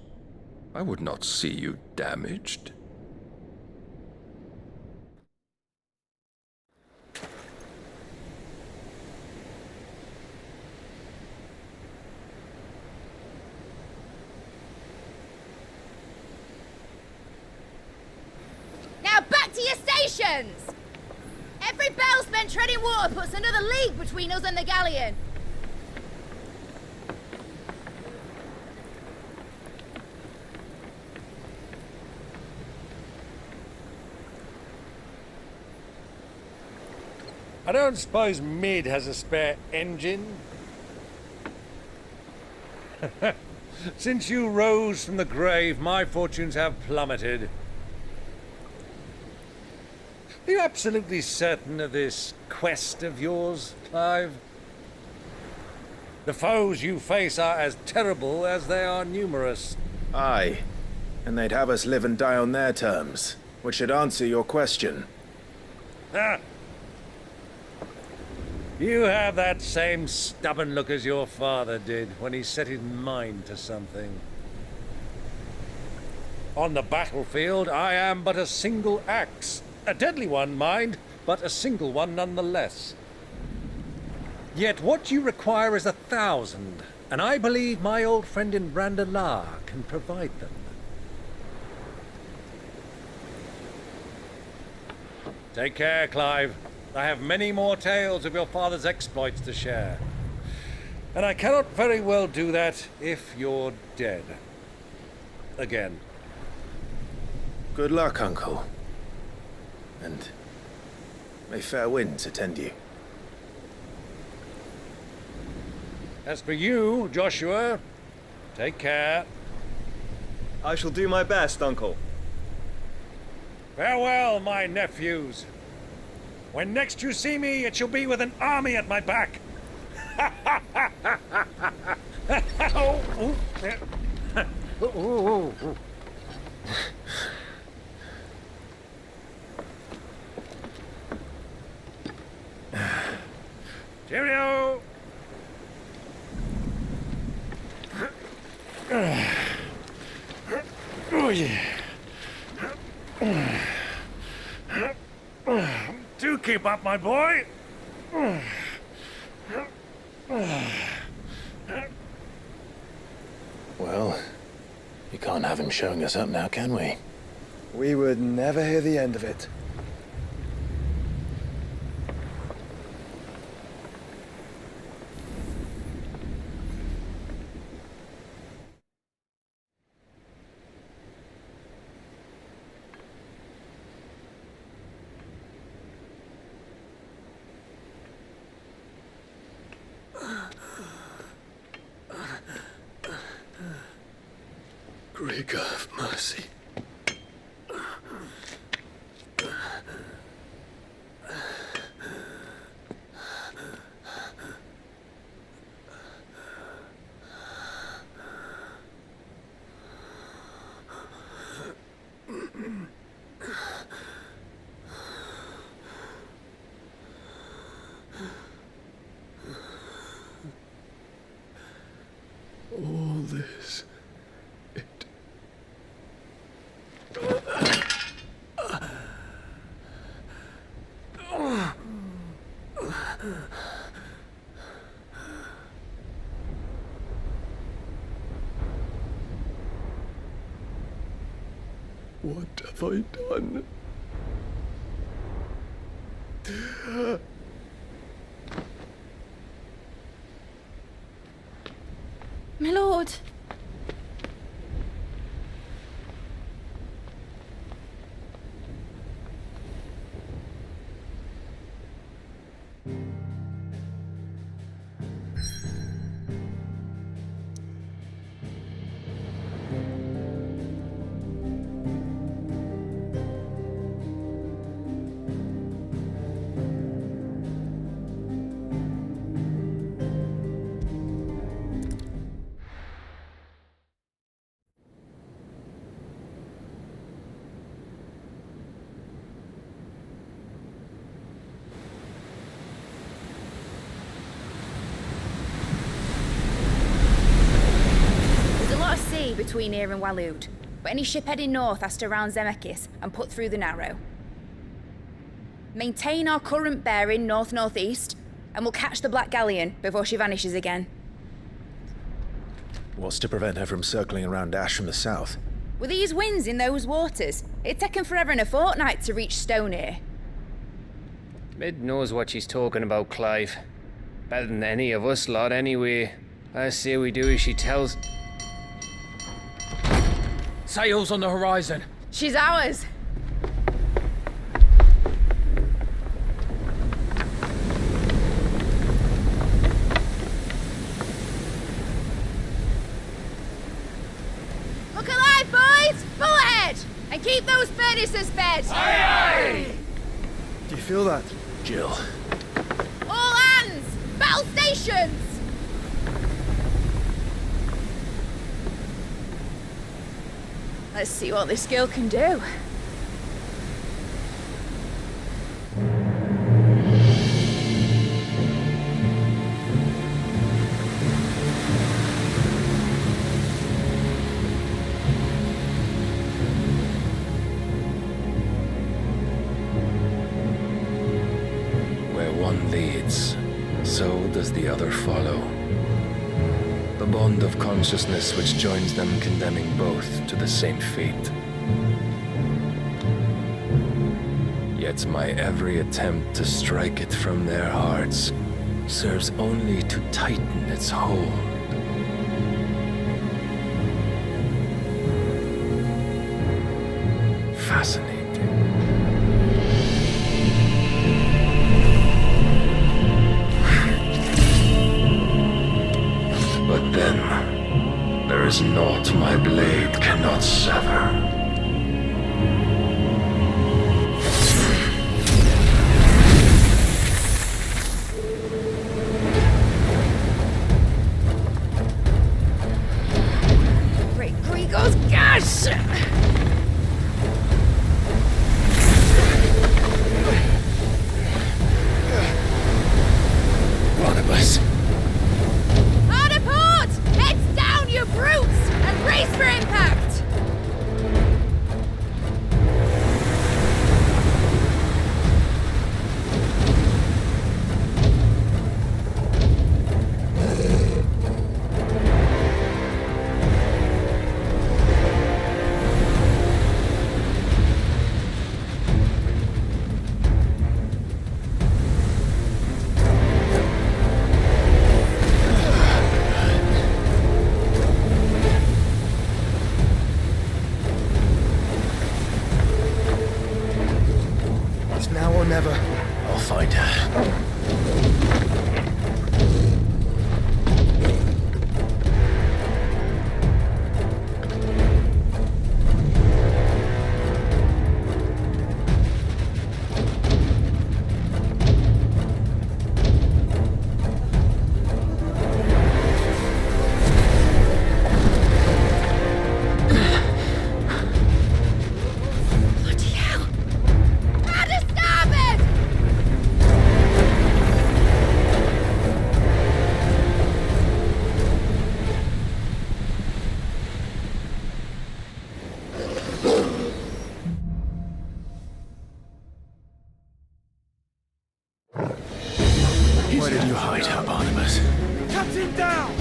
I would not see you damaged. Now back to your stations! Every bell spent treading water puts another league between us and the galleon. I don't suppose Mid has a spare engine? Since you rose from the grave, my fortunes have plummeted. Are you absolutely certain of this quest of yours, Clive? The foes you face are as terrible as they are numerous. Aye, and they'd have us live and die on their terms, which should answer your question. Ah. You have that same stubborn look as your father did when he set his mind to something. On the battlefield, I am but a single axe. A deadly one, mind, but a single one nonetheless. Yet what you require is 1,000, and I believe my old friend in Randalar can provide them. Take care, Clive. I have many more tales of your father's exploits to share. And I cannot very well do that if you're dead. Again. Good luck, Uncle. And may fair winds attend you. As for you, Joshua, take care. I shall do my best, Uncle. Farewell, my nephews. When next you see me, it shall be with an army at my back. Cheerio! Oh, yeah. Do keep up, my boy. Well, you can't have him showing us up now, can we? We would never hear the end of it. Great God of mercy. All this. What have I done? My lord. Between here and Waloed, but any ship heading north has to round Zemeckis and put through the Narrow. Maintain our current bearing north-northeast, and we'll catch the Black Galleon before she vanishes again. What's to prevent her from circling around Ash from the south? With these winds in those waters, it'd taken forever and a fortnight to reach Stonehenge. Mid knows what she's talking about, Clive. Better than any of us lot, anyway. I say we do as she tells. Sails on the horizon. She's ours. Look alive, boys! Full ahead! And keep those furnaces fed! Aye, aye! Do you feel that? Jill. All hands! Battle stations! Let's see what this girl can do. Where one leads, so does the other follow. The bond of consciousness which joins them condemning both to the same fate. Yet my every attempt to strike it from their hearts serves only to tighten its hold. Fascinating. But then, there is naught my blade cannot sever. Great Grigor's gas! Barnabas. Hard port! Heads down, you brutes! And brace for impact! It's now or never. I'll find her. Bloody hell! How to stop it! Where did you hide her, Barnabas? Cut him down!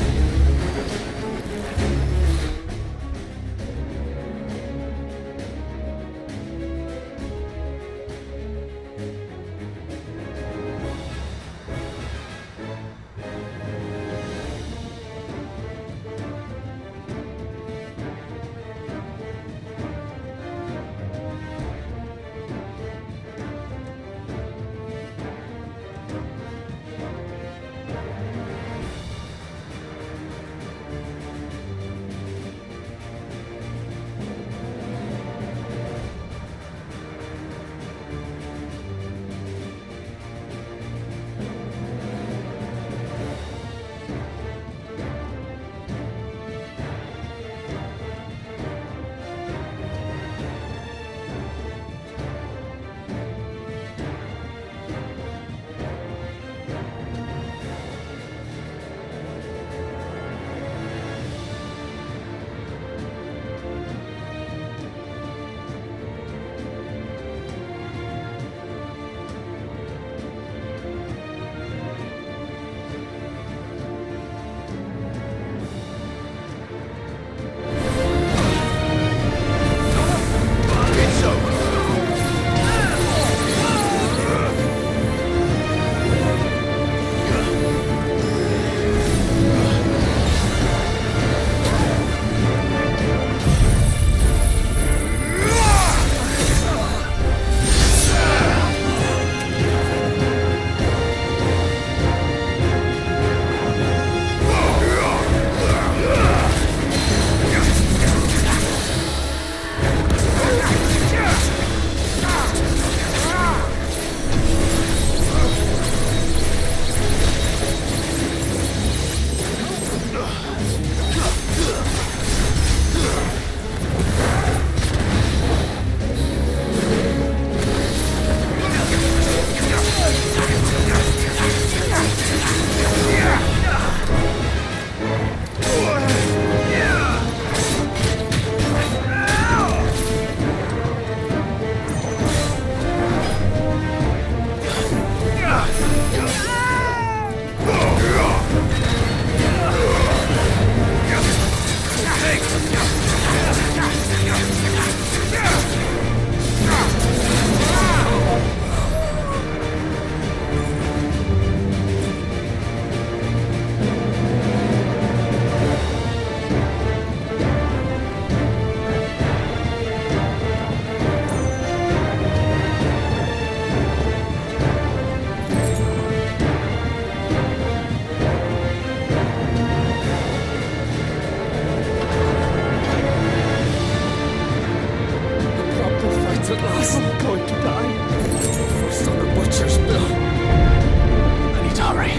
I need to hurry.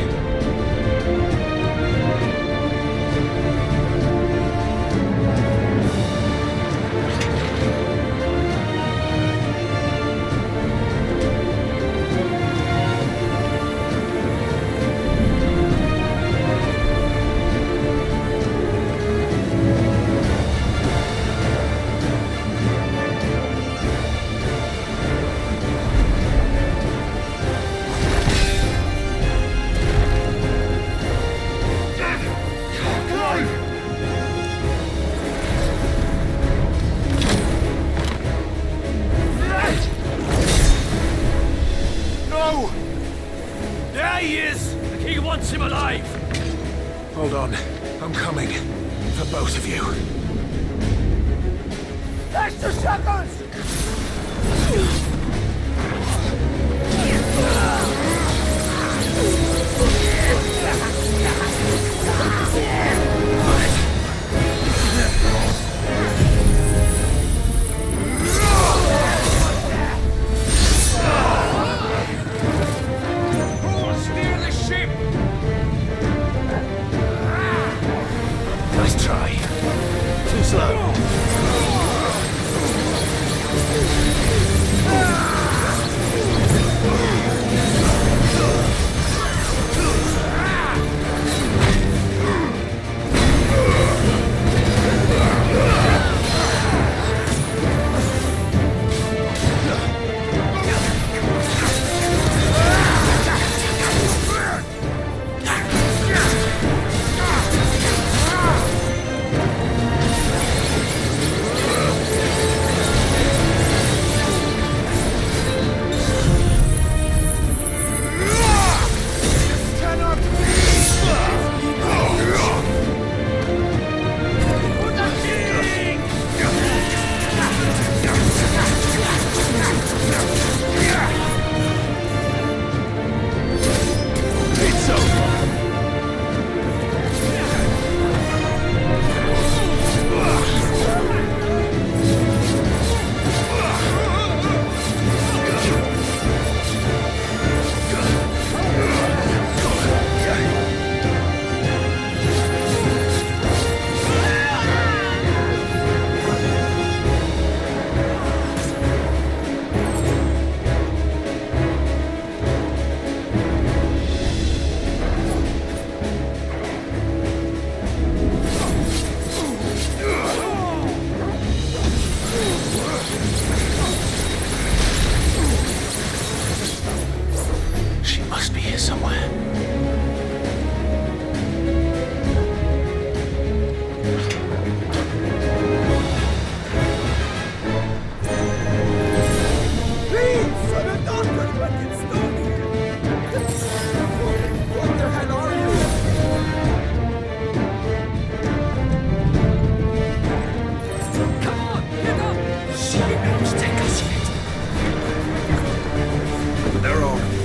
No! There he is! The king wants him alive! Hold on. I'm coming. For both of you. Extra shackles! Steer the ship! Nice try. Too slow.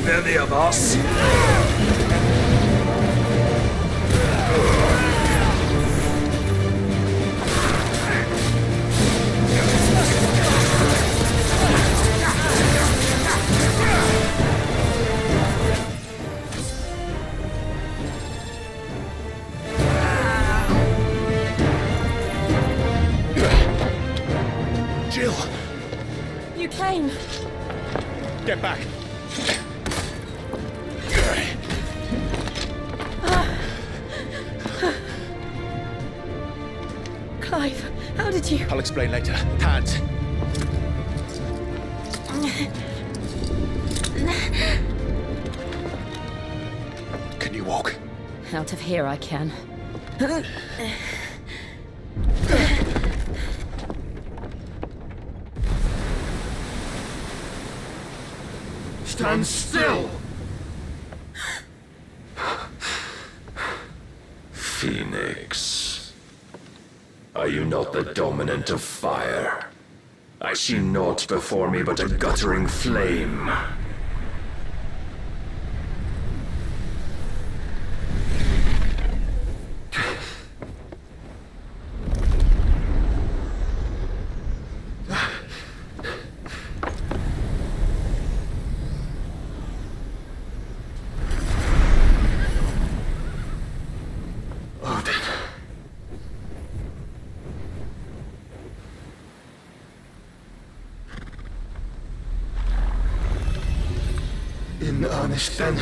Many of us. Jill! You came. Get back! Clive, how did you... I'll explain later. Hands! Can you walk? Out of here I can. Stand still! Phoenix. Are you not the dominant of fire? I see naught before me but a guttering flame. Anish, then.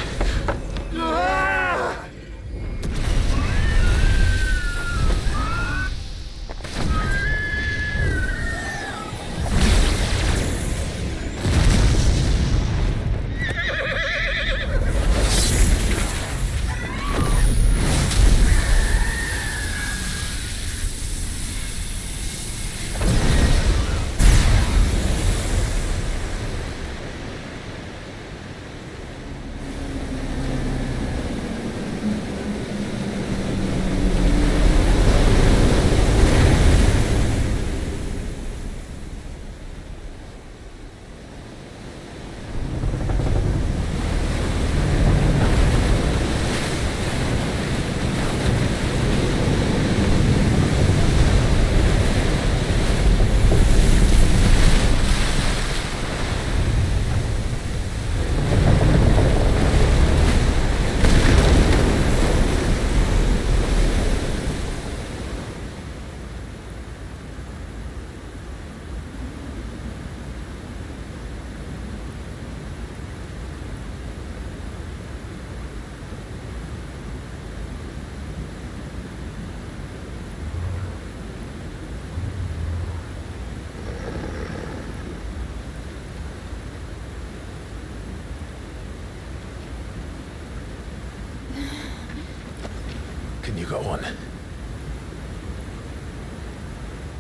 Can you go on?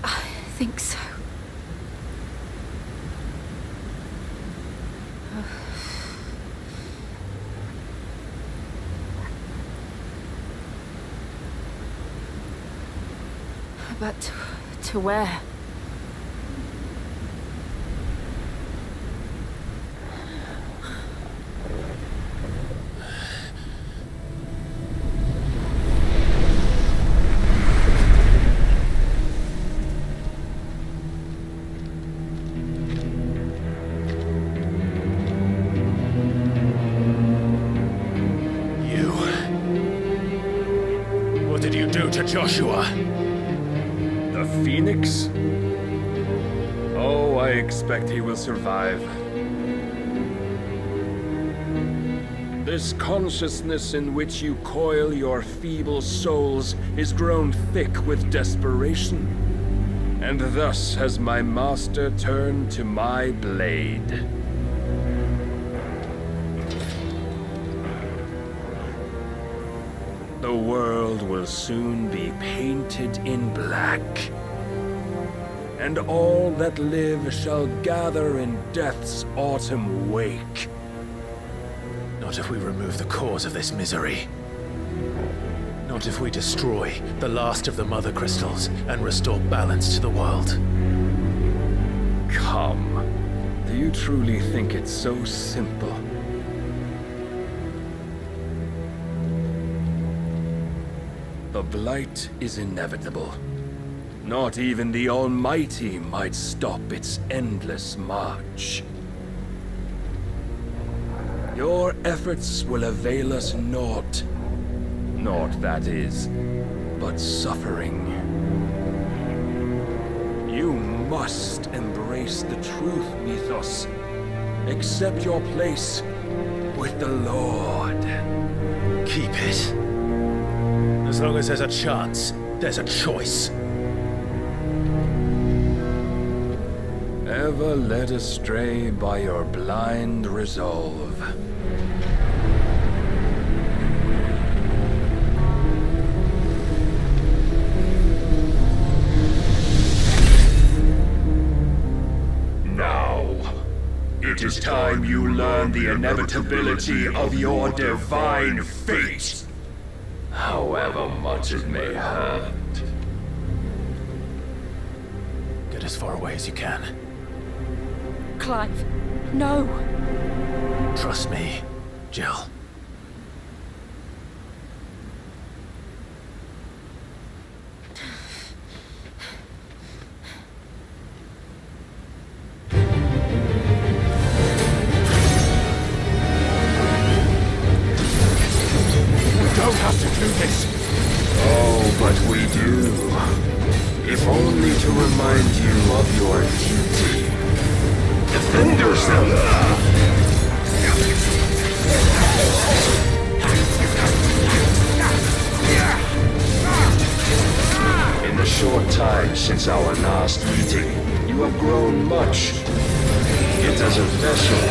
I think so. But to where? What did you do to Joshua? The Phoenix? Oh, I expect he will survive. This consciousness in which you coil your feeble souls is grown thick with desperation. And thus has my master turned to my blade. The world will soon be painted in black, and all that live shall gather in death's autumn wake. Not if we remove the cause of this misery. Not if we destroy the last of the Mother Crystals and restore balance to the world. Come. Do you truly think it's so simple? The Blight is inevitable. Not even the Almighty might stop its endless march. Your efforts will avail us naught. Naught, that is, but suffering. You must embrace the truth, Mythos. Accept your place with the Lord. Keep it. As long as there's a chance, there's a choice. Ever led astray by your blind resolve. Now, it is time you learn the inevitability of your divine fate. However much it may hurt. Get as far away as you can. Clive, no. Trust me, Jill. Don't have to do this. Oh, but we do. If only to remind you of your duty. Defend yourself! our last meeting, you have grown much. Yet as a vessel,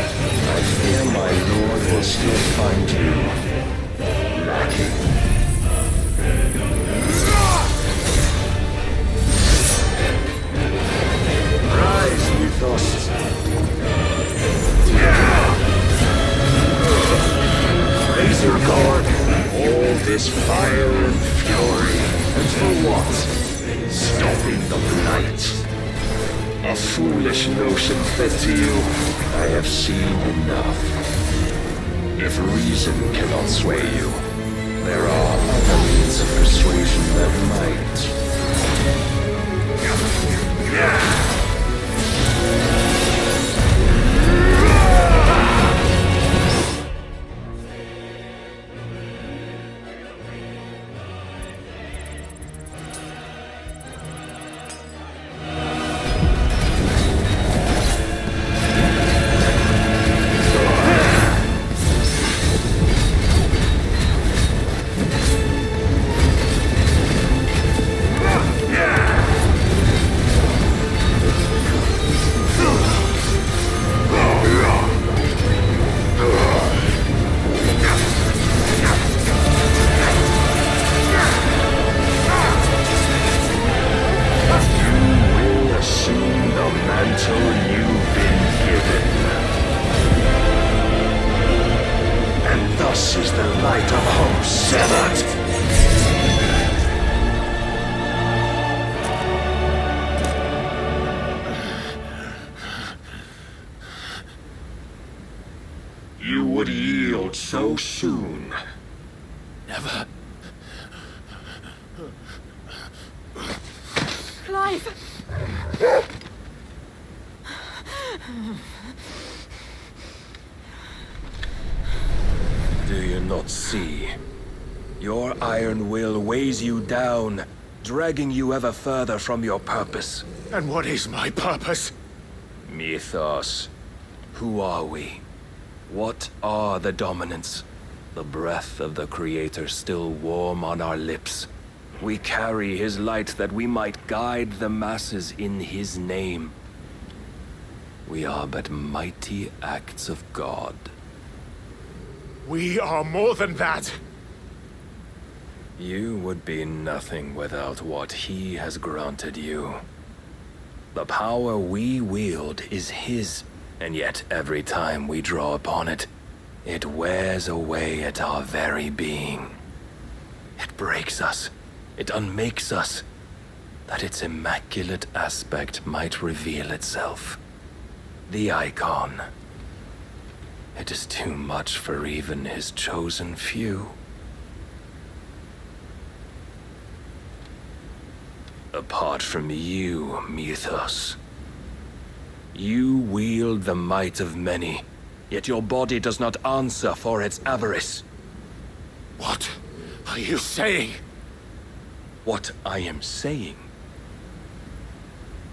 I fear my lord will still find you lacking. Rise, Mythos. Raise your guard. All this fire and fury. And for what? Stopping the blight. A foolish notion fed to you. I have seen enough. If reason cannot sway you, there are other means of persuasion that might. You would yield so soon. Never. Clive! Do you not see? Your iron will weighs you down, dragging you ever further from your purpose. And what is my purpose? Mythos. Who are we? What are the dominants? The breath of the Creator still warm on our lips. We carry his light that we might guide the masses in his name. We are but mighty acts of God. We are more than that. You would be nothing without what he has granted you. The power we wield is his, and yet every time we draw upon it, it wears away at our very being. It breaks us. It unmakes us, that its immaculate aspect might reveal itself. The icon. It is too much for even his chosen few. Apart from you, Mythos, you wield the might of many, yet your body does not answer for its avarice. What are you saying? What I am saying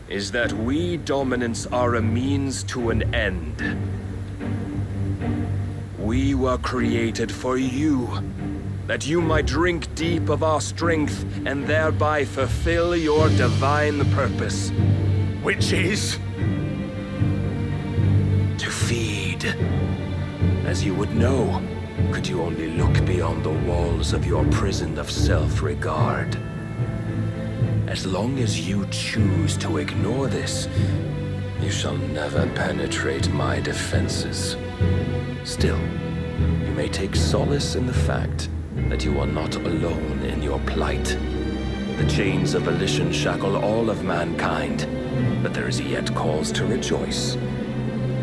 is that we dominants are a means to an end. We were created for you, that you might drink deep of our strength and thereby fulfill your divine purpose. Which is? To feed. As you would know, could you only look beyond the walls of your prison of self-regard. As long as you choose to ignore this, you shall never penetrate my defenses. Still, you may take solace in the fact that you are not alone in your plight. The chains of volition shackle all of mankind, but there is yet cause to rejoice.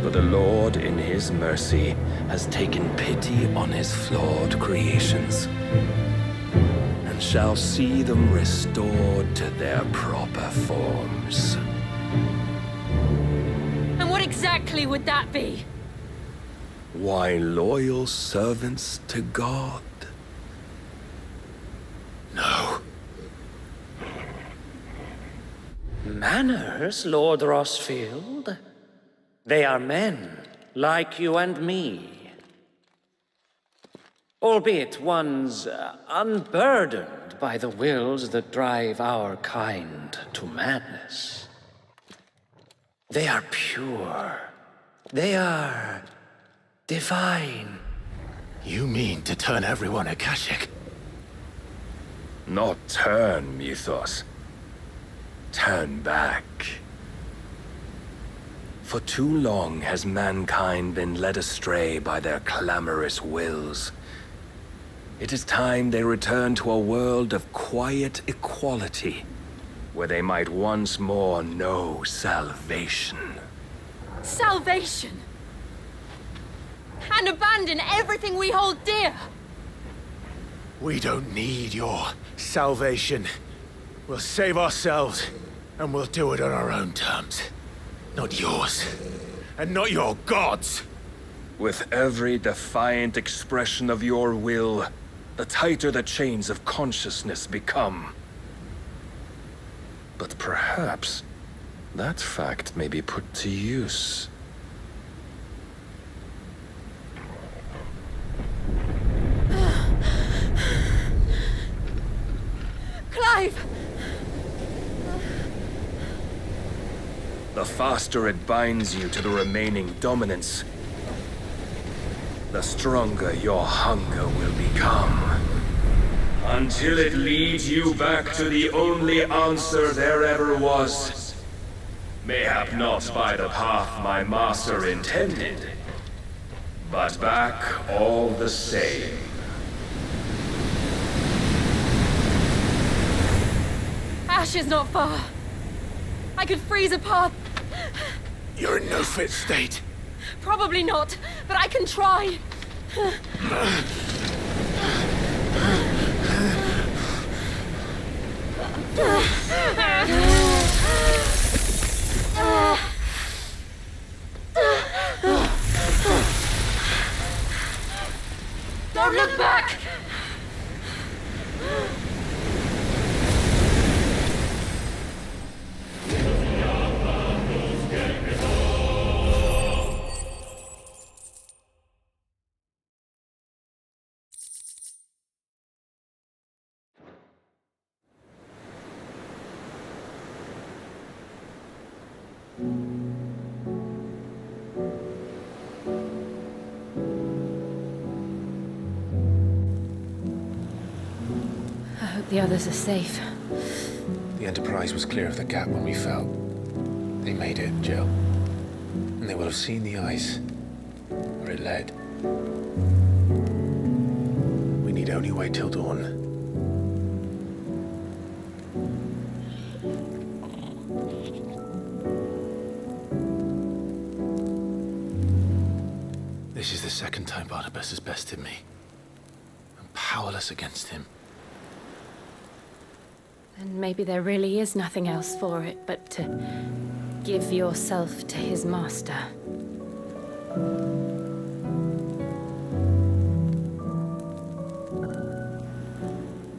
For the Lord, in his mercy, has taken pity on his flawed creations, and shall see them restored to their proper forms. And what exactly would that be? Why, loyal servants to God. No. Manners, Lord Rossfield? They are men, like you and me. albeit ones unburdened by the wills that drive our kind to madness. They are pure. They are divine. You mean to turn everyone Akashic? Not turn, Mythos. Turn back. For too long has mankind been led astray by their clamorous wills. It is time they return to a world of quiet equality, where they might once more know salvation. Salvation! And abandon everything we hold dear! We don't need your salvation. We'll save ourselves, and we'll do it on our own terms. Not yours. And not your gods! With every defiant expression of your will, the tighter the chains of consciousness become. But perhaps that fact may be put to use. Clive! The faster it binds you to the remaining dominance, the stronger your hunger will become. Until it leads you back to the only answer there ever was. Mayhap not by the path my master intended, but back all the same. Ash is not far. I could freeze a path. You're in no fit state. Probably not, but I can try. Don't look back! I hope the others are safe. The Enterprise was clear of the gap when we fell. They made it, Jill. And they will have seen the ice, where it led. We need only wait till dawn. This is the second time Barnabas has bested me. I'm powerless against him. And maybe there really is nothing else for it but to give yourself to his master.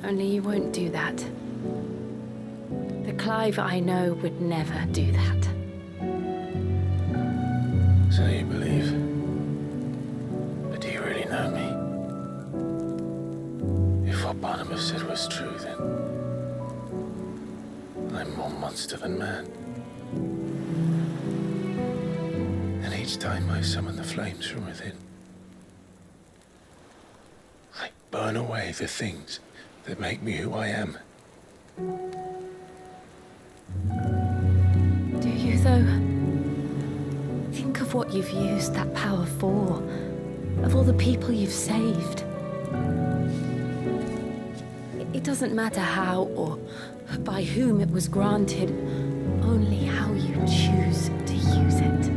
Only you won't do that. The Clive I know would never do that. So you believe? But do you really know me? If what Barnabas said was true, then I'm more monster than man. And each time I summon the flames from within, I burn away the things that make me who I am. Do you, though? Think of what you've used that power for, of all the people you've saved. It doesn't matter how or by whom it was granted, only how you choose to use it.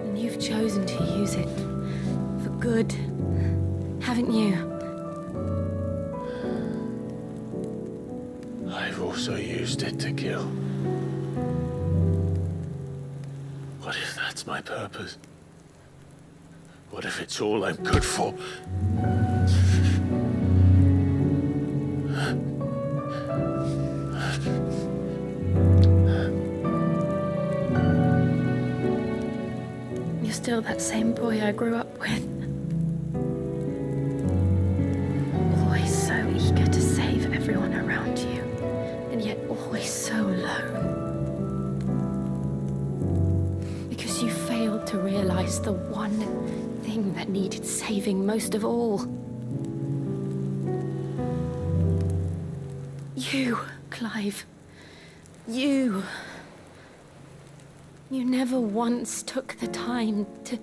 And you've chosen to use it for good, haven't you? I've also used it to kill. What if that's my purpose? What if it's all I'm good for? You're still that same boy I grew up with. always so alone. Because you failed to realize the one thing that needed saving most of all. You, Clive. You. You never once took the time to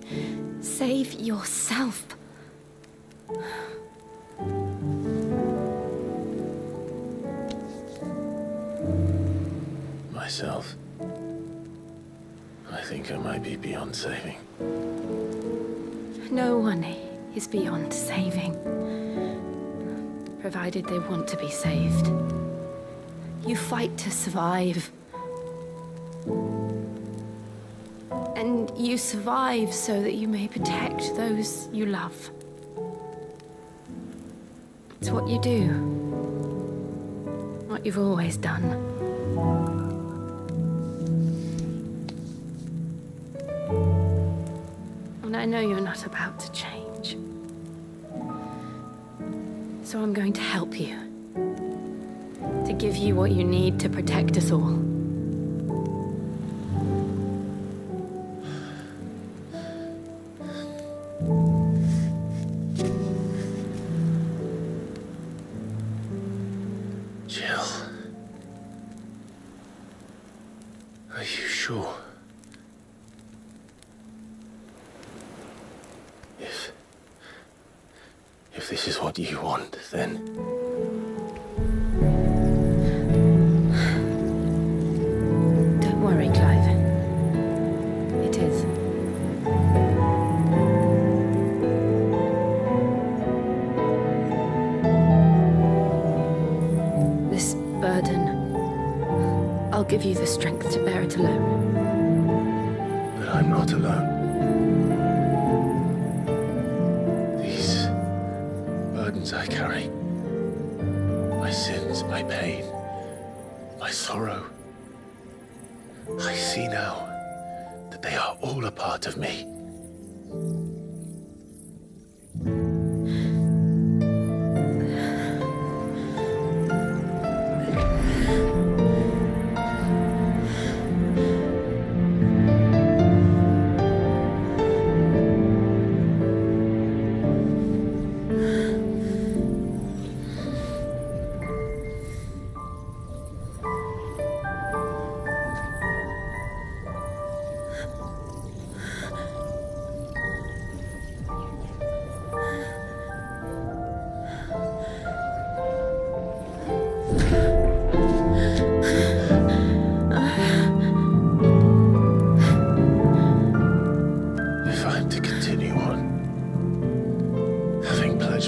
save yourself. Myself. I think I might be beyond saving. No one is beyond saving, provided they want to be saved. You fight to survive. And you survive so that you may protect those you love. It's what you do. What you've always done. And I know you're not about to change. So I'm going to help you. To give you what you need to protect us all. Jill. Are you sure? If this is what you want, then... Don't worry, Clive. It is. This burden, I'll give you the strength to bear it alone. But I'm not alone. These burdens I carry, my sins, my pain, my sorrow, I see now that they are all a part of me.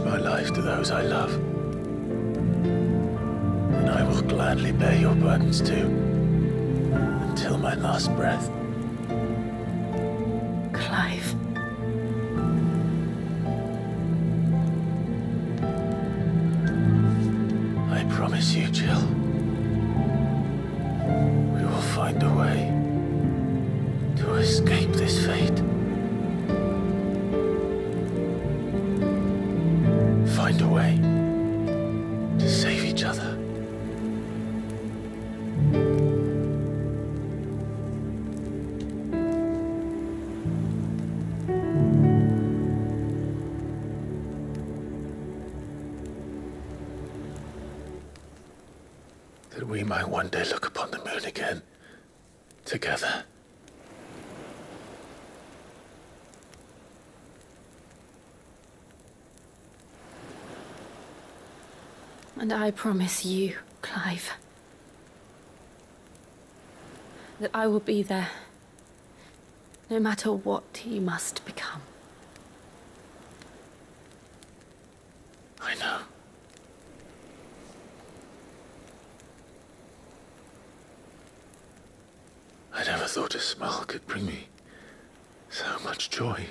My life to those I love. And I will gladly bear your burdens too, until my last breath. Clive. I promise you, Jill, we will find a way to escape this fate. Find a way to save each other. That we might one day look upon the moon again, together. And I promise you, Clive, that I will be there, no matter what you must become. I know. I never thought a smile could bring me so much joy.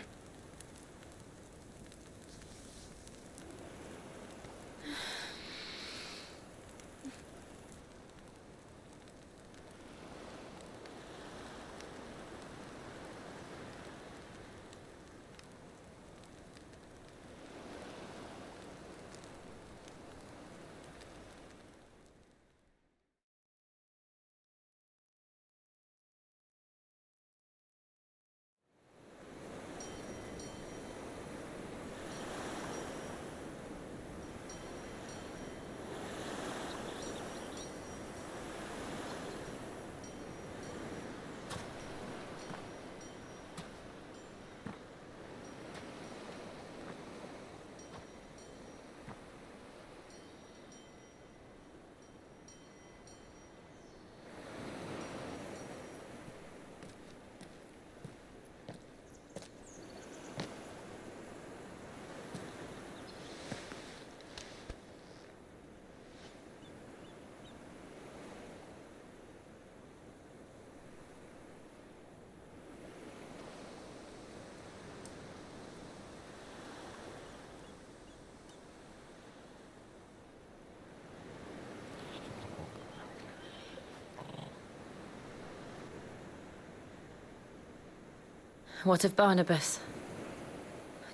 What of Barnabas?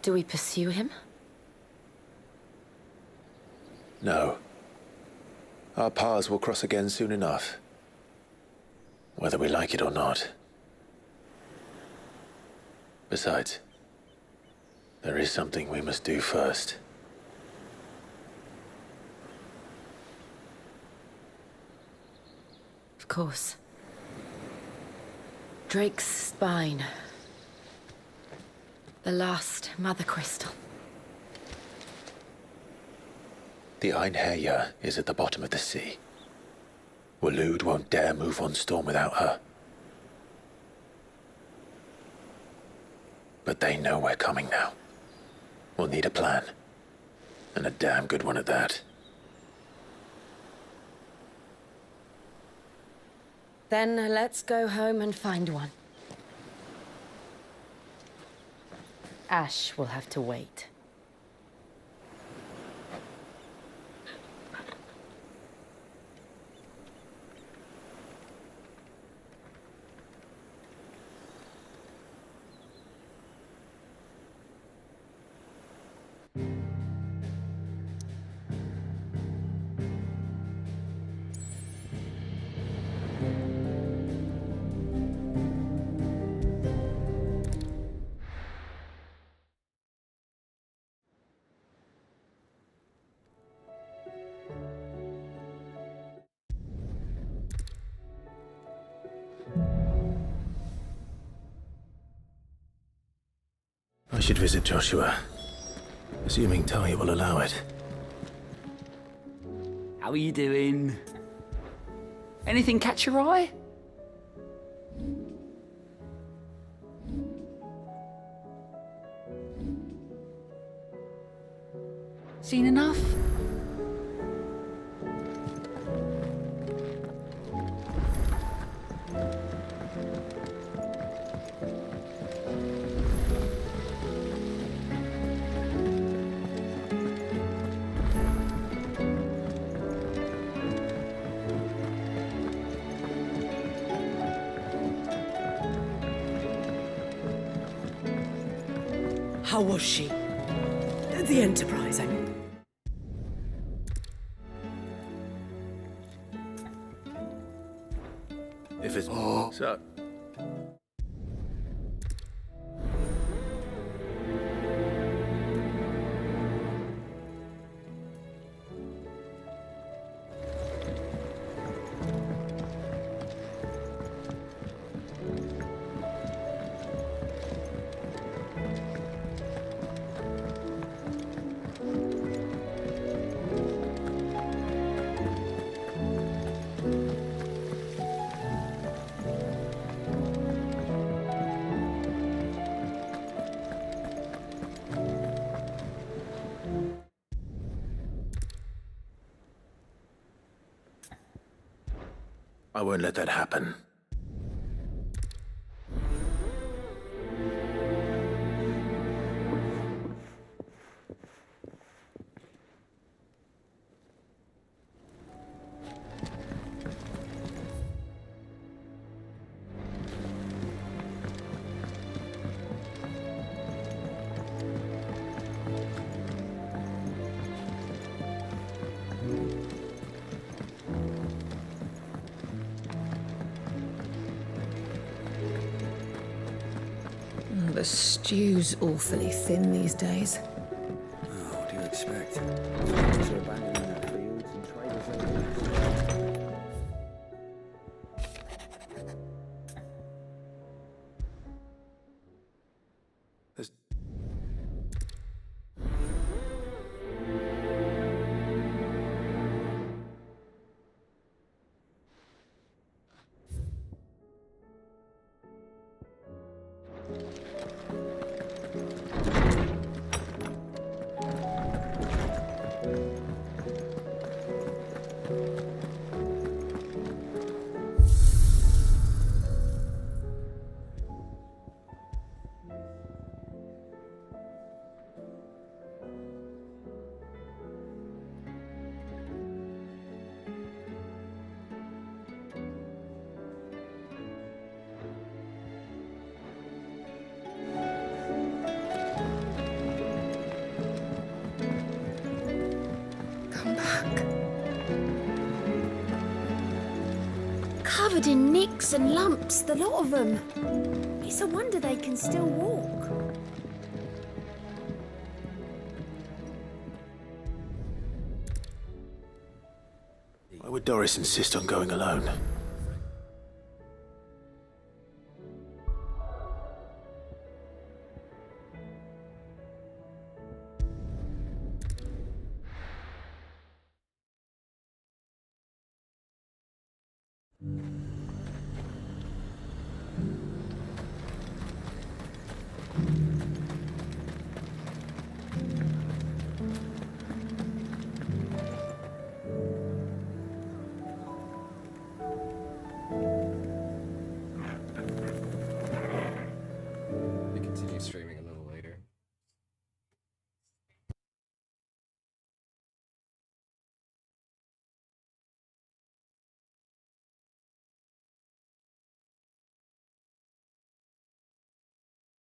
Do we pursue him? No. Our paths will cross again soon enough. Whether we like it or not. Besides, there is something we must do first. Of course. Drake's spine. The last Mother Crystal. The Einherja is at the bottom of the sea. Waloed won't dare move on Storm without her. But they know we're coming now. We'll need a plan. And a damn good one at that. Then let's go home and find one. Ash will have to wait. I should visit Joshua, assuming Talia will allow it. How are you doing? Anything catch your eye? Seen enough? How was she? The Enterprise, I mean. If it's... So... I won't let that happen. The stew's awfully thin these days. Oh, what do you expect? Farmers are abandoning their fields and traders are... covered in nicks and lumps, the lot of them. It's a wonder they can still walk. Why would Doris insist on going alone?